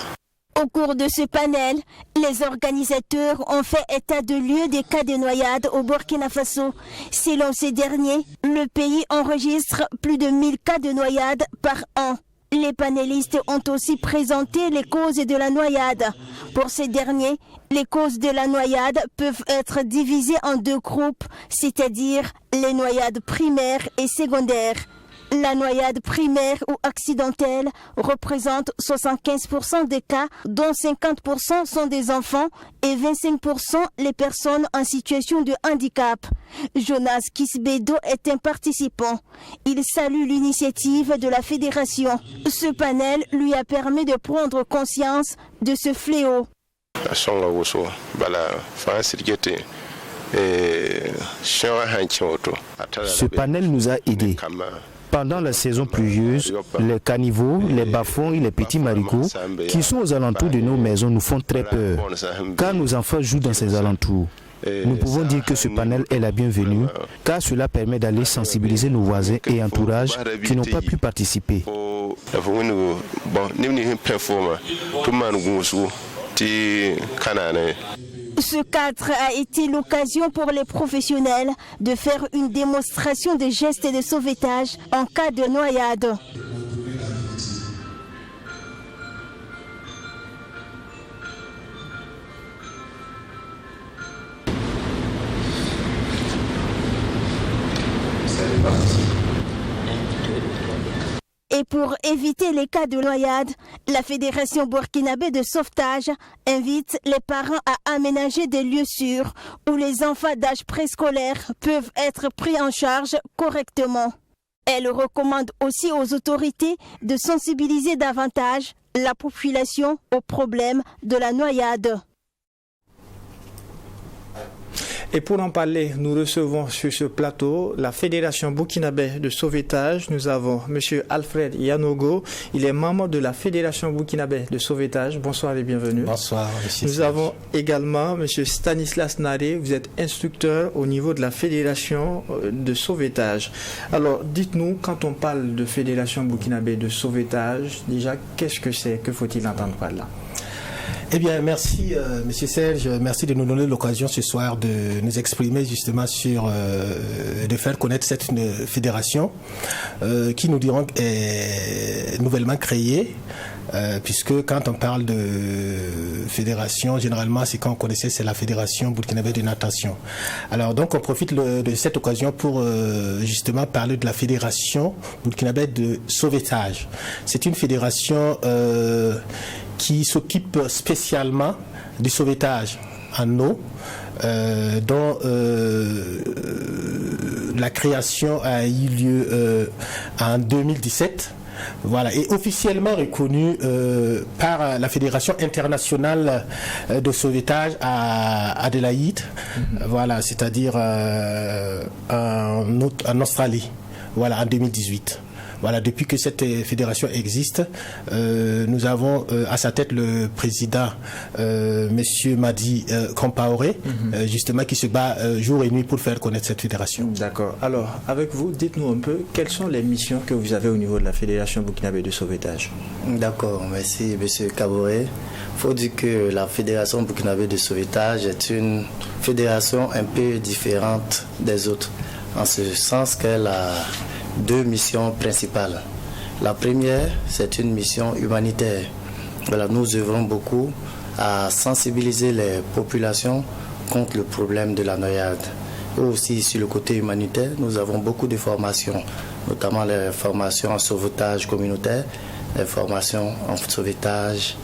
Au cours de ce panel, les organisateurs ont fait état de lieu des cas de noyade au Burkina Faso. Selon ces derniers, le pays enregistre plus de 1000 cas de noyade par an. Les panélistes ont aussi présenté les causes de la noyade. Pour ces derniers, les causes de la noyade peuvent être divisées en deux groupes, c'est-à-dire les noyades primaires et secondaires. La noyade primaire ou accidentelle représente 75% des cas, dont 50% sont des enfants et 25% les personnes en situation de handicap. Jonas Kisbedo est un participant. Il salue l'initiative de la fédération. Ce panel lui a permis de prendre conscience de ce fléau. Ce panel nous a aidés. Pendant la saison pluvieuse, les caniveaux, les bas-fonds et les petits marigots qui sont aux alentours de nos maisons nous font très peur, car nos enfants jouent dans ces alentours. Nous pouvons dire que ce panel est la bienvenue, car cela permet d'aller sensibiliser nos voisins et entourages qui n'ont pas pu participer. Ce cadre a été l'occasion pour les professionnels de faire une démonstration de gestes de sauvetage en cas de noyade. Et pour éviter les cas de noyade, la Fédération burkinabé de sauvetage invite les parents à aménager des lieux sûrs où les enfants d'âge préscolaire peuvent être pris en charge correctement. Elle recommande aussi aux autorités de sensibiliser davantage la population au problème de la noyade. Et pour en parler, nous recevons sur ce plateau la Fédération burkinabé de sauvetage. Nous avons M. Alfred Yanogo. Il est membre de la Fédération burkinabé de sauvetage. Bonsoir et bienvenue. Bonsoir, monsieur. Nous avons également M. Stanislas Naré. Vous êtes instructeur au niveau de la Fédération de sauvetage. Alors, dites-nous, quand on parle de Fédération burkinabé de sauvetage, déjà, qu'est-ce que c'est? Que faut-il entendre par là? Eh bien, merci, Monsieur Serge. Merci de nous donner l'occasion ce soir de nous exprimer justement sur, de faire connaître cette fédération qui, nous dirons, est nouvellement créée. Puisque quand on parle de fédération, généralement, c'est quand on connaissait, c'est la Fédération burkinabé de natation. Alors, donc, on profite de cette occasion pour justement parler de la Fédération burkinabé de sauvetage. C'est une fédération qui s'occupe spécialement du sauvetage en eau, dont la création a eu lieu en 2017. Voilà, et officiellement reconnu par la Fédération internationale de sauvetage à Adélaïde, voilà, c'est-à-dire en Australie, voilà, en 2018. Voilà, depuis que cette fédération existe, nous avons à sa tête le président, Monsieur Madi Compaoré, justement, qui se bat jour et nuit pour faire connaître cette fédération. D'accord. Alors, avec vous, dites-nous un peu, quelles sont les missions que vous avez au niveau de la Fédération burkinabé de sauvetage? D'accord, merci Monsieur Kaboré. Il faut dire que la Fédération burkinabé de sauvetage est une fédération un peu différente des autres, en ce sens qu'elle a deux missions principales. La première, c'est une mission humanitaire. Voilà, nous œuvrons beaucoup à sensibiliser les populations contre le problème de la noyade. Et aussi, sur le côté humanitaire, nous avons beaucoup de formations, notamment les formations en sauvetage communautaire, les formations en sauvetage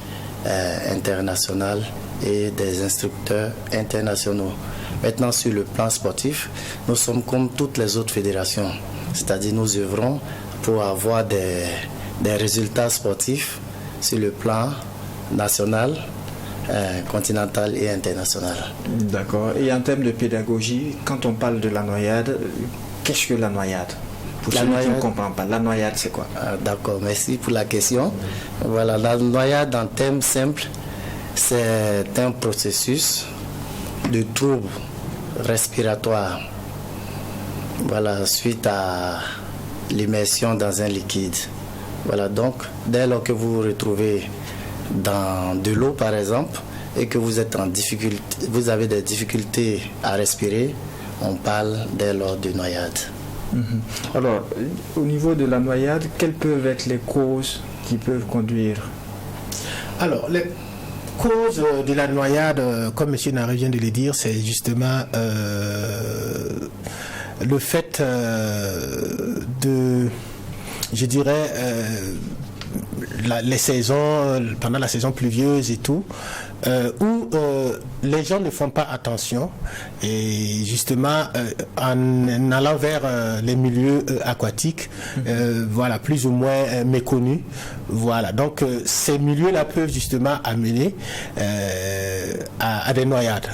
international et des instructeurs internationaux. Maintenant, sur le plan sportif, nous sommes comme toutes les autres fédérations. C'est-à-dire nous œuvrons pour avoir des résultats sportifs sur le plan national, continental et international. D'accord. Et en termes de pédagogie, quand on parle de la noyade, qu'est-ce que la noyade? Pour celui qui ne comprend pas, la noyade c'est quoi? D'accord, merci pour la question. Voilà, la noyade en termes simples, c'est un processus de troubles respiratoires. Voilà, suite à l'immersion dans un liquide. Voilà, donc, dès lors que vous vous retrouvez dans de l'eau, par exemple, et que vous êtes en difficulté, vous avez des difficultés à respirer, on parle dès lors de noyade. Alors, au niveau de la noyade, quelles peuvent être les causes qui peuvent conduire? Alors, les causes de la noyade, comme M. Naré vient de le dire, c'est justement le fait de, je dirais, les saisons, pendant la saison pluvieuse et tout, où les gens ne font pas attention et justement en allant vers les milieux aquatiques, voilà, plus ou moins méconnus, voilà, donc ces milieux-là peuvent justement amener à des noyades.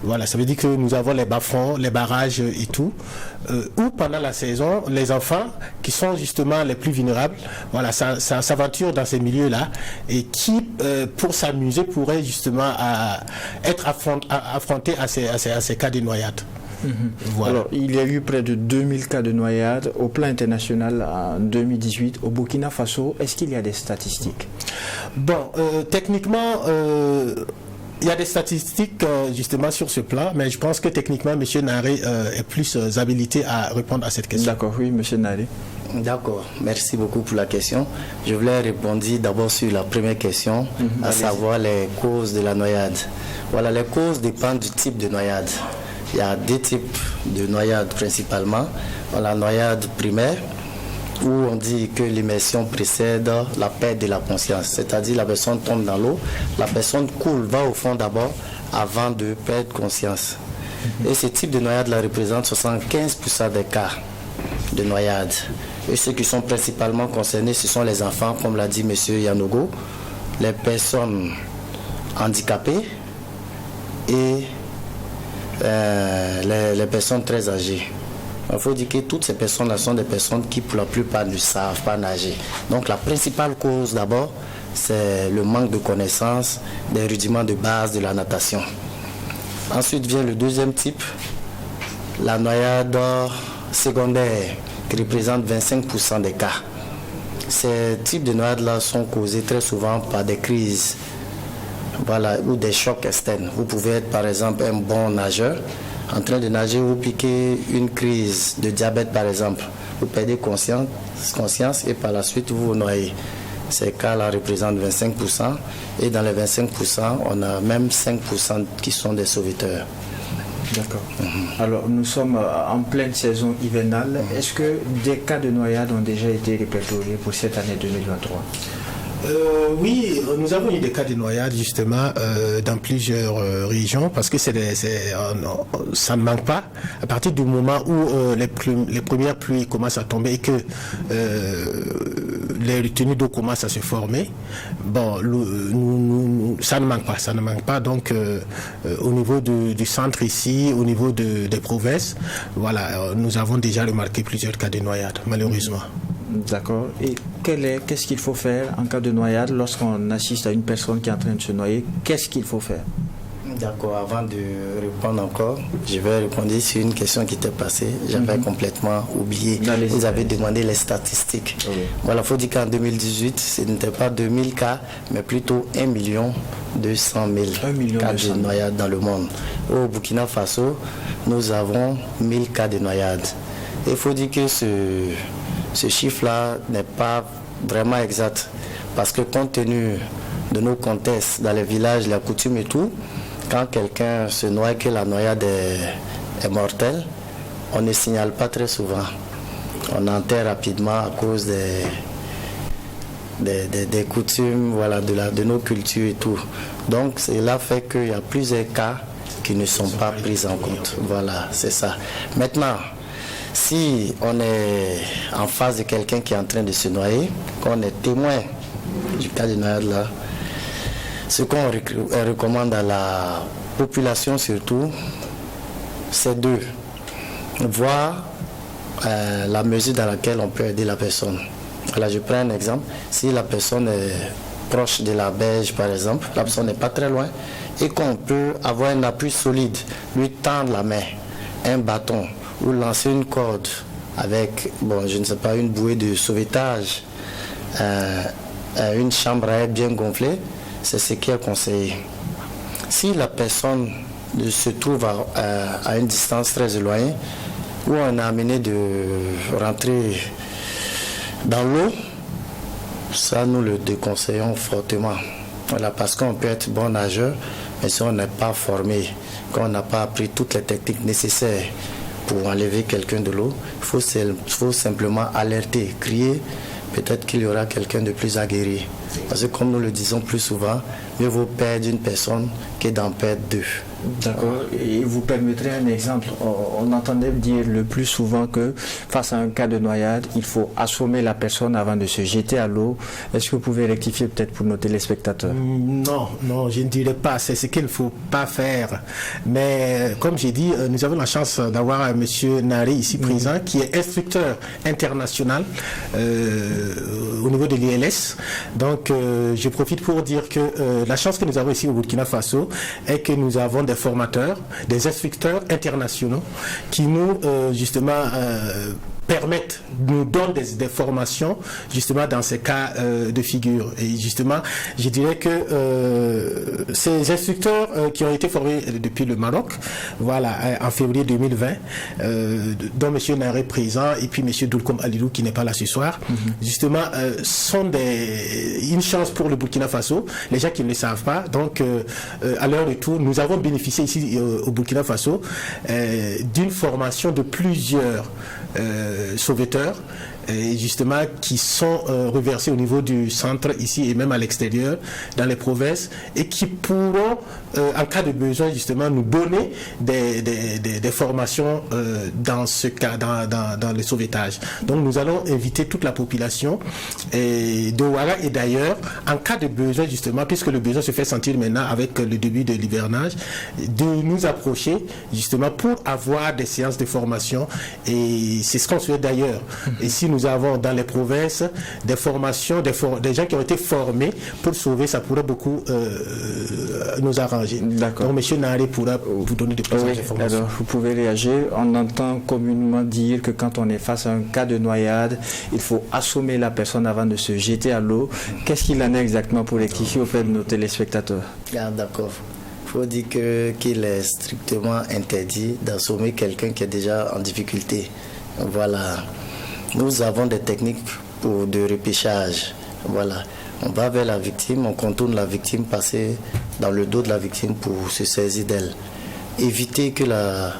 Voilà, ça veut dire que nous avons les bas-fonds, les barrages et tout, où pendant la saison, les enfants qui sont justement les plus vulnérables, voilà, ça s'aventure dans ces milieux-là et qui, pour s'amuser, pourraient justement être affrontés à ces cas de noyade. Voilà. Alors, il y a eu près de 2000 cas de noyade au plan international en 2018 au Burkina Faso. Est-ce qu'il y a des statistiques? Bon, techniquement, il y a des statistiques justement sur ce plan, mais je pense que techniquement, M. Naré est plus habilité à répondre à cette question. D'accord, oui, M. Naré. D'accord, merci beaucoup pour la question. Je voulais répondre d'abord sur la première question, à savoir les causes de la noyade. Voilà, les causes dépendent du type de noyade. Il y a deux types de noyade principalement. La noyade primaire, où on dit que l'immersion précède la perte de la conscience. C'est-à-dire la personne tombe dans l'eau, la personne coule, va au fond d'abord, avant de perdre conscience. Et ce type de noyade-là représente 75% des cas de noyade. Et ceux qui sont principalement concernés, ce sont les enfants, comme l'a dit M. Yanogo, les personnes handicapées et les personnes très âgées. Il faut dire que toutes ces personnes-là sont des personnes qui, pour la plupart, ne savent pas nager. Donc, la principale cause, d'abord, c'est le manque de connaissances des rudiments de base de la natation. Ensuite vient le deuxième type, la noyade secondaire, qui représente 25% des cas. Ces types de noyades-là sont causés très souvent par des crises, voilà, ou des chocs externes. Vous pouvez être, par exemple, un bon nageur, en train de nager, vous piquez une crise de diabète par exemple, vous perdez conscience et par la suite vous vous noyez. Ces cas-là représentent 25% et dans les 25%, on a même 5% qui sont des sauveteurs. D'accord. Alors nous sommes en pleine saison hivernale. Est-ce que des cas de noyade ont déjà été répertoriés pour cette année 2023? Oui, nous avons eu des cas de noyade justement dans plusieurs régions parce que ça ne manque pas. À partir du moment où les premières pluies commencent à tomber et que les retenues d'eau commencent à se former, bon, ça ne manque pas. Donc au niveau du centre ici, au niveau des provinces, voilà, nous avons déjà remarqué plusieurs cas de noyade, malheureusement. D'accord. Et qu'est-ce qu'il faut faire en cas de noyade lorsqu'on assiste à une personne qui est en train de se noyer? Qu'est-ce qu'il faut faire? D'accord, avant de répondre encore, je vais répondre sur une question qui était passée. J'avais complètement oublié. Vous avez demandé les statistiques. Oui. Voilà, il faut dire qu'en 2018, ce n'était pas 2000 cas, mais plutôt 1 200 000 cas de noyade dans le monde. Au Burkina Faso, nous avons 1000 cas de noyade. Il faut dire que ce chiffre-là n'est pas vraiment exact parce que compte tenu de nos contextes dans les villages, la coutume et tout, quand quelqu'un se noie, que la noyade est mortelle, on ne signale pas très souvent. On enterre rapidement à cause des coutumes, voilà, de nos cultures et tout. Donc cela fait qu'il y a plusieurs cas qui ne sont pas pris en compte. Voilà, c'est ça. Maintenant, si on est en face de quelqu'un qui est en train de se noyer, qu'on est témoin du cas de noyade là, ce qu'on recommande à la population surtout, c'est de voir la mesure dans laquelle on peut aider la personne. Voilà, je prends un exemple. Si la personne est proche de la berge, par exemple, la personne n'est pas très loin, et qu'on peut avoir un appui solide, lui tendre la main, un bâton, ou lancer une corde avec, bon, je ne sais pas, une bouée de sauvetage, une chambre à air bien gonflée, c'est ce qui est conseillé. Si la personne se trouve à une distance très éloignée, où on a amené de rentrer dans l'eau, ça nous le déconseillons fortement. Voilà, parce qu'on peut être bon nageur, mais si on n'est pas formé, qu'on n'a pas appris toutes les techniques nécessaires pour enlever quelqu'un de l'eau, il faut simplement alerter, crier, peut-être qu'il y aura quelqu'un de plus aguerri. Parce que comme nous le disons plus souvent, mieux vaut perdre une personne que d'en perdre deux. D'accord. Et vous permettrez un exemple. On entendait dire le plus souvent que face à un cas de noyade, il faut assommer la personne avant de se jeter à l'eau. Est-ce que vous pouvez rectifier peut-être pour nos téléspectateurs? Non, je ne dirais pas. C'est ce qu'il ne faut pas faire. Mais comme j'ai dit, nous avons la chance d'avoir M. Nari ici présent, qui est instructeur international au niveau de l'ILS. Donc, je profite pour dire que la chance que nous avons ici au Burkina Faso est que nous avons des formateurs, des instructeurs internationaux qui nous, justement, permettent, nous donnent des formations justement dans ces cas de figure. Et justement, je dirais que ces instructeurs qui ont été formés depuis le Maroc, voilà, en février 2020, dont M. Naré présent et puis M. Doulkom Alilou qui n'est pas là ce soir, justement, sont une chance pour le Burkina Faso. Les gens qui ne le savent pas, donc à leur retour, nous avons bénéficié ici au Burkina Faso d'une formation de plusieurs sauveteurs et justement qui sont reversés au niveau du centre ici et même à l'extérieur dans les provinces et qui pourront en cas de besoin justement nous donner des formations dans ce cas, dans le sauvetage. Donc nous allons inviter toute la population de Ouaga et d'ailleurs en cas de besoin justement, puisque le besoin se fait sentir maintenant avec le début de l'hivernage, de nous approcher justement pour avoir des séances de formation et c'est ce qu'on souhaite d'ailleurs. Et si nous avons dans les provinces des formations, des gens qui ont été formés pour sauver, ça pourrait beaucoup nous arranger. D'accord. Donc M. Naré pourra vous donner des plus d'informations. Alors, vous pouvez réagir. On entend communément dire que quand on est face à un cas de noyade, il faut assommer la personne avant de se jeter à l'eau. Qu'est-ce qu'il en est exactement pour rectifier auprès de nos téléspectateurs? D'accord. Il faut dire qu'il est strictement interdit d'assommer quelqu'un qui est déjà en difficulté. Voilà. Nous avons des techniques de repêchage. Voilà. On va vers la victime, on contourne la victime, passer dans le dos de la victime pour se saisir d'elle. Évitez que la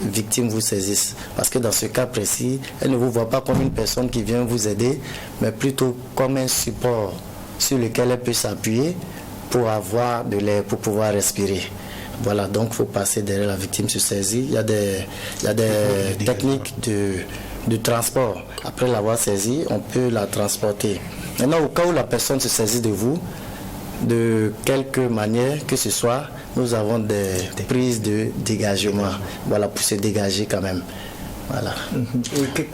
victime vous saisisse. Parce que dans ce cas précis, elle ne vous voit pas comme une personne qui vient vous aider, mais plutôt comme un support sur lequel elle peut s'appuyer pour avoir de l'air, pour pouvoir respirer. Voilà, donc il faut passer derrière la victime, se saisir. Il y a des techniques de transport. Après l'avoir saisie, on peut la transporter. Maintenant, au cas où la personne se saisit de vous, de quelque manière que ce soit, nous avons des prises de dégagement. Voilà, pour se dégager quand même. Voilà.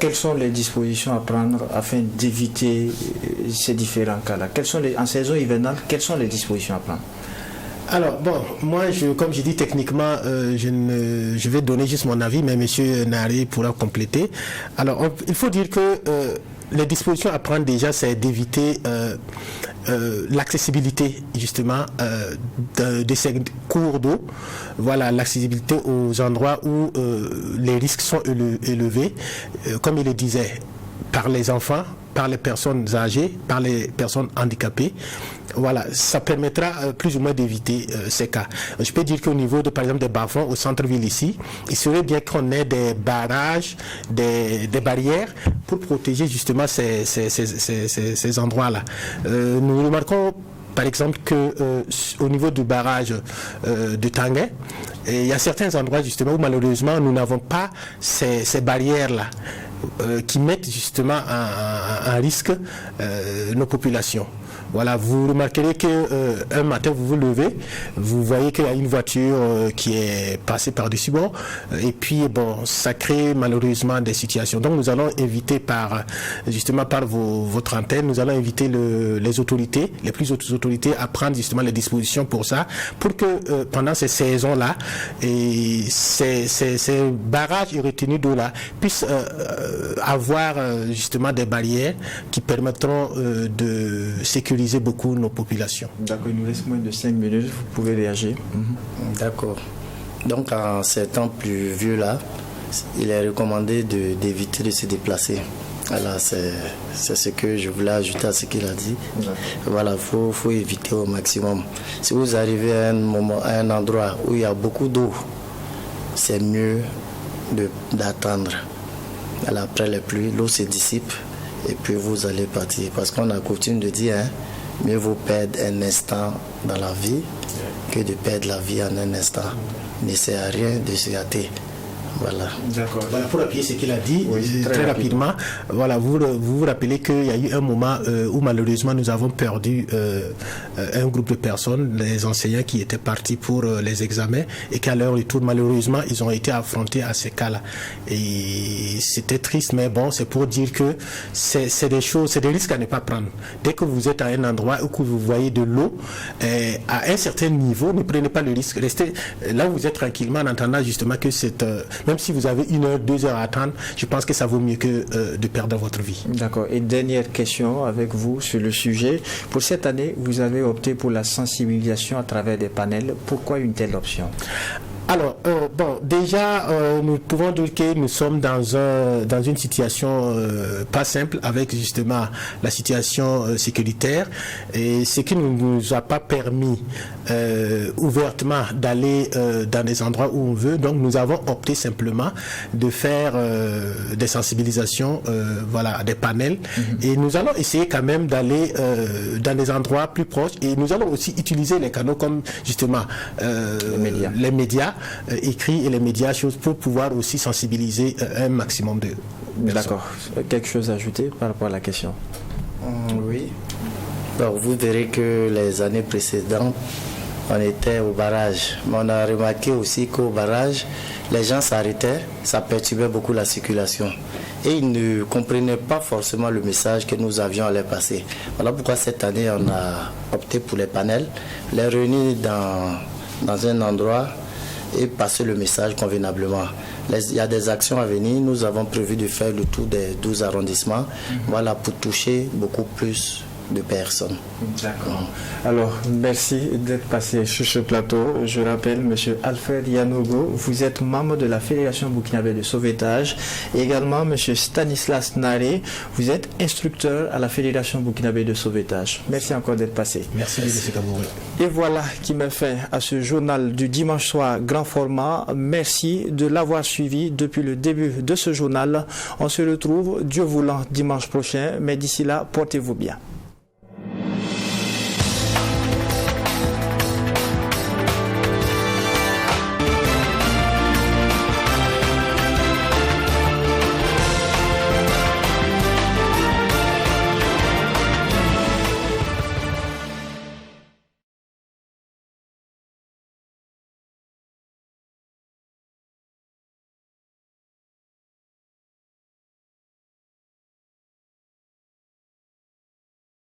Quelles sont les dispositions à prendre afin d'éviter ces différents cas-là? En saison hivernale, quelles sont les dispositions à prendre? Alors, bon, moi, comme je dis techniquement, je vais donner juste mon avis, mais M. Nari pourra compléter. Alors, il faut dire que les dispositions à prendre déjà, c'est d'éviter l'accessibilité, justement, de ces cours d'eau. Voilà, l'accessibilité aux endroits où les risques sont élevés, comme il le disait, par les enfants, par les personnes âgées, par les personnes handicapées. Voilà, ça permettra plus ou moins d'éviter ces cas. Je peux dire qu'au niveau par exemple des bas-fonds au centre-ville ici, il serait bien qu'on ait des barrages, des barrières pour protéger justement ces endroits-là. Nous remarquons par exemple qu'au niveau du barrage de Tanguay, il y a certains endroits justement où malheureusement nous n'avons pas ces barrières-là qui mettent justement en risque nos populations. Voilà, vous remarquerez qu'un matin vous vous levez, vous voyez qu'il y a une voiture qui est passée par-dessus bord, et puis bon, ça crée malheureusement des situations. Donc nous allons inviter justement par votre antenne, nous allons inviter les autorités, les plus hautes autorités à prendre justement les dispositions pour ça, pour que pendant ces saisons-là, et ces barrages et retenues d'eau-là puissent avoir justement des barrières qui permettront de sécuriser beaucoup nos populations. D'accord, il nous reste moins de 5 minutes, vous pouvez réagir. D'accord. Donc en ces temps pluvieux-là, il est recommandé d'éviter de se déplacer. Voilà, c'est ce que je voulais ajouter à ce qu'il a dit. Voilà, faut éviter au maximum. Si vous arrivez à un endroit où il y a beaucoup d'eau, c'est mieux d'attendre. Alors, après les pluies, l'eau se dissipe et puis vous allez partir. Parce qu'on a coutume de dire, mieux vaut perdre un instant dans la vie que de perdre la vie en un instant. Il ne sert à rien de se gâter. Voilà. D'accord. Voilà, pour appuyer ce qu'il a dit, très rapidement, voilà, vous vous rappelez qu'il y a eu un moment où malheureusement nous avons perdu un groupe de personnes, les enseignants qui étaient partis pour les examens et qu'à leur retour, malheureusement, ils ont été affrontés à ces cas-là. Et c'était triste, mais bon, c'est pour dire que c'est des choses, c'est des risques à ne pas prendre. Dès que vous êtes à un endroit où vous voyez de l'eau, à un certain niveau, ne prenez pas le risque. Restez là où vous êtes tranquillement en attendant justement que même si vous avez 1 heure, 2 heures à attendre, je pense que ça vaut mieux que de perdre votre vie. D'accord. Et dernière question avec vous sur le sujet. Pour cette année, vous avez opté pour la sensibilisation à travers des panels. Pourquoi une telle option? Alors, bon, déjà, nous pouvons dire que nous sommes dans une situation pas simple avec justement la situation sécuritaire et ce qui ne nous a pas permis ouvertement d'aller dans des endroits où on veut. Donc, nous avons opté simplement de faire des sensibilisations, voilà, des panels. Et nous allons essayer quand même d'aller dans des endroits plus proches et nous allons aussi utiliser les canaux comme justement les médias écrits et les médias pour pouvoir aussi sensibiliser un maximum de personnes. D'accord. Quelque chose à ajouter par rapport à la question? Oui. Alors, vous verrez que les années précédentes, on était au barrage. Mais on a remarqué aussi qu'au barrage, les gens s'arrêtaient, ça perturbait beaucoup la circulation. Et ils ne comprenaient pas forcément le message que nous avions à leur passer. Voilà pourquoi cette année, on a opté pour les panels, les réunir dans un endroit et passer le message convenablement. Il y a des actions à venir. Nous avons prévu de faire le tour des 12 arrondissements, voilà, pour toucher beaucoup plus de personnes. D'accord. Alors, merci d'être passé sur ce plateau. Je rappelle, M. Alfred Yanogo, vous êtes membre de la Fédération burkinabé de sauvetage. Et également, M. Stanislas Nare, vous êtes instructeur à la Fédération burkinabé de sauvetage. Merci encore d'être passé. Merci, M. Kabouré. Et voilà qui met fin à ce journal du dimanche soir grand format. Merci de l'avoir suivi depuis le début de ce journal. On se retrouve, Dieu voulant, dimanche prochain. Mais d'ici là, portez-vous bien.